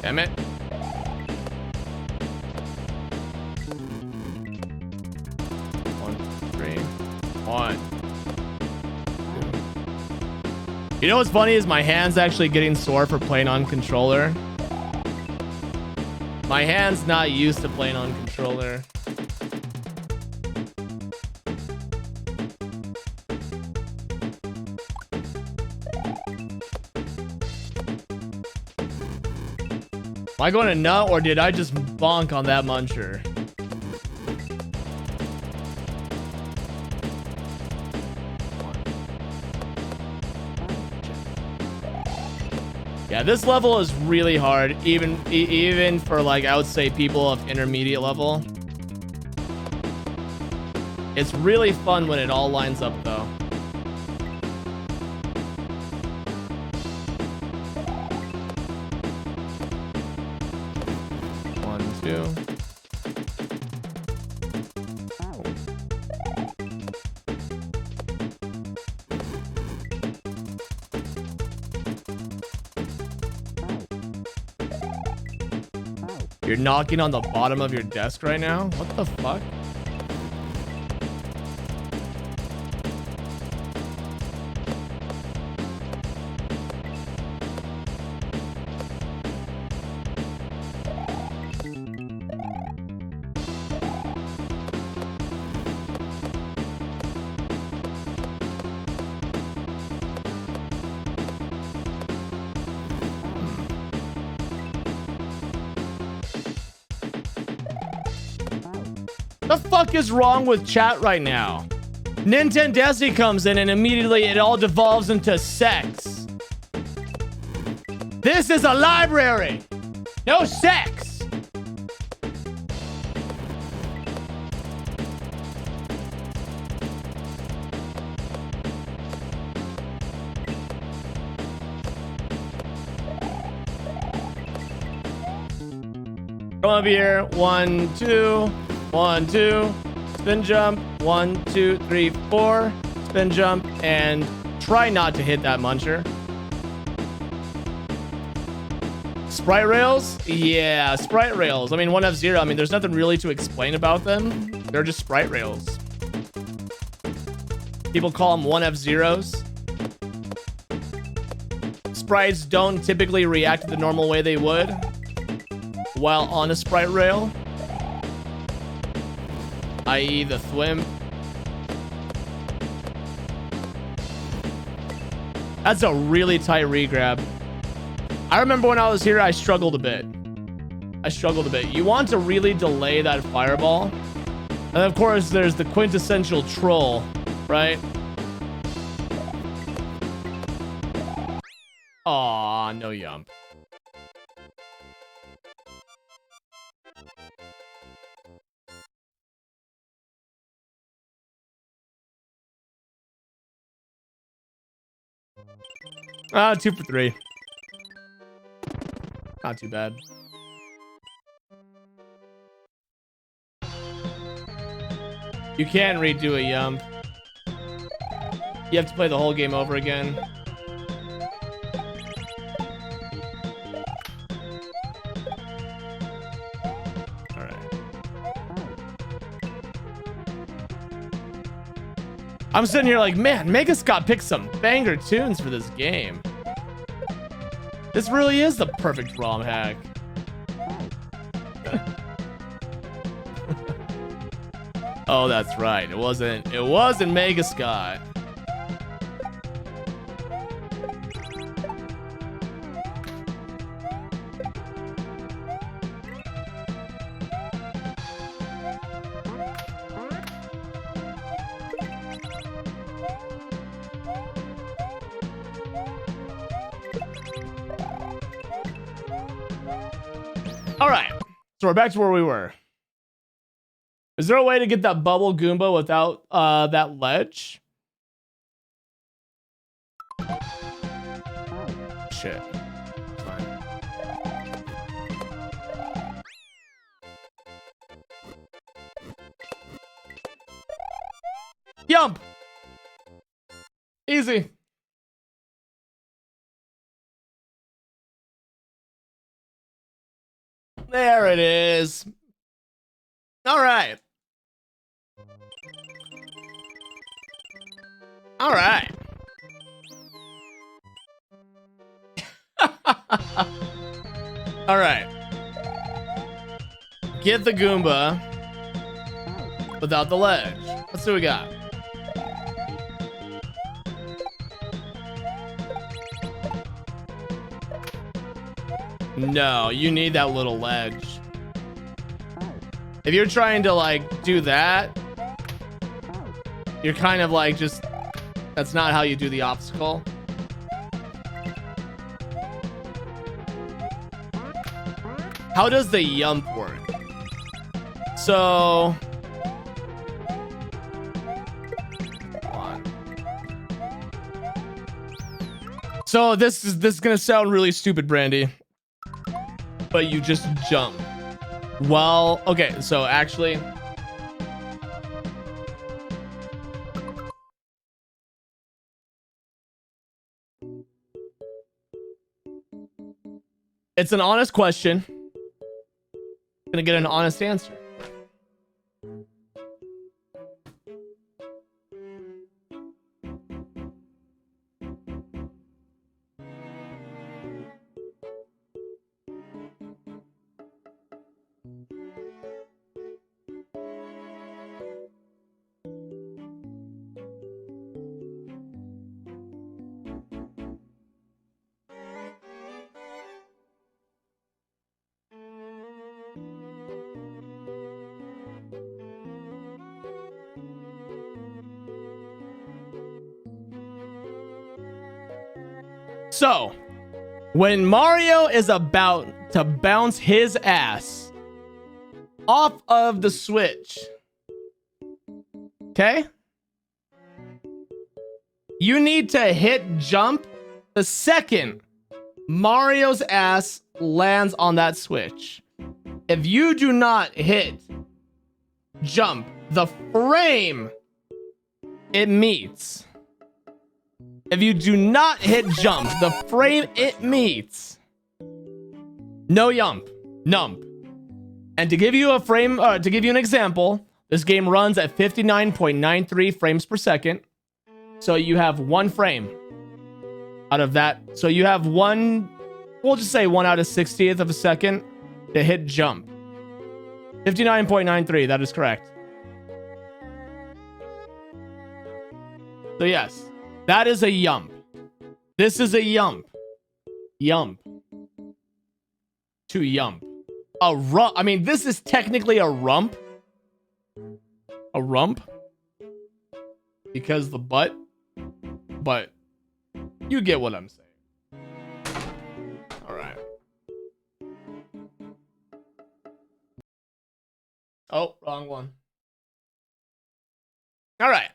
Damn it. One, 3, 1. You know what's funny is my hand's actually getting sore for playing on controller. My hand's not used to playing on controller. Am I going to nut or did I just bonk on that muncher? Yeah, this level is really hard, even for like I would say people of intermediate level. It's really fun when it all lines up though. One, 2. You're knocking on the bottom of your desk right now? What the fuck? The fuck is wrong with chat right now? Nintendesi comes in and immediately it all devolves into sex. This is a library. No sex. Come over here. 1, 2, 1, 2. Spin jump. 1, 2, 3, 4. Spin jump and try not to hit that muncher. Sprite rails? Yeah, sprite rails. I mean, 1F0. I mean, there's nothing really to explain about them. They're just sprite rails. People call them 1F0s. Sprites don't typically react the normal way they would while on a sprite rail, i.e. the thwimp. That's a really tight regrab. I remember when I was here, I struggled a bit. You want to really delay that fireball. And of course, there's the quintessential troll, right? Aw, no yump. Ah, 2 for 3. Not too bad. You can redo a yump. You have to play the whole game over again. I'm sitting here like, man, Mega Scott picked some banger tunes for this game. This really is the perfect ROM hack. Oh, that's right. It wasn't Mega Scott. All right, so we're back to where we were. Is there a way to get that bubble Goomba without that ledge? Shit. Fine. Yump! Easy. There it is. All right. All right. All right. Get the Goomba without the ledge. Let's see what we got. No, you need that little ledge. If you're trying to like do that, you're kind of like just, that's not how you do the obstacle. How does the yump work? So this is gonna sound really stupid, Brandy, but you just jump. Well, okay, so actually, it's an honest question. Gonna get an honest answer. So, when Mario is about to bounce his ass off of the Switch, okay? You need to hit jump the second Mario's ass lands on that Switch. If you do not hit jump the frame it meets, if you do not hit jump the frame it meets, no yump, nump. And to give you a frame, to give you an example, this game runs at 59.93 frames per second. So you have one frame out of that. So you have one, we'll just say 1 out of 60th of a second to hit jump. 59.93, that is correct. So yes, that is a yump. This is a yump. Yump. To yump. A rump. I mean, this is technically a rump. A rump. Because the butt. But you get what I'm saying. All right. Oh, wrong one. All right.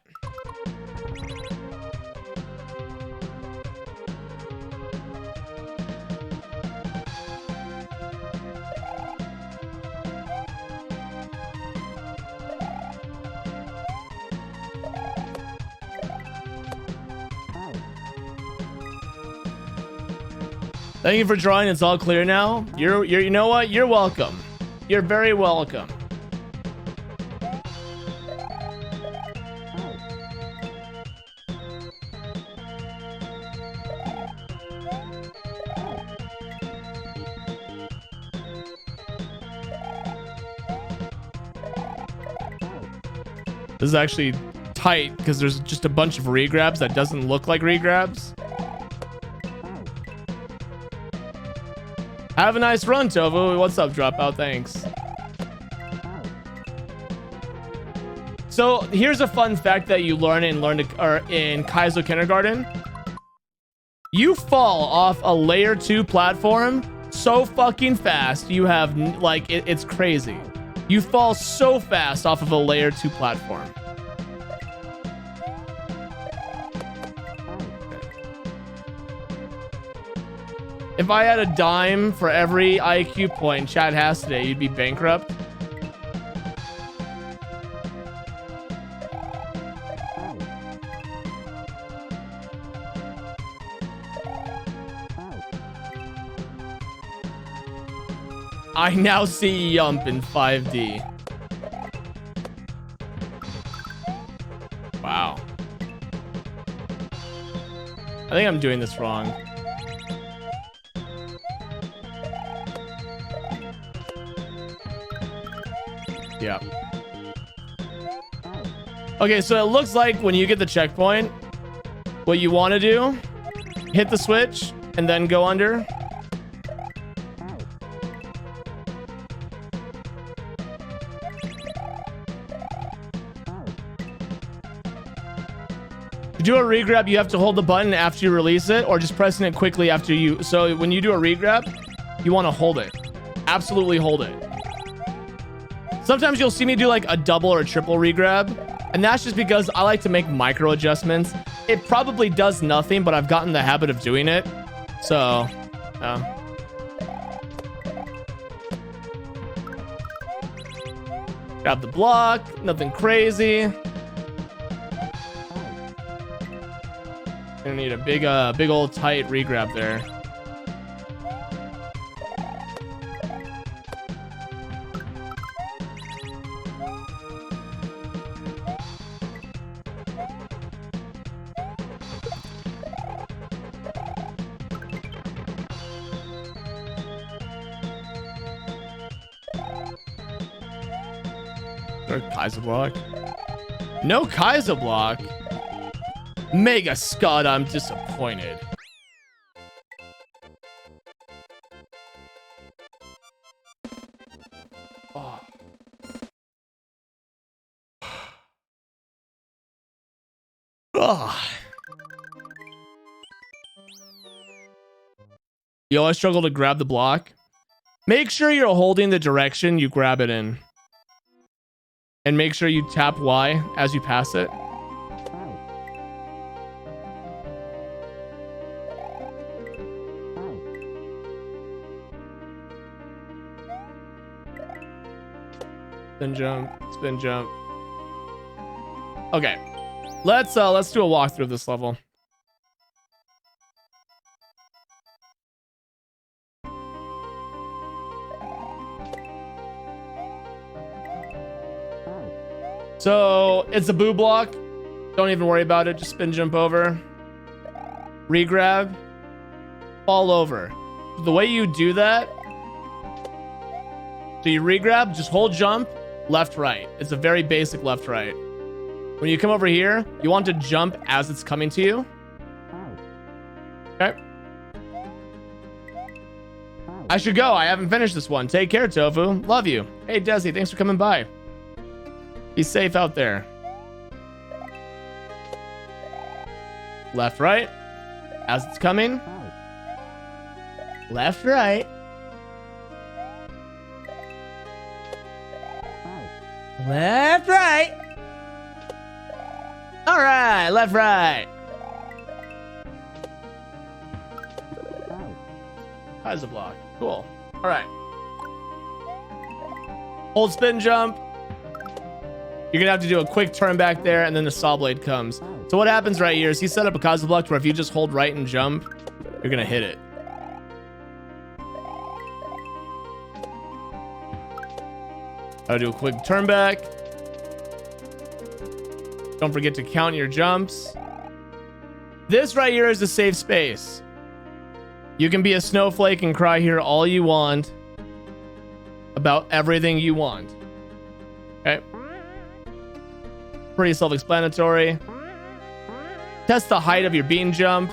Thank you for drawing. It's all clear now. You're you know what? You're welcome. You're very welcome. This is actually tight because there's just a bunch of regrabs that doesn't look like regrabs. Have a nice run, Tovu. What's up, Dropout? Thanks. So here's a fun fact that you learn in Kaizo Kindergarten. You fall off a layer 2 platform so fucking fast. You have like it's crazy. You fall so fast off of a layer 2 platform. If I had a dime for every IQ point Chad has today, you'd be bankrupt. I now see Yump in 5D. Wow. I think I'm doing this wrong. Yeah. Okay, so it looks like when you get the checkpoint, what you want to do, hit the switch and then go under. To do a regrab, you have to hold the button after you release it, or just pressing it quickly after you. So when you do a regrab, you want to hold it. Absolutely hold it. Sometimes you'll see me do like a double or a triple regrab, and that's just because I like to make micro adjustments. It probably does nothing, but I've gotten the habit of doing it. So, grab the block, nothing crazy. Gonna need a big old tight regrab there. Or Kaiser block. No Kaiser block. Mega Scott, I'm disappointed. Oh. Oh. You always struggle to grab the block. Make sure you're holding the direction you grab it in. And make sure you tap Y as you pass it. Spin jump, spin jump. Okay. Let's do a walkthrough of this level. So it's a boo block. Don't even worry about it. Just spin jump over. Regrab. Fall over. The way you do that. So you regrab, just hold jump, left, right. It's a very basic left, right. When you come over here, you want to jump as it's coming to you. Okay. I should go. I haven't finished this one. Take care, Tofu. Love you. Hey, Desi, thanks for coming by. Be safe out there. Left, right. As it's coming. Left, right. Left, right. All right, left, right. How's the block? Cool. All right. Hold spin jump. You're gonna have to do a quick turn back there, and then the saw blade comes. So what happens right here is he set up a Kaza block where if you just hold right and jump, you're gonna hit it. I'll do a quick turn back. Don't forget to count your jumps. This right here is a safe space. You can be a snowflake and cry here all you want about everything you want. Okay. Pretty self-explanatory. Test the height of your beam jump.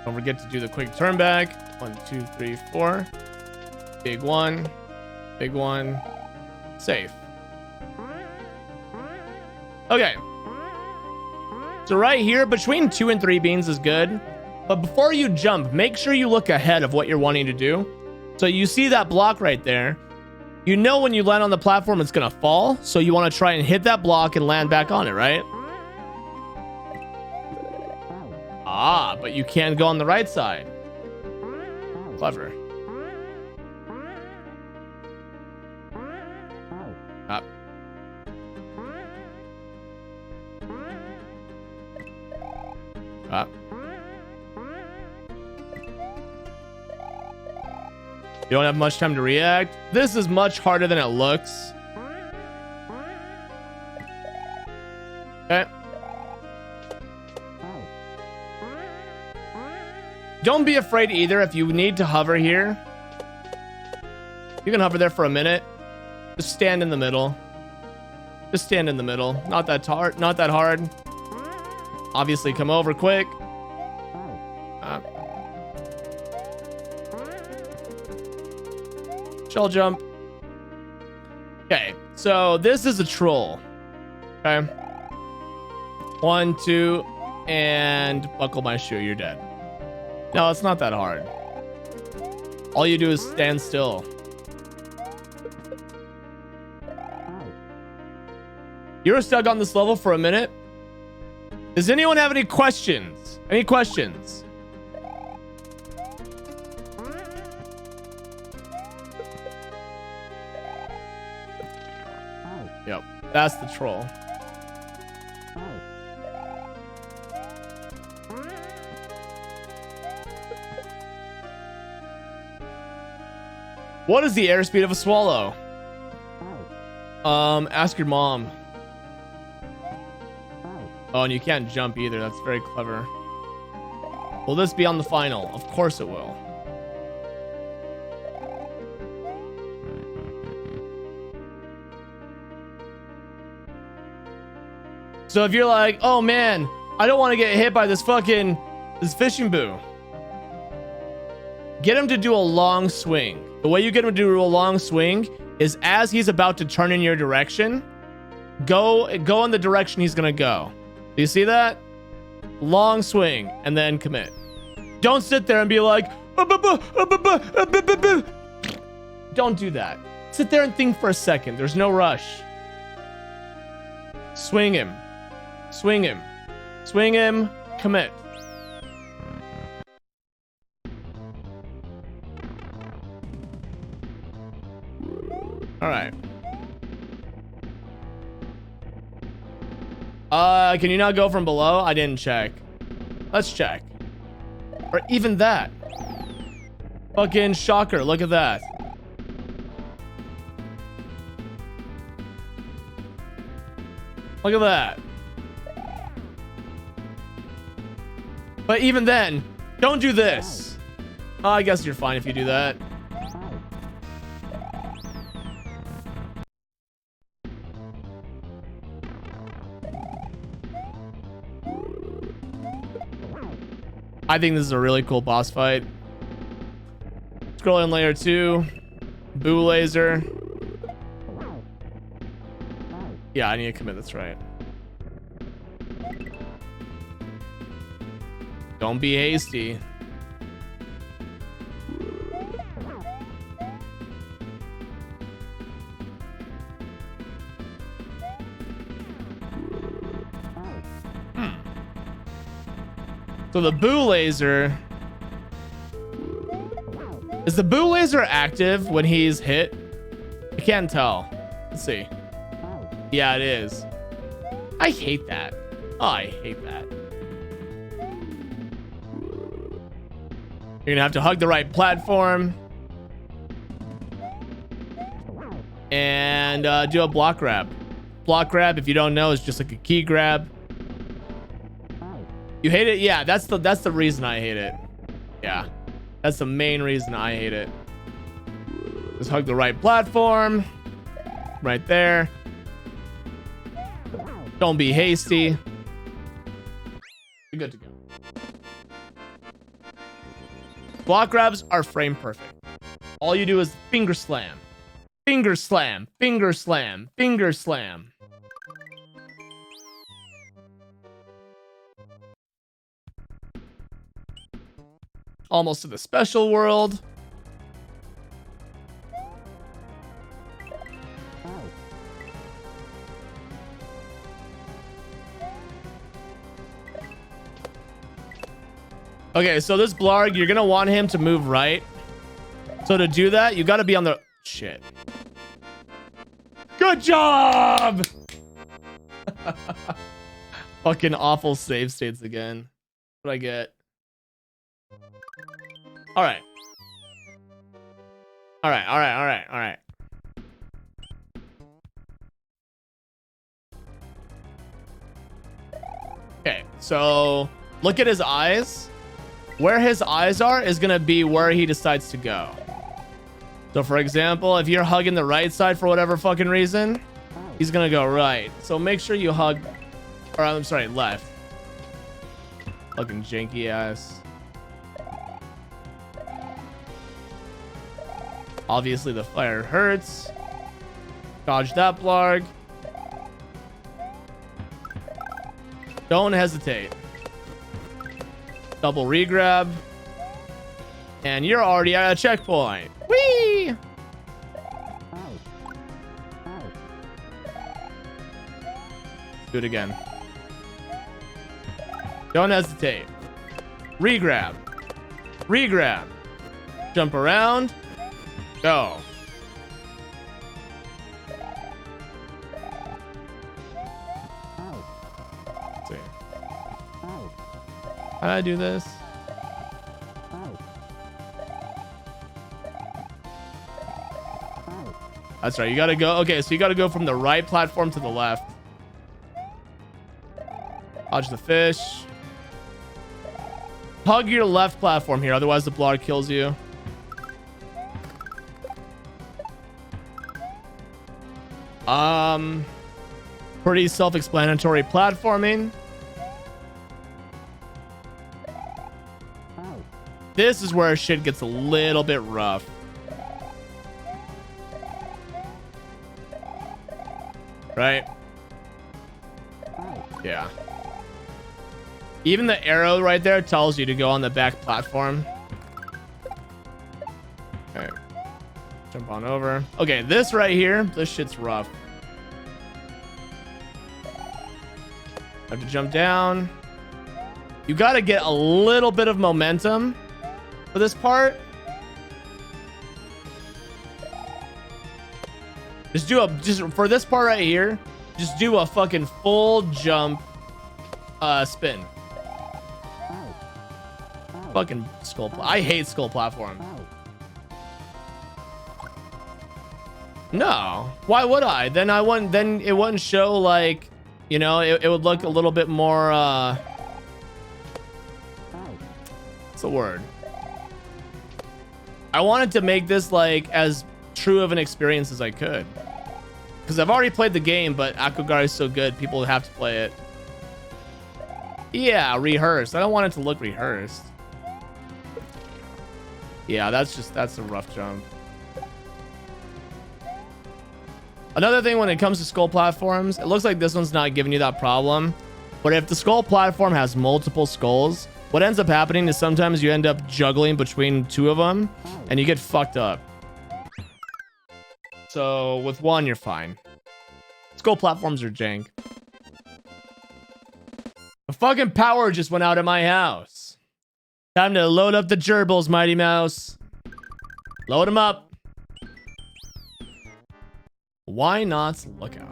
Don't forget to do the quick turn back. 1, 2, 3, 4. Big one. Big one. Safe. Okay. So right here, between 2 and 3 beans is good. But before you jump, make sure you look ahead of what you're wanting to do. So you see that block right there. You know when you land on the platform, it's going to fall. So you want to try and hit that block and land back on it, right? Ah, but you can't go on the right side. Clever. Up. Up. You don't have much time to react. This is much harder than it looks. Okay. Don't be afraid either if you need to hover here. You can hover there for a minute. Just stand in the middle. Just stand in the middle. Not that hard. Not that hard. Obviously, come over quick. Shell jump. Okay, so this is a troll. Okay. 1, 2, and buckle my shoe. You're dead. No, it's not that hard. All you do is stand still. You're stuck on this level for a minute. Does anyone have any questions? Any questions? Yep, that's the troll. What is the airspeed of a swallow? Ask your mom. Oh, and you can't jump either. That's very clever. Will this be on the final? Of course it will. So if you're like, oh man, I don't want to get hit by this fishing boo. Get him to do a long swing. The way you get him to do a long swing is as he's about to turn in your direction, go in the direction he's gonna go. Do you see that? Long swing and then commit. Don't sit there and be like, don't do that. Sit there and think for a second. There's no rush. Swing him. Swing him. Swing him. Commit. All right. Can you not go from below? I didn't check. Let's check. Or even that. Fucking shocker. Look at that. Look at that. But even then, don't do this. Oh, I guess you're fine if you do that. I think this is a really cool boss fight. Scroll in layer 2. Boo laser. Yeah, I need to commit. That's right. Don't be hasty. So the boo laser. Is the boo laser active when he's hit? I can't tell. Let's see. Yeah, it is. I hate that. Oh, I hate that. You're gonna have to hug the right platform. And do a block grab. Block grab, if you don't know, is just like a key grab. You hate it? Yeah, that's the reason I hate it. Yeah. That's the main reason I hate it. Just hug the right platform. Right there. Don't be hasty. You're good to go. Block grabs are frame perfect. All you do is finger slam. Finger slam. Finger slam. Finger slam. Almost to the special world. Okay, so this Blarg, you're gonna want him to move right. So to do that, you gotta be on the... Shit. Good job! Fucking awful save states again. What I get? Alright. Alright. Okay, so look at his eyes. Where his eyes are is gonna be where he decides to go. So for example, if you're hugging the right side for whatever fucking reason, he's gonna go right. So make sure you hug, or I'm sorry, left. Fucking janky ass. Obviously the fire hurts. Dodge that Blarg. Don't hesitate. Double regrab. And you're already at a checkpoint. Whee! Do it again. Don't hesitate. Regrab. Regrab. Jump around. Go. Let's see. How do I do this? That's right. You gotta go. Okay, so you gotta go from the right platform to the left. Dodge the fish. Hug your left platform here, otherwise the Blarg kills you. Pretty self-explanatory platforming. This is where shit gets a little bit rough. Right? Yeah. Even the arrow right there tells you to go on the back platform. Okay. Jump on over. Okay, this right here, this shit's rough. Have to jump down. You got to get a little bit of momentum for this part. Just for this part right here, just do a fucking full jump spin. Fucking skull. I hate skull platform. No. Why would I? Then it wouldn't show like, you know, it would look a little bit more what's the word? I wanted to make this like as true of an experience as I could. Because I've already played the game, but Akogare is so good, people have to play it. Yeah, rehearsed. I don't want it to look rehearsed. Yeah, that's a rough jump. Another thing when it comes to skull platforms, it looks like this one's not giving you that problem. But if the skull platform has multiple skulls, what ends up happening is sometimes you end up juggling between two of them and you get fucked up. So with one, you're fine. Skull platforms are jank. The fucking power just went out at my house. Time to load up the gerbils, Mighty Mouse. Load them up. Why not's lookout?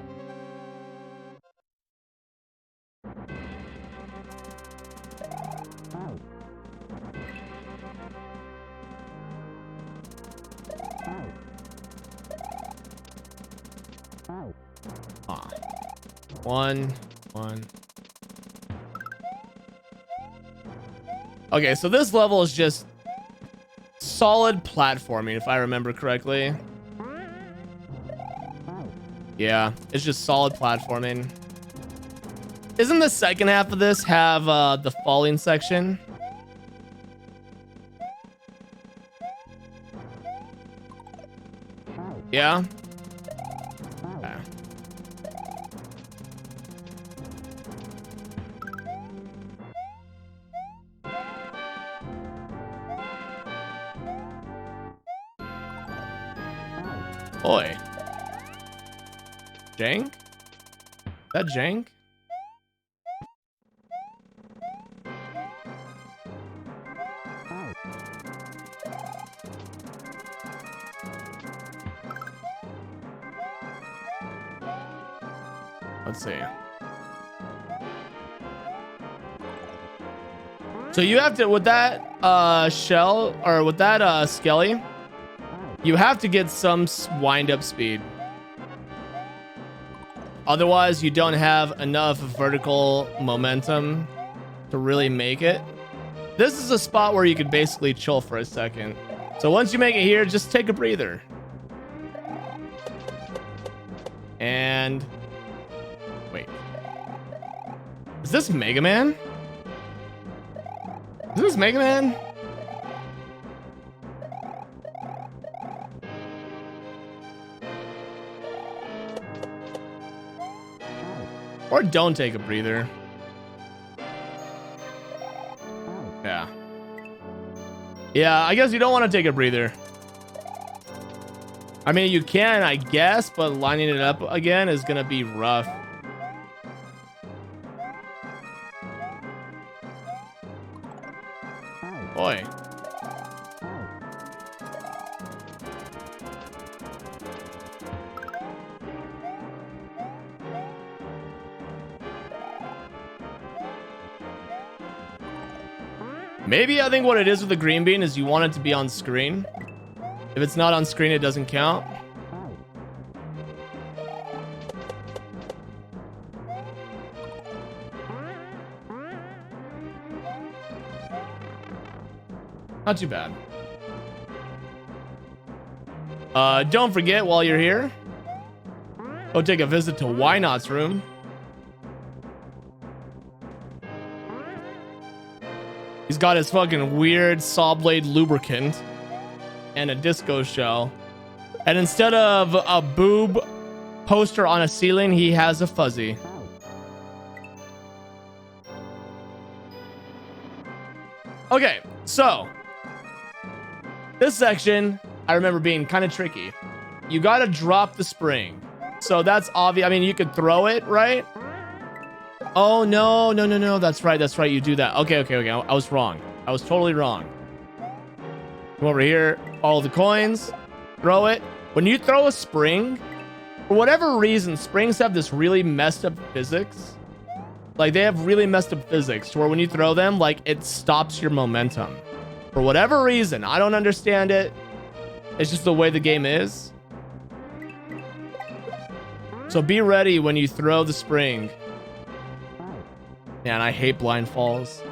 One. Okay, so this level is just solid platforming, if I remember correctly. Yeah, it's just solid platforming. Isn't the second half of this have the falling section? Yeah? Okay. Oi. Jank? That jank? Let's see. So you have to, with that shell, or with that skelly, you have to get some wind-up speed. Otherwise, you don't have enough vertical momentum to really make it. This is a spot where you could basically chill for a second. So once you make it here, just take a breather. And... wait. Is this Mega Man? Is this Mega Man? Or don't take a breather. Yeah. Yeah, I guess you don't want to take a breather. I mean, you can, I guess, but lining it up again is going to be rough. Boy. Maybe I think what it is with the green bean is you want it to be on screen. If it's not on screen, it doesn't count. Not too bad. Don't forget, while you're here, go take a visit to Why Not's room. He's got his fucking weird saw blade lubricant and a disco shell. And instead of a boob poster on a ceiling, he has a fuzzy. Okay, so this section I remember being kind of tricky. You gotta drop the spring. So that's obvious. I mean, you could throw it, right? Oh, no. That's right. You do that. Okay. I was wrong. I was totally wrong. Come over here. Follow the coins. Throw it. When you throw a spring, for whatever reason, springs have this really messed up physics. Like, they have really messed up physics to where when you throw them, like, it stops your momentum. For whatever reason. I don't understand it. It's just the way the game is. So be ready when you throw the spring. Man, I hate blind falls.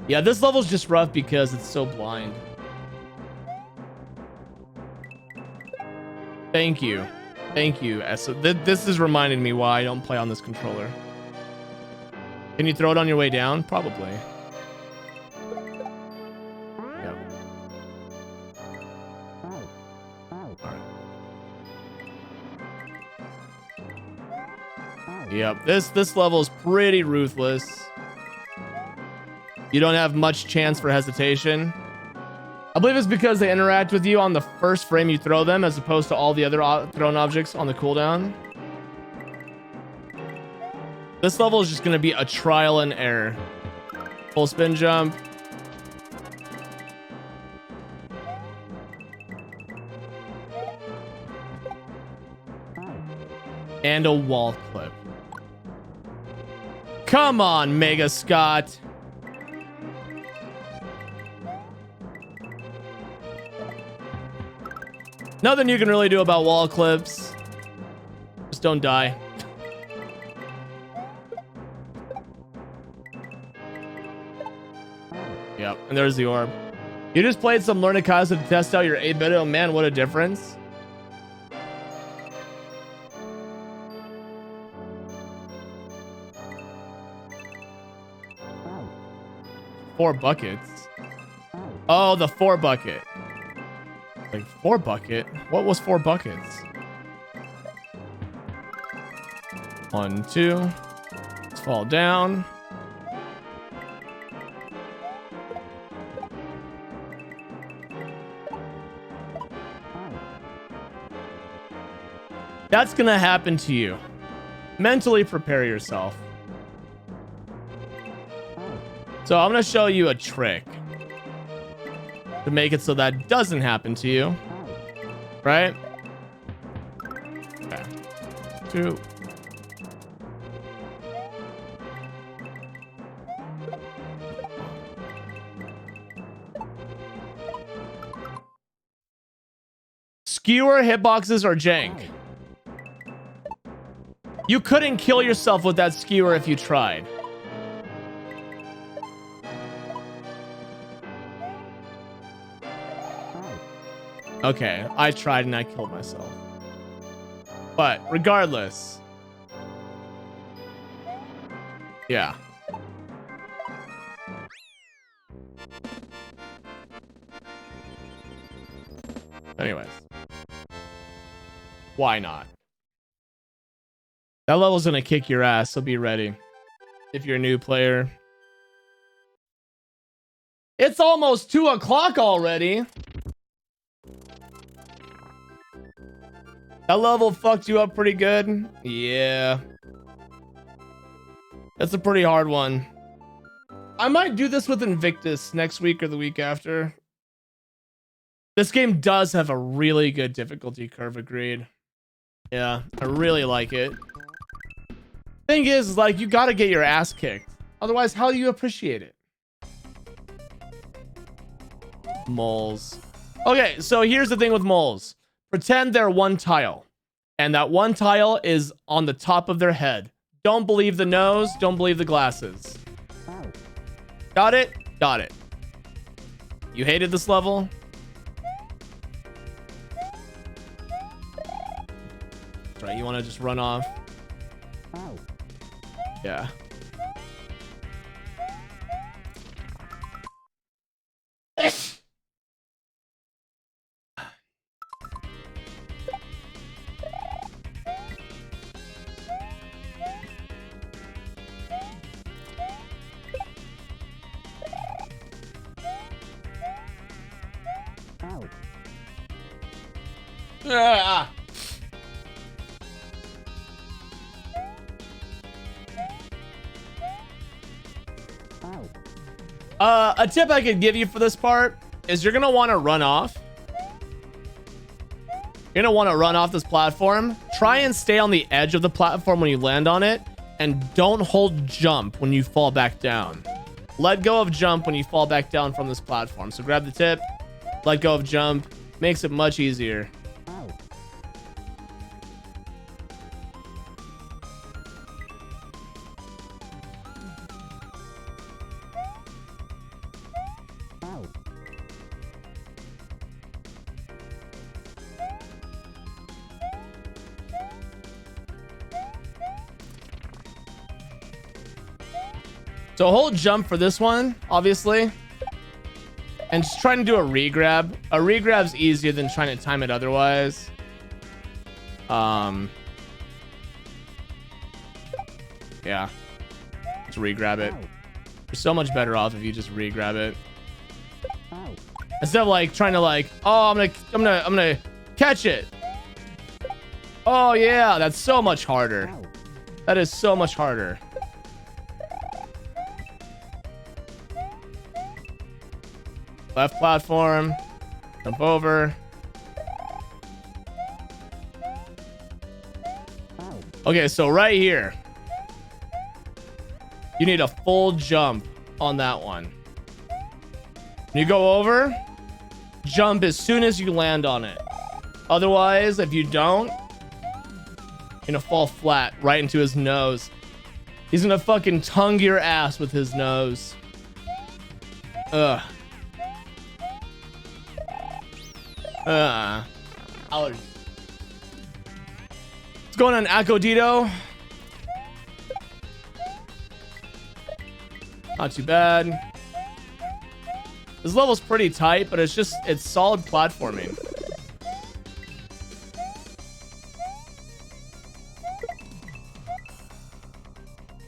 Yeah, this level's just rough because it's so blind. Thank you. Essa. This is reminding me why I don't play on this controller. Can you throw it on your way down? Probably. Yeah. Yep, this level is pretty ruthless. You don't have much chance for hesitation. I believe it's because they interact with you on the first frame you throw them as opposed to all the other thrown objects on the cooldown. This level is just going to be a trial and error. Full spin jump. And a wall clip. Come on, Mega Scott. Nothing you can really do about wall clips. Just don't die. Yep, and there's the orb. You just played some Learn Akogare to test out your 8-bit. Oh man, what a difference. Four buckets. Oh, the 4 bucket. Like 4 bucket? What was 4 buckets? 1, 2. Let's fall down. That's gonna happen to you. Mentally prepare yourself. So I'm gonna show you a trick to make it so that doesn't happen to you. Right? Okay. 2. Skewer hitboxes are jank. You couldn't kill yourself with that skewer if you tried. Okay, I tried and I killed myself. But regardless. Yeah. Anyways. Why not? That level's gonna kick your ass, so be ready. If you're a new player. It's almost 2 o'clock already. That level fucked you up pretty good. Yeah. That's a pretty hard one. I might do this with Invictus next week or the week after. This game does have a really good difficulty curve, agreed. Yeah, I really like it. Thing is, like, you gotta get your ass kicked. Otherwise, how do you appreciate it? Moles. Okay, so here's the thing with moles. Pretend they're one tile. And that one tile is on the top of their head. Don't believe the nose. Don't believe the glasses. Got it? Got it. You hated this level? That's right, you want to just run off. Yeah. Ah. A tip I could give you for this part is you're gonna want to run off. You're gonna want to run off this platform. Try and stay on the edge of the platform when you land on it, and don't hold jump when you fall back down. Let go of jump when you fall back down from this platform. So grab the tip, let go of jump, makes it much easier. So hold jump for this one, obviously. And just trying to do a regrab. A regrab's easier than trying to time it otherwise. Yeah. Just regrab it. You're so much better off if you just regrab it. Instead of like trying to like, oh, I'm gonna catch it. Oh yeah, that's so much harder. That is so much harder. Left platform, jump over. Okay, so right here, you need a full jump on that one. When you go over, jump as soon as you land on it. Otherwise, if you don't, you're gonna fall flat right into his nose. He's gonna fucking tongue your ass with his nose. Ugh. Allergy. What's going on, Akogare? Not too bad. This level's pretty tight, but it's solid platforming.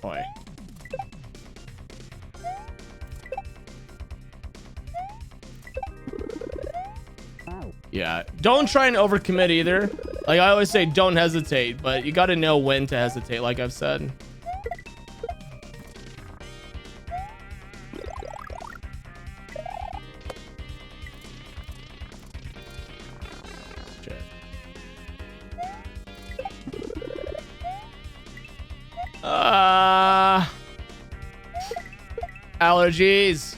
Boy. Yeah, don't try and overcommit either. Like I always say, don't hesitate, but you got to know when to hesitate, like I've said. Shit. Allergies.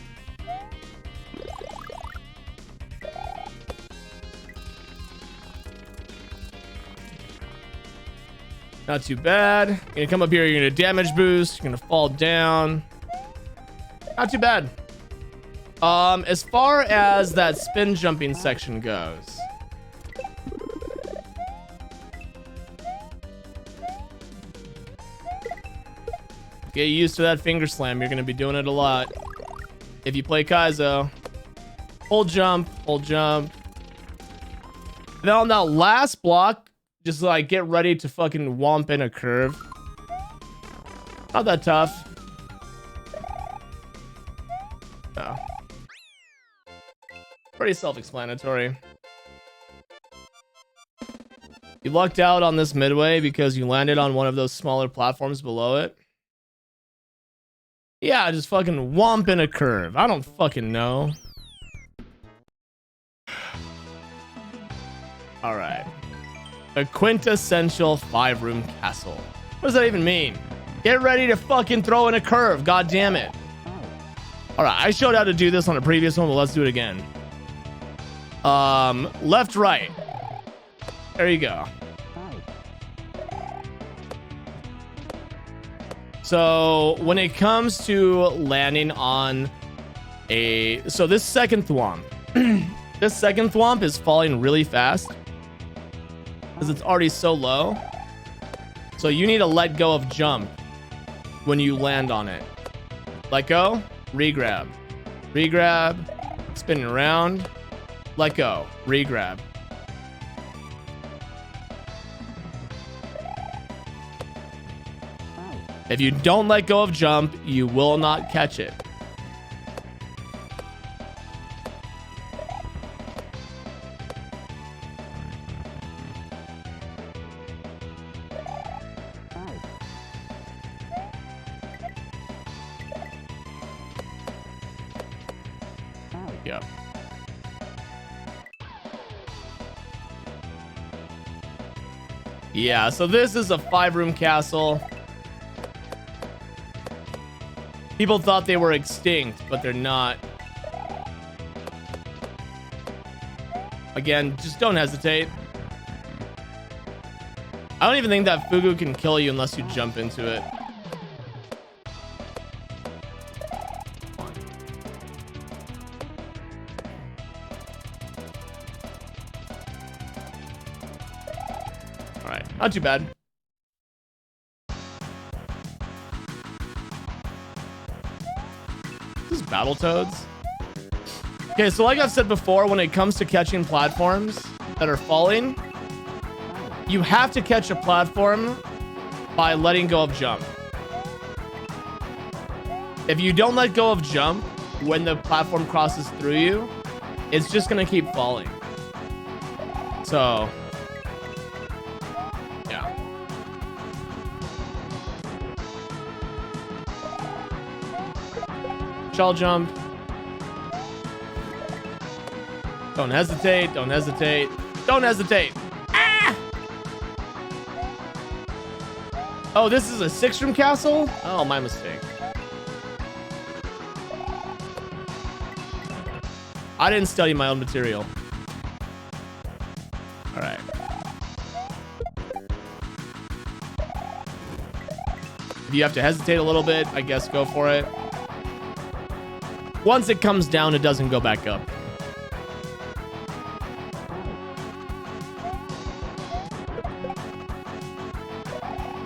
Not too bad. You're gonna come up here, you're gonna damage boost, you're gonna fall down. Not too bad. As far as that spin jumping section goes. Get used to that finger slam, you're gonna be doing it a lot. If you play Kaizo. Hold jump, hold jump. Then on that last block, just like get ready to fucking womp in a curve. Not that tough. No. Pretty self-explanatory. You lucked out on this midway because you landed on one of those smaller platforms below it. Yeah, just fucking womp in a curve. I don't fucking know. All right. A quintessential 5-room castle. What does that even mean? Get ready to fucking throw in a curve. God damn it. All right, I showed how to do this on a previous one, but let's do it again. Left, right. There you go. So when it comes to landing on so this second thwomp, this second thwomp is falling really fast because it's already so low. So you need to let go of jump when you land on it. Let go, regrab, regrab, spinning around, let go, regrab. If you don't let go of jump, you will not catch it. Yep. Yeah, so this is a 5-room castle. People thought they were extinct, but they're not. Again, just don't hesitate. I don't even think that Fugu can kill you unless you jump into it. All right, not too bad. This is Battletoads. Okay, so like I've said before, when it comes to catching platforms that are falling, you have to catch a platform by letting go of jump. If you don't let go of jump when the platform crosses through you, it's just gonna keep falling. So, yeah. Shell jump. Don't hesitate, don't hesitate, don't hesitate. Ah! Oh, this is a 6-room castle? Oh, my mistake. I didn't study my own material. All right. If you have to hesitate a little bit, I guess go for it. Once it comes down, it doesn't go back up.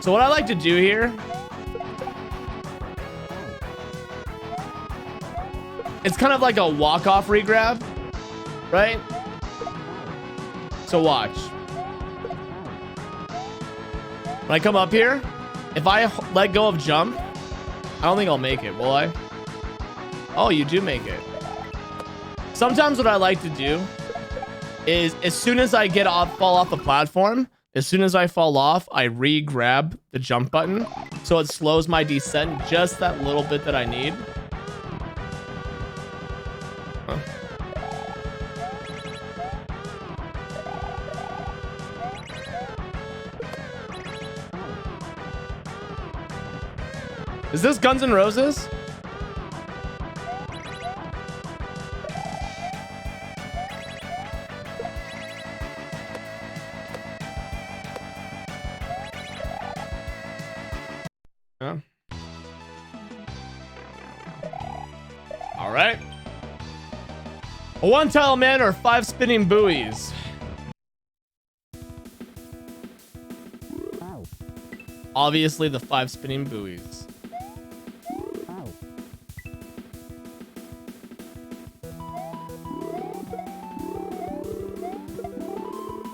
So what I like to do here, it's kind of like a walk-off regrab, right? So watch. When I come up here, if I let go of jump, I don't think I'll make it, will I? Oh, you do make it. Sometimes what I like to do is as soon as I fall off the platform, as soon as I fall off, I re-grab the jump button. So it slows my descent just that little bit that I need. Huh. Is this Guns N' Roses? Yeah. All right. A 1-tile man or 5 spinning buoys. Obviously the 5 spinning buoys.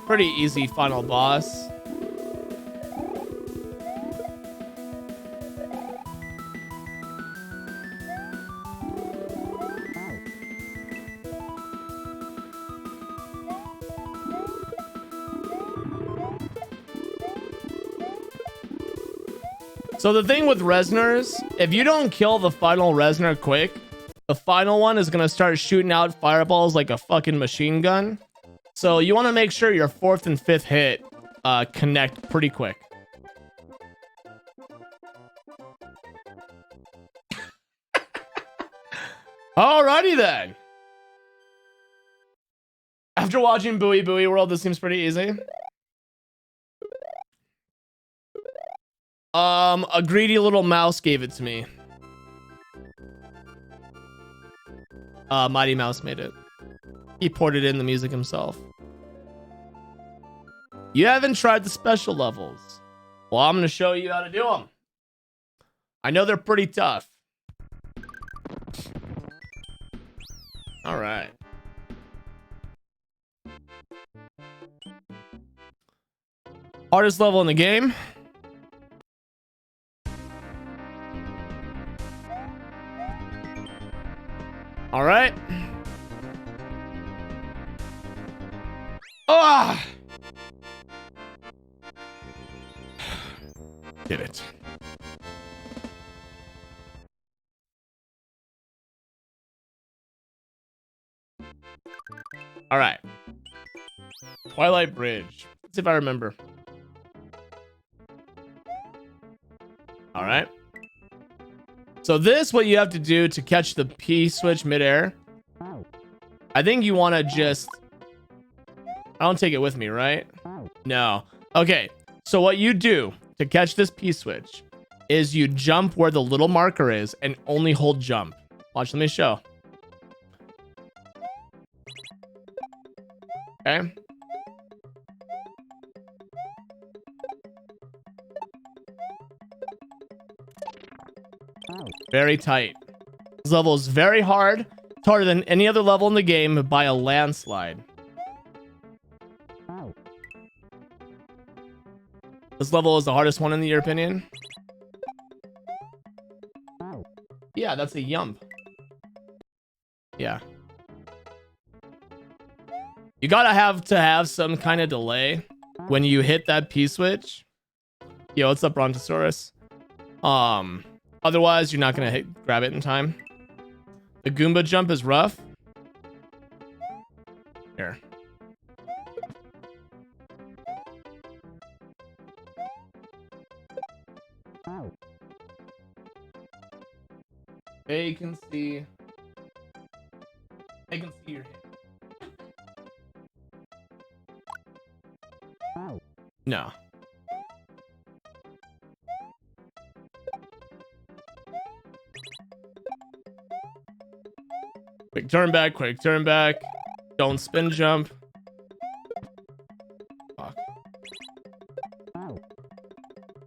Pretty easy final boss. So the thing with Resners, if you don't kill the final Resner quick, the final one is going to start shooting out fireballs like a fucking machine gun. So you want to make sure your 4th and 5th hit connect pretty quick. Alrighty then. After watching Buoy Buoy World, this seems pretty easy. A greedy little mouse gave it to me. Mighty Mouse made it. He ported in the music himself. You haven't tried the special levels. Well, I'm going to show you how to do them. I know they're pretty tough. All right. Hardest level in the game. All right. Ah! Did it. All right. Twilight Bridge. Let's see if I remember. All right. So this, what you have to do to catch the P switch midair. I think you want to just... I don't take it with me, right? No. Okay. So what you do to catch this P switch is you jump where the little marker is and only hold jump. Watch, let me show. Okay. Very tight. This level is very hard. It's harder than any other level in the game by a landslide. This level is the hardest one in your opinion? Yeah, that's a yump. Yeah. You gotta have some kind of delay when you hit that P switch. Yo, what's up, Brontosaurus? Otherwise, you're not gonna grab it in time. The Goomba jump is rough. Here. They can see your hand. No. Quick turn back, quick turn back. Don't spin jump. Fuck.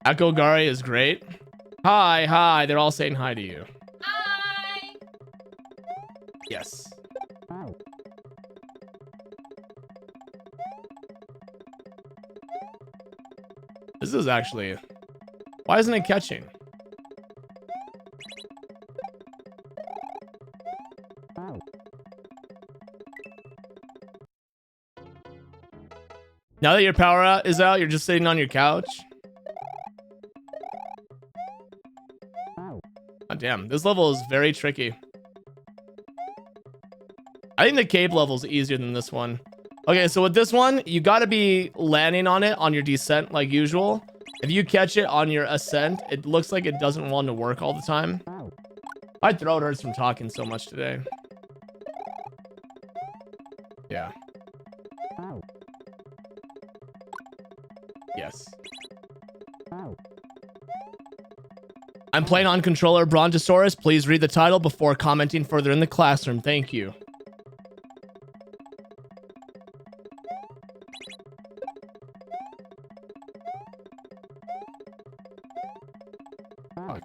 Akogare is great. Hi, hi. They're all saying hi to you. Hi. Yes. This is actually... Why isn't it catching? Now that your power is out, you're just sitting on your couch. Oh, damn. This level is very tricky. I think the cave level is easier than this one. Okay, so with this one, you got to be landing on it on your descent like usual. If you catch it on your ascent, it looks like it doesn't want to work all the time. My throat hurts from talking so much today. Yeah. Yes. I'm playing on controller Brontosaurus. Please read the title before commenting further in the classroom. Thank you. Fuck.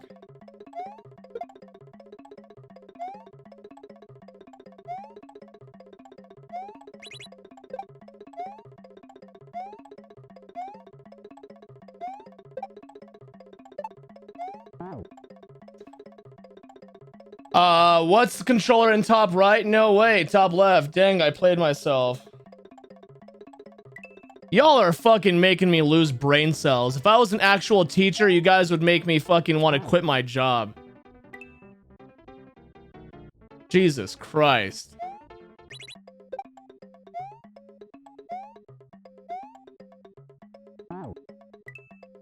What's the controller in top right? No way, top left. Dang, I played myself. Y'all are fucking making me lose brain cells. If I was an actual teacher, you guys would make me fucking want to quit my job. Jesus Christ.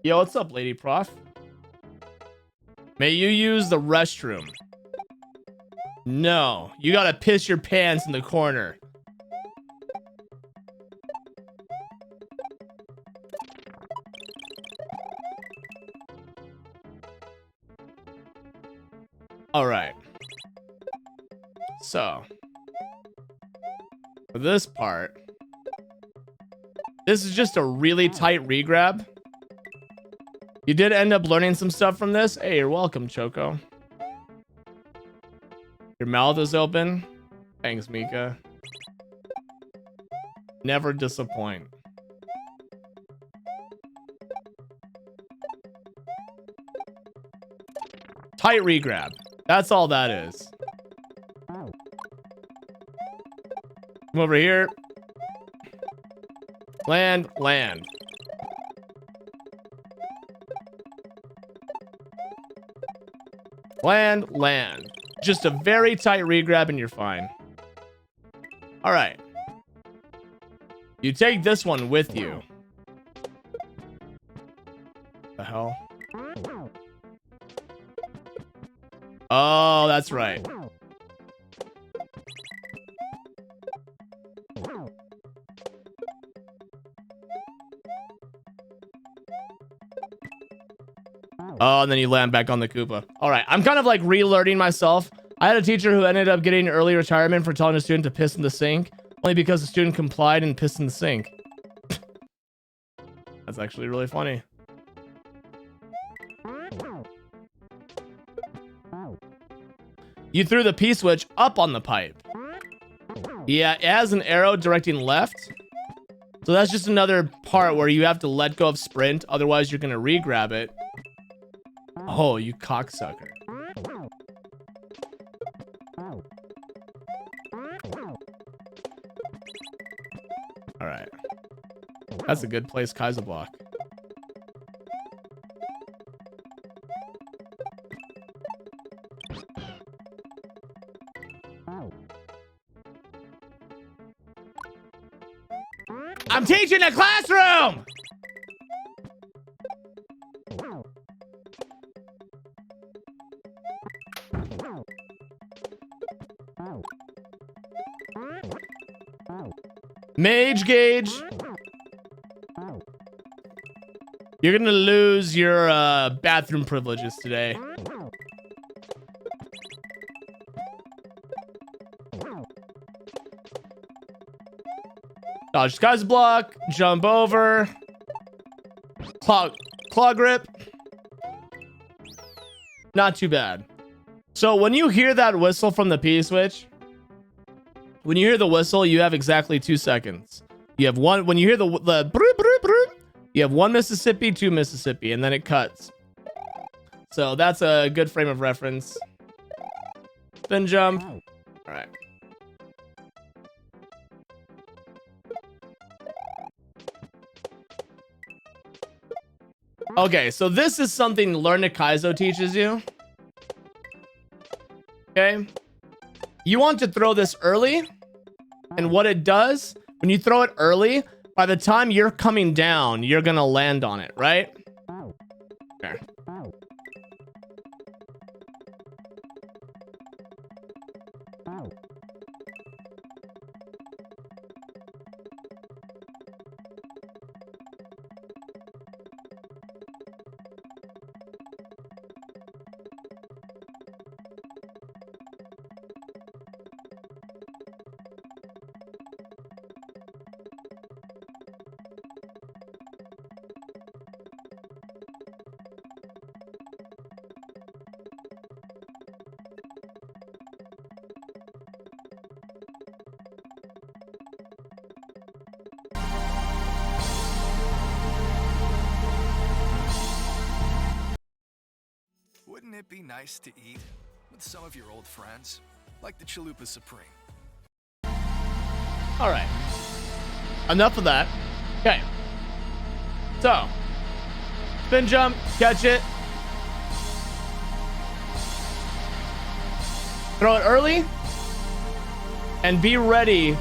Yo, what's up, Lady Prof? May you use the restroom. No, you gotta piss your pants in the corner. All right. So, for this part, this is just a really tight regrab. You did end up learning some stuff from this. Hey, you're welcome, Choco. Your mouth is open. Thanks, Mika. Never disappoint. Tight regrab. That's all that is. Come over here. Land, land. Land, land. Just a very tight regrab and you're fine. All right. You take this one with you. The hell? Oh, that's right. Oh, and then you land back on the Koopa. All right, I'm kind of like relearning myself. I had a teacher who ended up getting early retirement for telling a student to piss in the sink, only because the student complied and pissed in the sink. That's actually really funny. You threw the P-switch up on the pipe. Yeah, it has an arrow directing left. So that's just another part where you have to let go of sprint, otherwise you're gonna re-grab it. Oh, you cocksucker. All right. That's a good place, Kaiser block. I'm teaching a classroom! Mage Gauge. You're gonna lose your bathroom privileges today. Dodge Skies block, jump over. Claw grip. Not too bad. So when you hear that whistle from the P-switch, when you hear the whistle, you have exactly 2 seconds. You have one, when you hear the brr, brr, brr, you have 1 Mississippi, 2 Mississippi, and then it cuts. So that's a good frame of reference. Spin jump. All right. Okay, so this is something Learn to Kaizo teaches you. Okay. You want to throw this early, and what it does, when you throw it early, by the time you're coming down, you're gonna land on it, right? Okay. Wouldn't it be nice to eat with some of your old friends, like the Chalupa Supreme? All right. Enough of that. Okay. So, spin jump, catch it. Throw it early. And be ready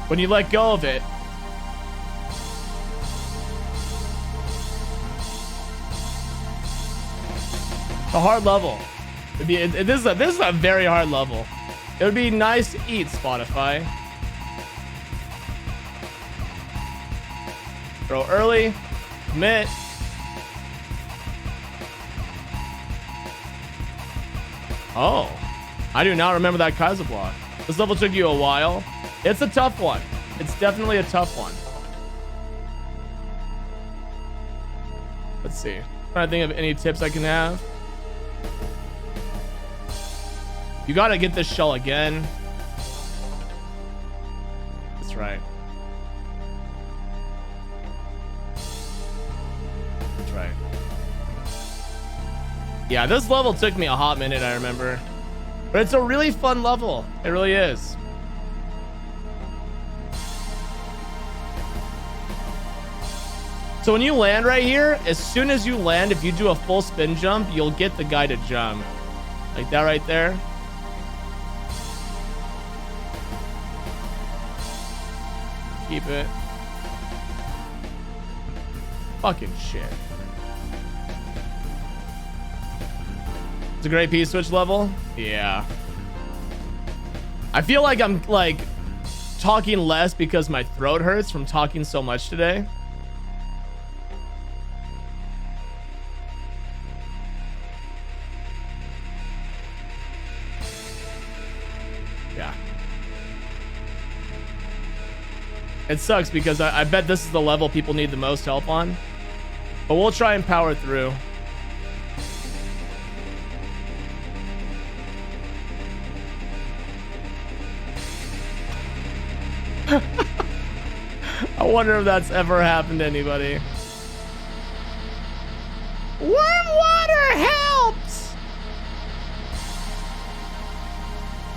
when you let go of it. A hard level. This is a very hard level. It would be nice to eat, Spotify. Throw early. Commit. Oh. I do not remember that Kaiser block. This level took you a while. It's a tough one. It's definitely a tough one. Let's see. Trying to think of any tips I can have. You gotta get this shell again. That's right. That's right. Yeah, this level took me a hot minute, I remember. But it's a really fun level. It really is. So when you land right here, as soon as you land, if you do a full spin jump, you'll get the guy to jump. Like that right there. keep it. Fucking shit. It's a great P-switch level. Yeah. I feel like I'm like talking less because my throat hurts from talking so much today. Yeah. It sucks because I bet this is the level people need the most help on. But we'll try and power through. I wonder if that's ever happened to anybody. Warm water helps!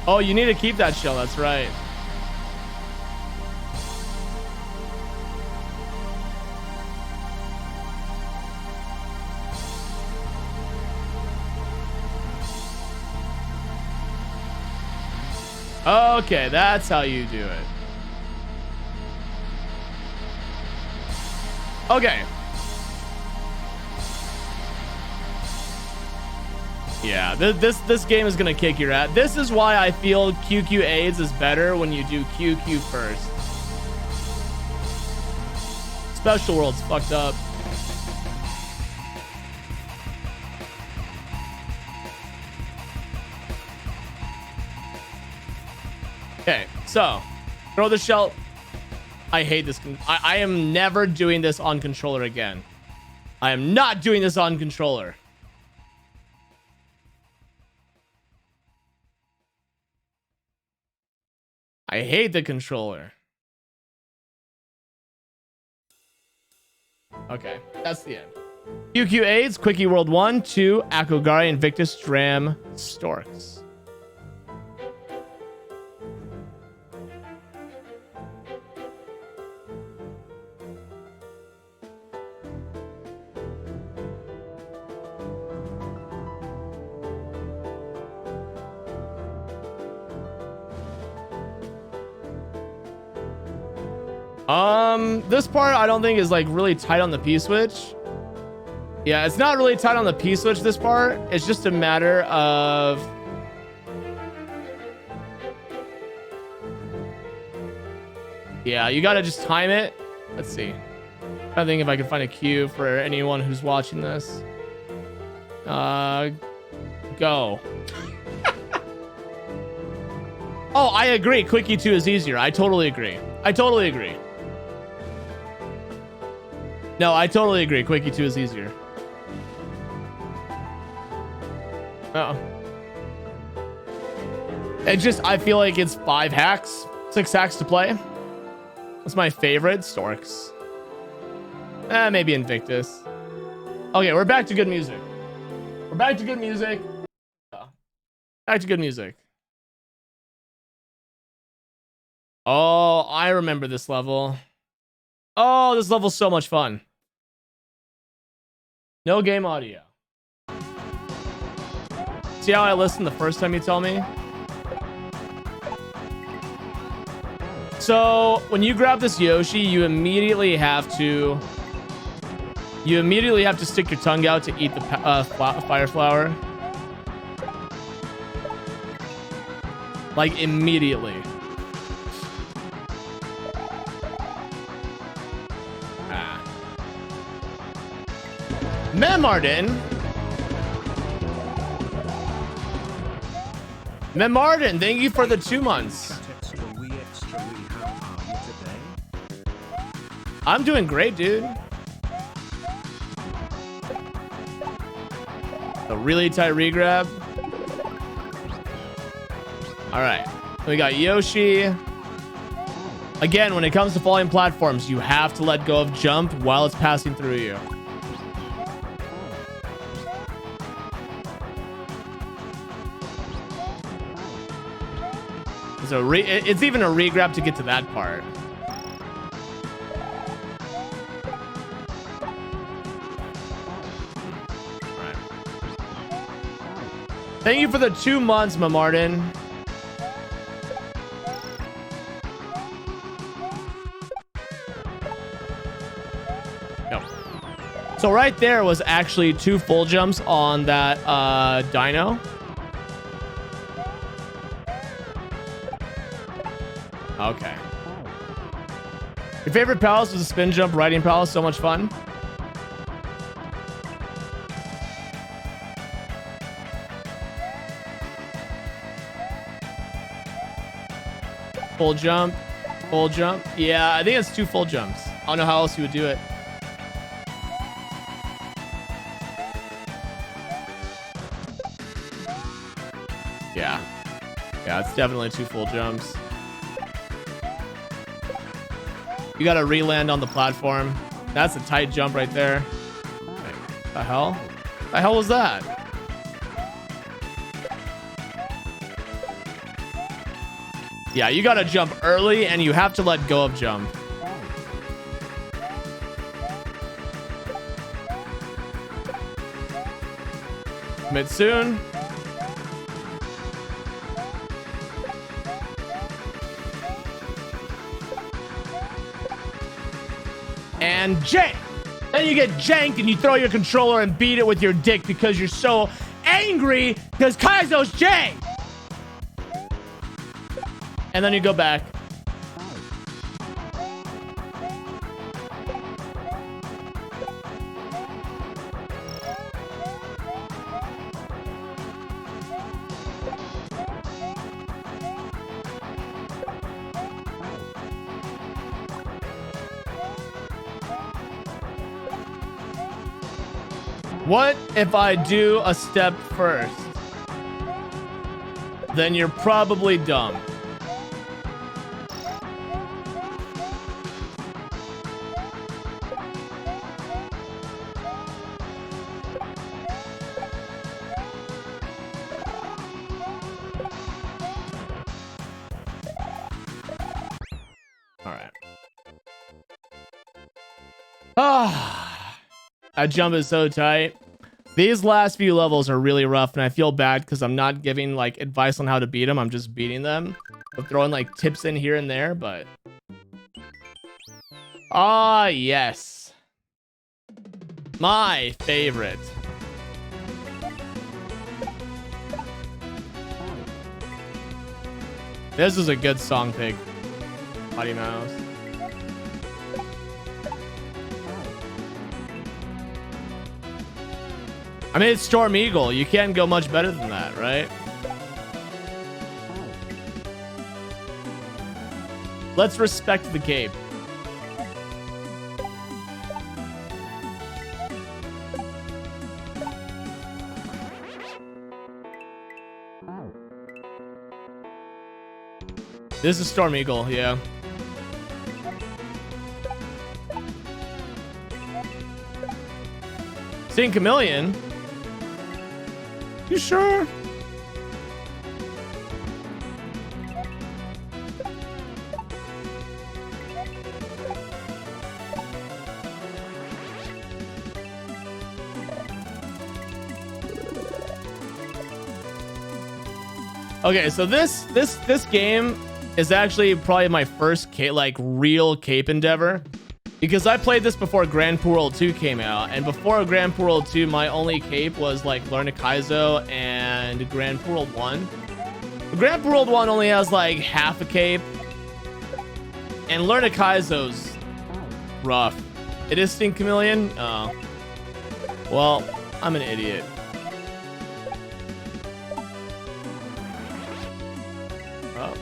Oh, you need to keep that shell, that's right. Okay, that's how you do it. Okay. Yeah, this game is gonna kick your ass. This is why I feel QQ AIDS is better when you do QQ first. Special World's fucked up. Okay, so throw the shell. I hate this. I am never doing this on controller again. I am not doing this on controller. I hate the controller. Okay, that's the end. QQ AIDS, Quickie World 1, 2, Akogare, Invictus, Dram, Storks. This part I don't think is like really tight on the P-switch. Yeah, it's not really tight on the P-switch, this part. It's just a matter of... Yeah, you gotta just time it. Let's see. I think if I can find a cue for anyone who's watching this. Go. Oh, I agree. Quickie 2 is easier. I totally agree. I totally agree. No, I totally agree. Quickie 2 is easier. Uh-oh. It's just, I feel like it's 5 hacks, 6 hacks to play. That's my favorite. Storks. Maybe Invictus. Okay, we're back to good music. We're back to good music. Back to good music. Oh, I remember this level. Oh, this level's so much fun. No game audio. See how I listened the first time you tell me? So, when you grab this Yoshi, you immediately have to stick your tongue out to eat the fire flower. Like, immediately. Memardin. Memardin, thank you for the 2 months. I'm doing great, dude. A really tight regrab. All right, we got Yoshi. Again, when it comes to falling platforms, you have to let go of jump while it's passing through you. So it's even a regrab to get to that part. All right. Thank you for the 2 months, Mamardin. So right there was actually 2 full jumps on that dino. Okay. Your favorite palace was a spin jump riding palace. So much fun. Full jump. Full jump. Yeah, I think it's 2 full jumps. I don't know how else you would do it. Yeah. Yeah, it's definitely 2 full jumps. You gotta re-land on the platform. That's a tight jump right there. Wait, the hell? The hell was that? Yeah, you gotta jump early and you have to let go of jump. Commit soon. And jank. Then you get janked and you throw your controller and beat it with your dick because you're so angry because Kaizo's janked. And then you go back. What if I do a step first? Then you're probably dumb. That jump is so tight. These last few levels are really rough, and I feel bad because I'm not giving like advice on how to beat them. I'm just beating them. I'm throwing like tips in here and there, but yes, my favorite. This is a good song pick. Potty Mouse. I mean, it's Storm Eagle. You can't go much better than that, right? Let's respect the cape. This is Storm Eagle, yeah. Seeing Chameleon? You sure? Okay, so this game is actually probably my first real cape endeavor. Because I played this before Grand Poo World 2 came out, and before Grand Poo World 2, my only cape was like Learn to Kaizo and Grand Poo World 1. But Grand Poo World 1 only has like half a cape, and Learn to Kaizo's rough. It is Stink Chameleon? Oh. Well, I'm an idiot. Oh.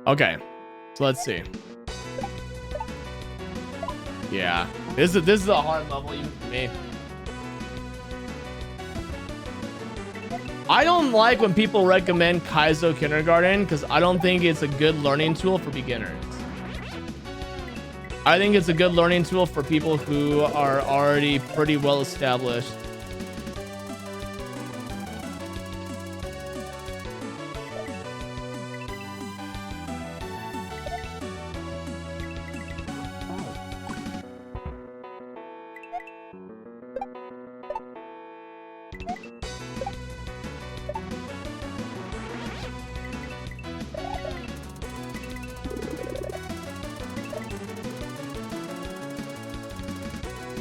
Okay, so let's see. Yeah, this is a hard level even for me. I don't like when people recommend Kaizo Kindergarten because I don't think it's a good learning tool for beginners. I think it's a good learning tool for people who are already pretty well established.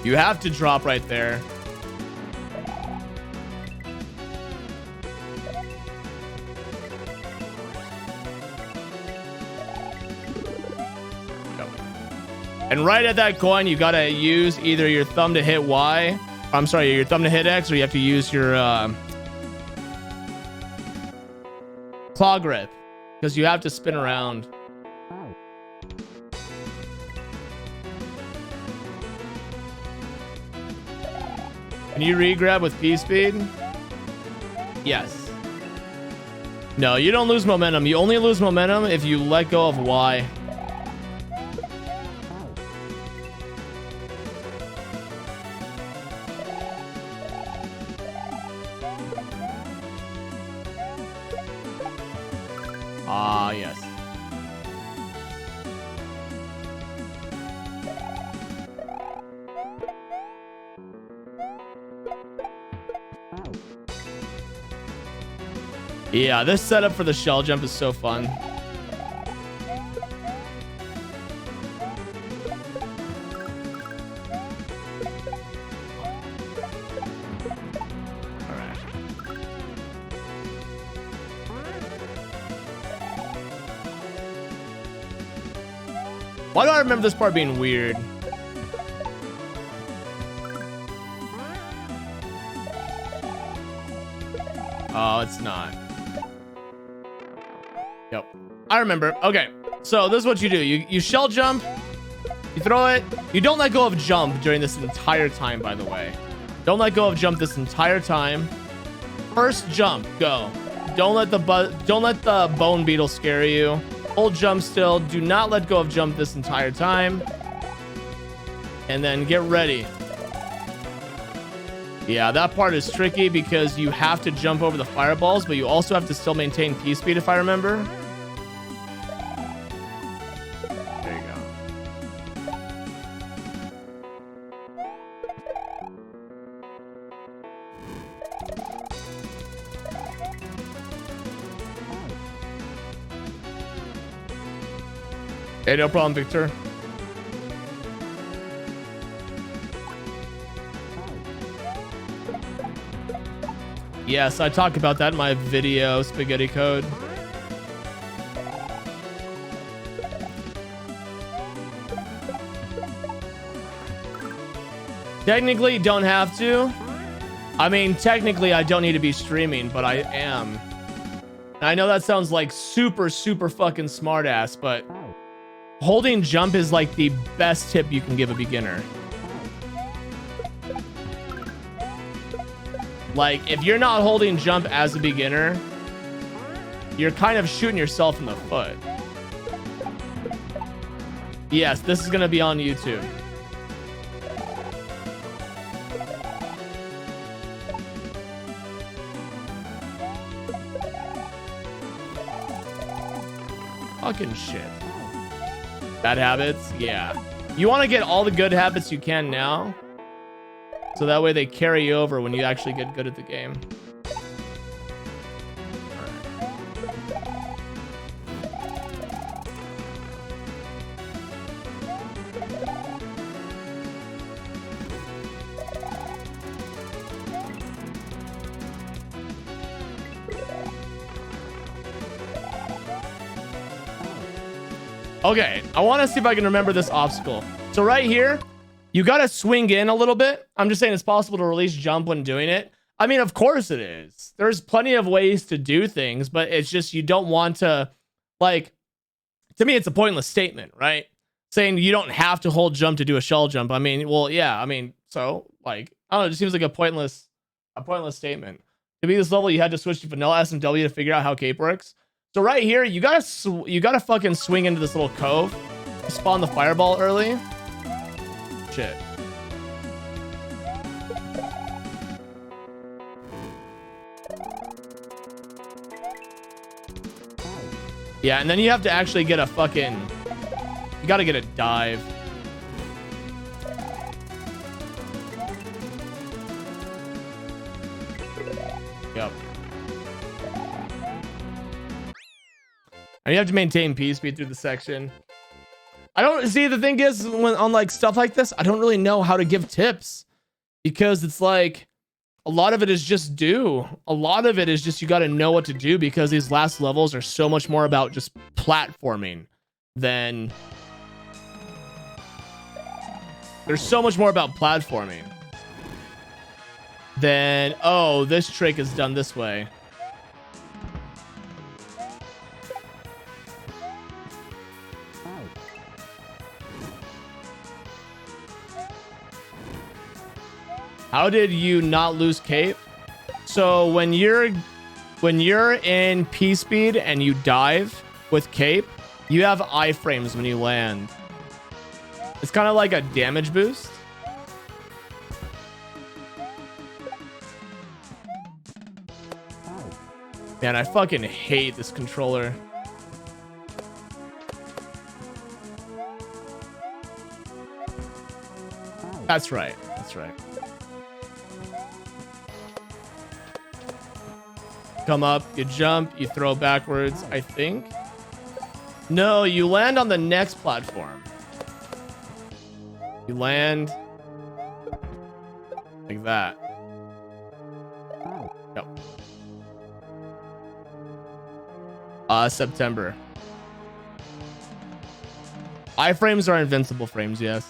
You have to drop right there. And right at that coin, you gotta use either your thumb to hit Y. I'm sorry, your thumb to hit X, or you have to use your claw grip, because you have to spin around. Can you re-grab with P speed? Yes. No, you don't lose momentum. You only lose momentum if you let go of Y. Ah, yes. Yeah, this setup for the shell jump is so fun. Why do I remember this part being weird? Oh, it's not. Yep. I remember. Okay. So this is what you do. You shell jump. You throw it. You don't let go of jump during this entire time, by the way. Don't let go of jump this entire time. First jump, go. Don't let the bone beetle scare you. Hold jump still. Do not let go of jump this entire time. And then get ready. Yeah, that part is tricky because you have to jump over the fireballs, but you also have to still maintain P speed, if I remember. There you go. Hey, no problem, Victor. Yes, I talk about that in my video, Spaghetti Code. Technically, don't have to. I mean, technically, I don't need to be streaming, but I am. I know that sounds like super fucking smartass, but holding jump is like the best tip you can give a beginner. Like, if you're not holding jump as a beginner, you're kind of shooting yourself in the foot. Yes, this is gonna be on YouTube. Fucking shit. Bad habits? Yeah. You want to get all the good habits you can now, so that way they carry you over when you actually get good at the game. Okay, I want to see if I can remember this obstacle. So right here, you got to swing in a little bit. I'm just saying it's possible to release jump when doing it. I mean, of course it is. There's plenty of ways to do things, but it's just you don't want to, like, to me, it's a pointless statement, right? Saying you don't have to hold jump to do a shell jump. I mean, well, yeah, I mean, so, like, I don't know, it just seems like a pointless statement. To beat this level, you had to switch to vanilla SMW to figure out how cape works. So right here, you gotta fucking swing into this little cove, spawn the fireball early. Shit. Yeah, and then you have to actually get a fucking, you gotta get a dive. Yep. And you have to maintain P speed through the section. I don't see, the thing is, when on like stuff like this, I don't really know how to give tips, because it's like a lot of it is just do. A lot of it is just you got to know what to do, because these last levels are so much more about just platforming than there's so much more about platforming than, oh, this trick is done this way. How did you not lose cape? So when you're in P speed and you dive with cape, you have iframes when you land. It's kind of like a damage boost. Man, I fucking hate this controller. That's right. That's right. Come up, you jump, you throw backwards, I think. No, you land on the next platform. You land like that. Yep. September. Iframes are invincible frames, yes.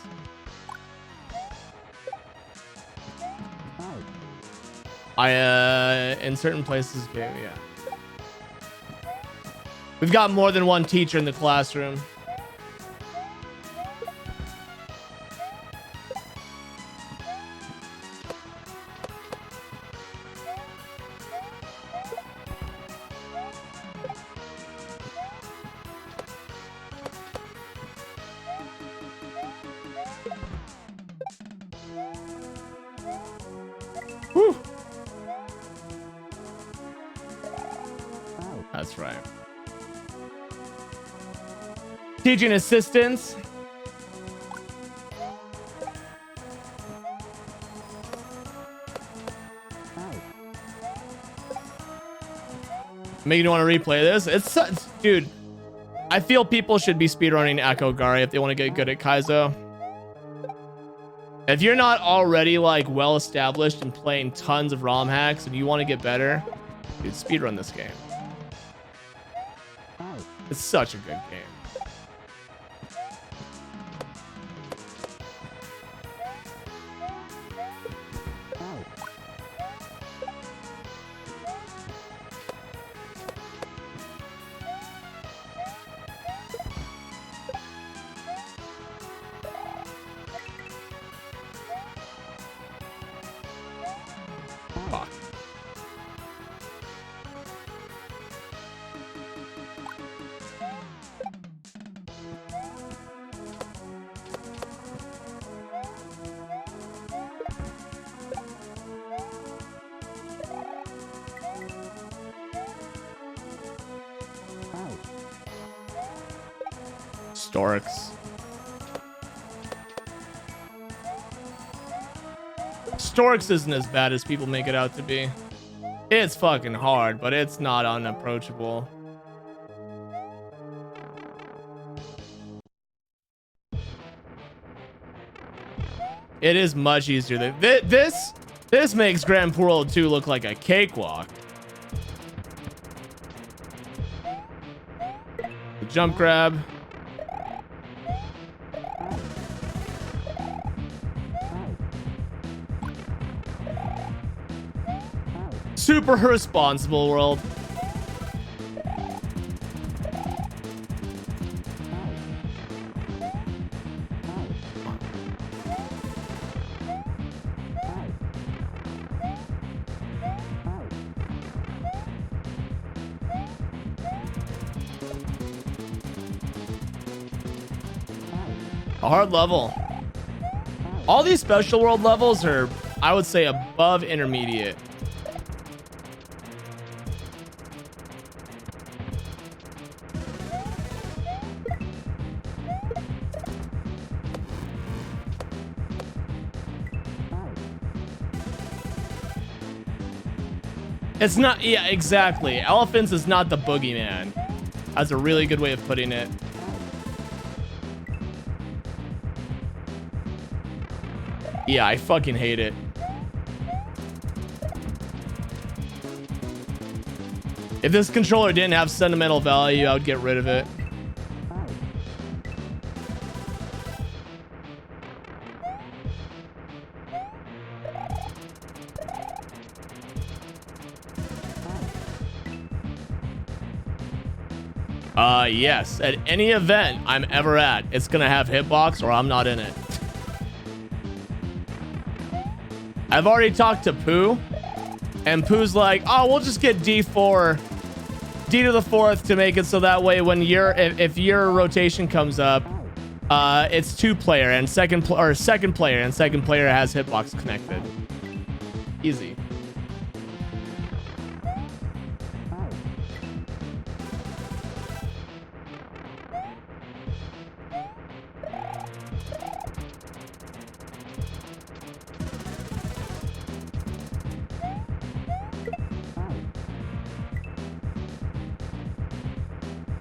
In certain places, yeah. We've got more than one teacher in the classroom. Whew. That's right. Teaching assistants. Making you want to replay this? It's dude. I feel people should be speedrunning Akogare if they want to get good at Kaizo. If you're not already like well established and playing tons of ROM hacks and you want to get better, dude, speedrun this game. It's such a good game. Fuck. Storks. Storks isn't as bad as people make it out to be. It's fucking hard, but it's not unapproachable. It is much easier than this makes Grand World 2 look like a cakewalk. The jump grab. Super responsible world. A hard level. All these special world levels are, I would say, above intermediate. It's not, yeah, exactly. Elephants is not the boogeyman. That's a really good way of putting it. Yeah, I fucking hate it. If this controller didn't have sentimental value, I would get rid of it. Yes. At any event I'm ever at, it's gonna have hitbox or I'm not in it. I've already talked to Pooh, and Pooh's like, oh, we'll just get D4, D to the 4th to make it so that way when if your rotation comes up, it's 2-player and second player and second player has hitbox connected. Easy.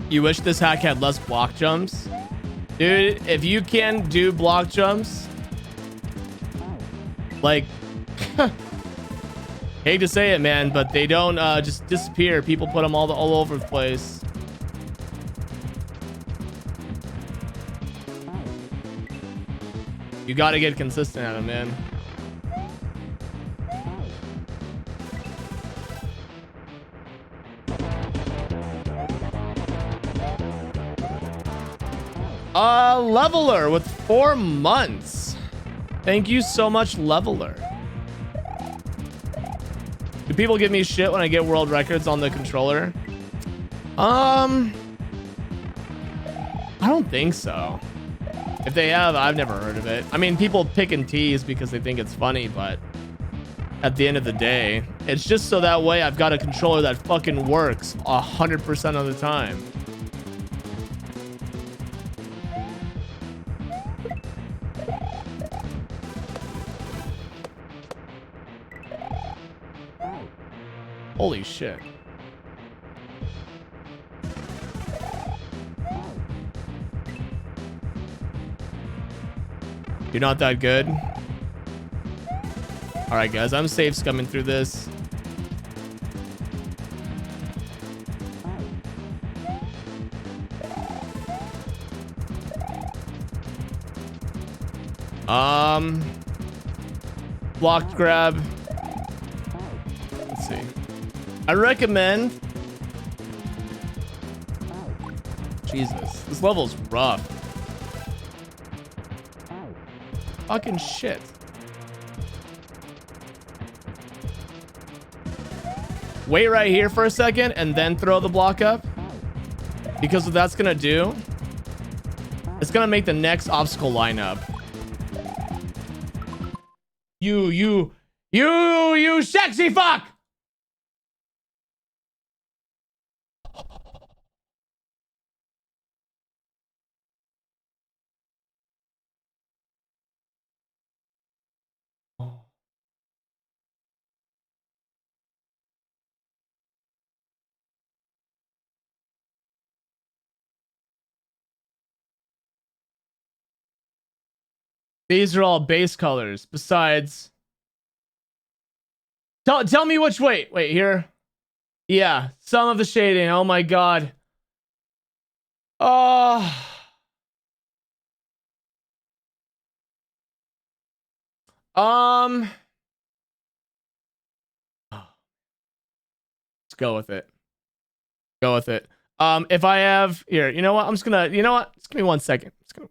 You wish this hack had less block jumps? Dude, if you can do block jumps, like, hate to say it, man, but they don't just disappear. People put them all over the place. You got to get consistent at them, man. Leveler with 4 months. Thank you so much, Leveler. Do people give me shit when I get world records on the controller? I don't think so. If they have, I've never heard of it. I mean, people pick and tease because they think it's funny, but at the end of the day, it's just so that way I've got a controller that fucking works 100% of the time. Holy shit. You're not that good? Alright, guys, I'm safe scumming through this. Blocked grab. Let's see. I recommend. Jesus, this level's rough. Fucking shit. Wait right here for a second and then throw the block up. Because what that's gonna do, it's gonna make the next obstacle line up. You sexy fuck! These are all base colors. Besides, tell me which. Wait here. Yeah, some of the shading. Oh my god. Oh. Let's go with it. Go with it. If I have here, you know what? I'm just gonna. You know what? Just give me 1 second. Just gonna.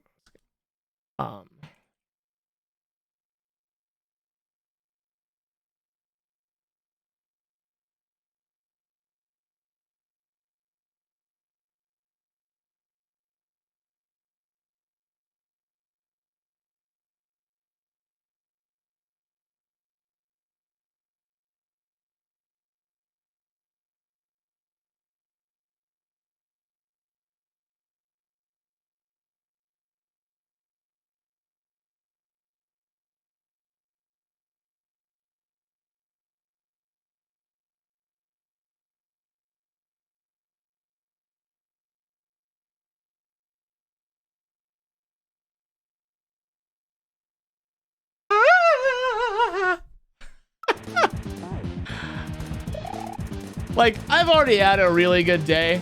Like, I've already had a really good day.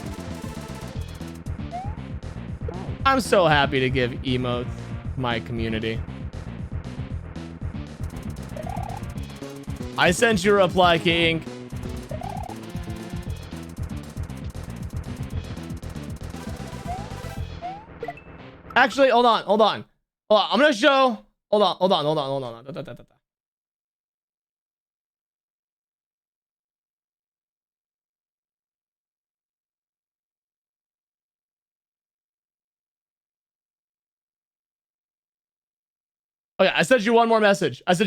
I'm so happy to give emotes to my community. I sent you a reply, King. Actually, hold on. I'm gonna show. Hold on. Okay, I sent you one more message. You're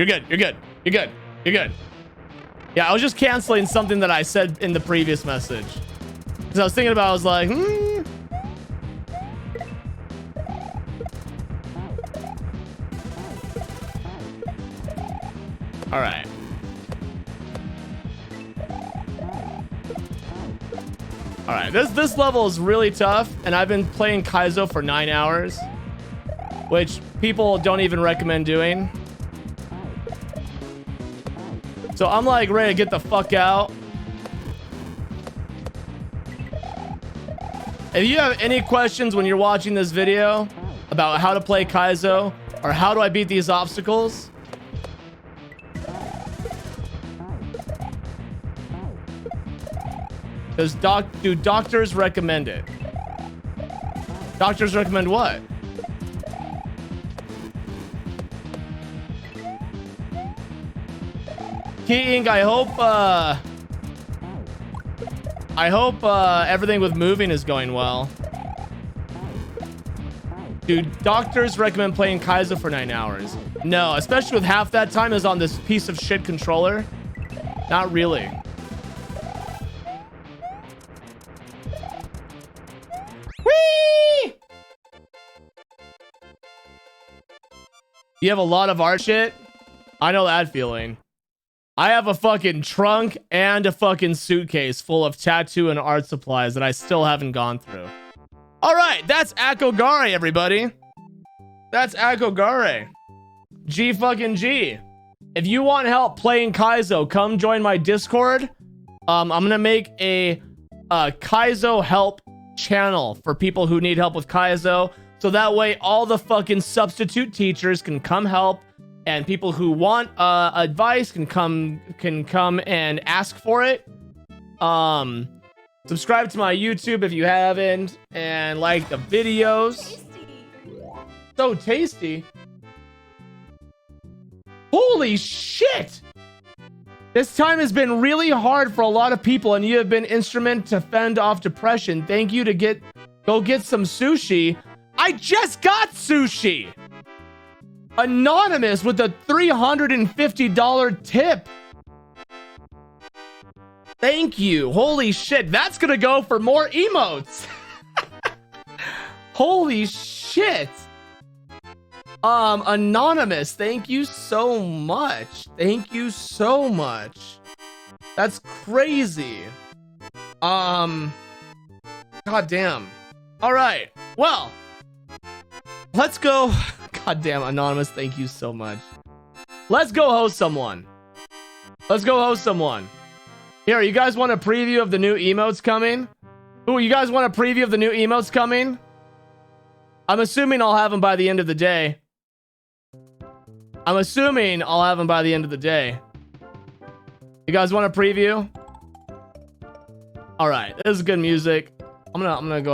good. Yeah, I was just canceling something that I said in the previous message. Because I was thinking about, I was like, All right. All right, this level is really tough, and I've been playing Kaizo for 9 hours, which people don't even recommend doing. So I'm like ready to get the fuck out. If you have any questions when you're watching this video about how to play Kaizo or how do I beat these obstacles, do doctors recommend it? Doctors recommend what? King, I hope everything with moving is going well. Dude, doctors recommend playing Kaizo for 9 hours. No, especially with half that time is on this piece of shit controller. Not really. Whee! You have a lot of art shit? I know that feeling. I have a fucking trunk and a fucking suitcase full of tattoo and art supplies that I still haven't gone through. All right, that's Akogare, everybody. That's Akogare. G fucking G. If you want help playing Kaizo, come join my Discord. I'm gonna make a Kaizo help channel for people who need help with Kaizo, so that way all the fucking substitute teachers can come help. And people who want advice can come and ask for it. Subscribe to my YouTube if you haven't, and like the videos. So tasty. Holy shit! This time has been really hard for a lot of people, and you have been instrumental to fend off depression. Thank you to go get some sushi. I just got sushi! Anonymous with a $350 tip. Thank you. Holy shit. That's gonna go for more emotes. Holy shit. Anonymous, thank you so much. That's crazy. God damn. All right. Well, let's go. Goddamn, Anonymous, thank you so much. Let's go host someone. Here, you guys want a preview of the new emotes coming? Ooh, you guys want a preview of the new emotes coming? I'm assuming I'll have them by the end of the day. You guys want a preview? All right, this is good music. I'm gonna go ahead.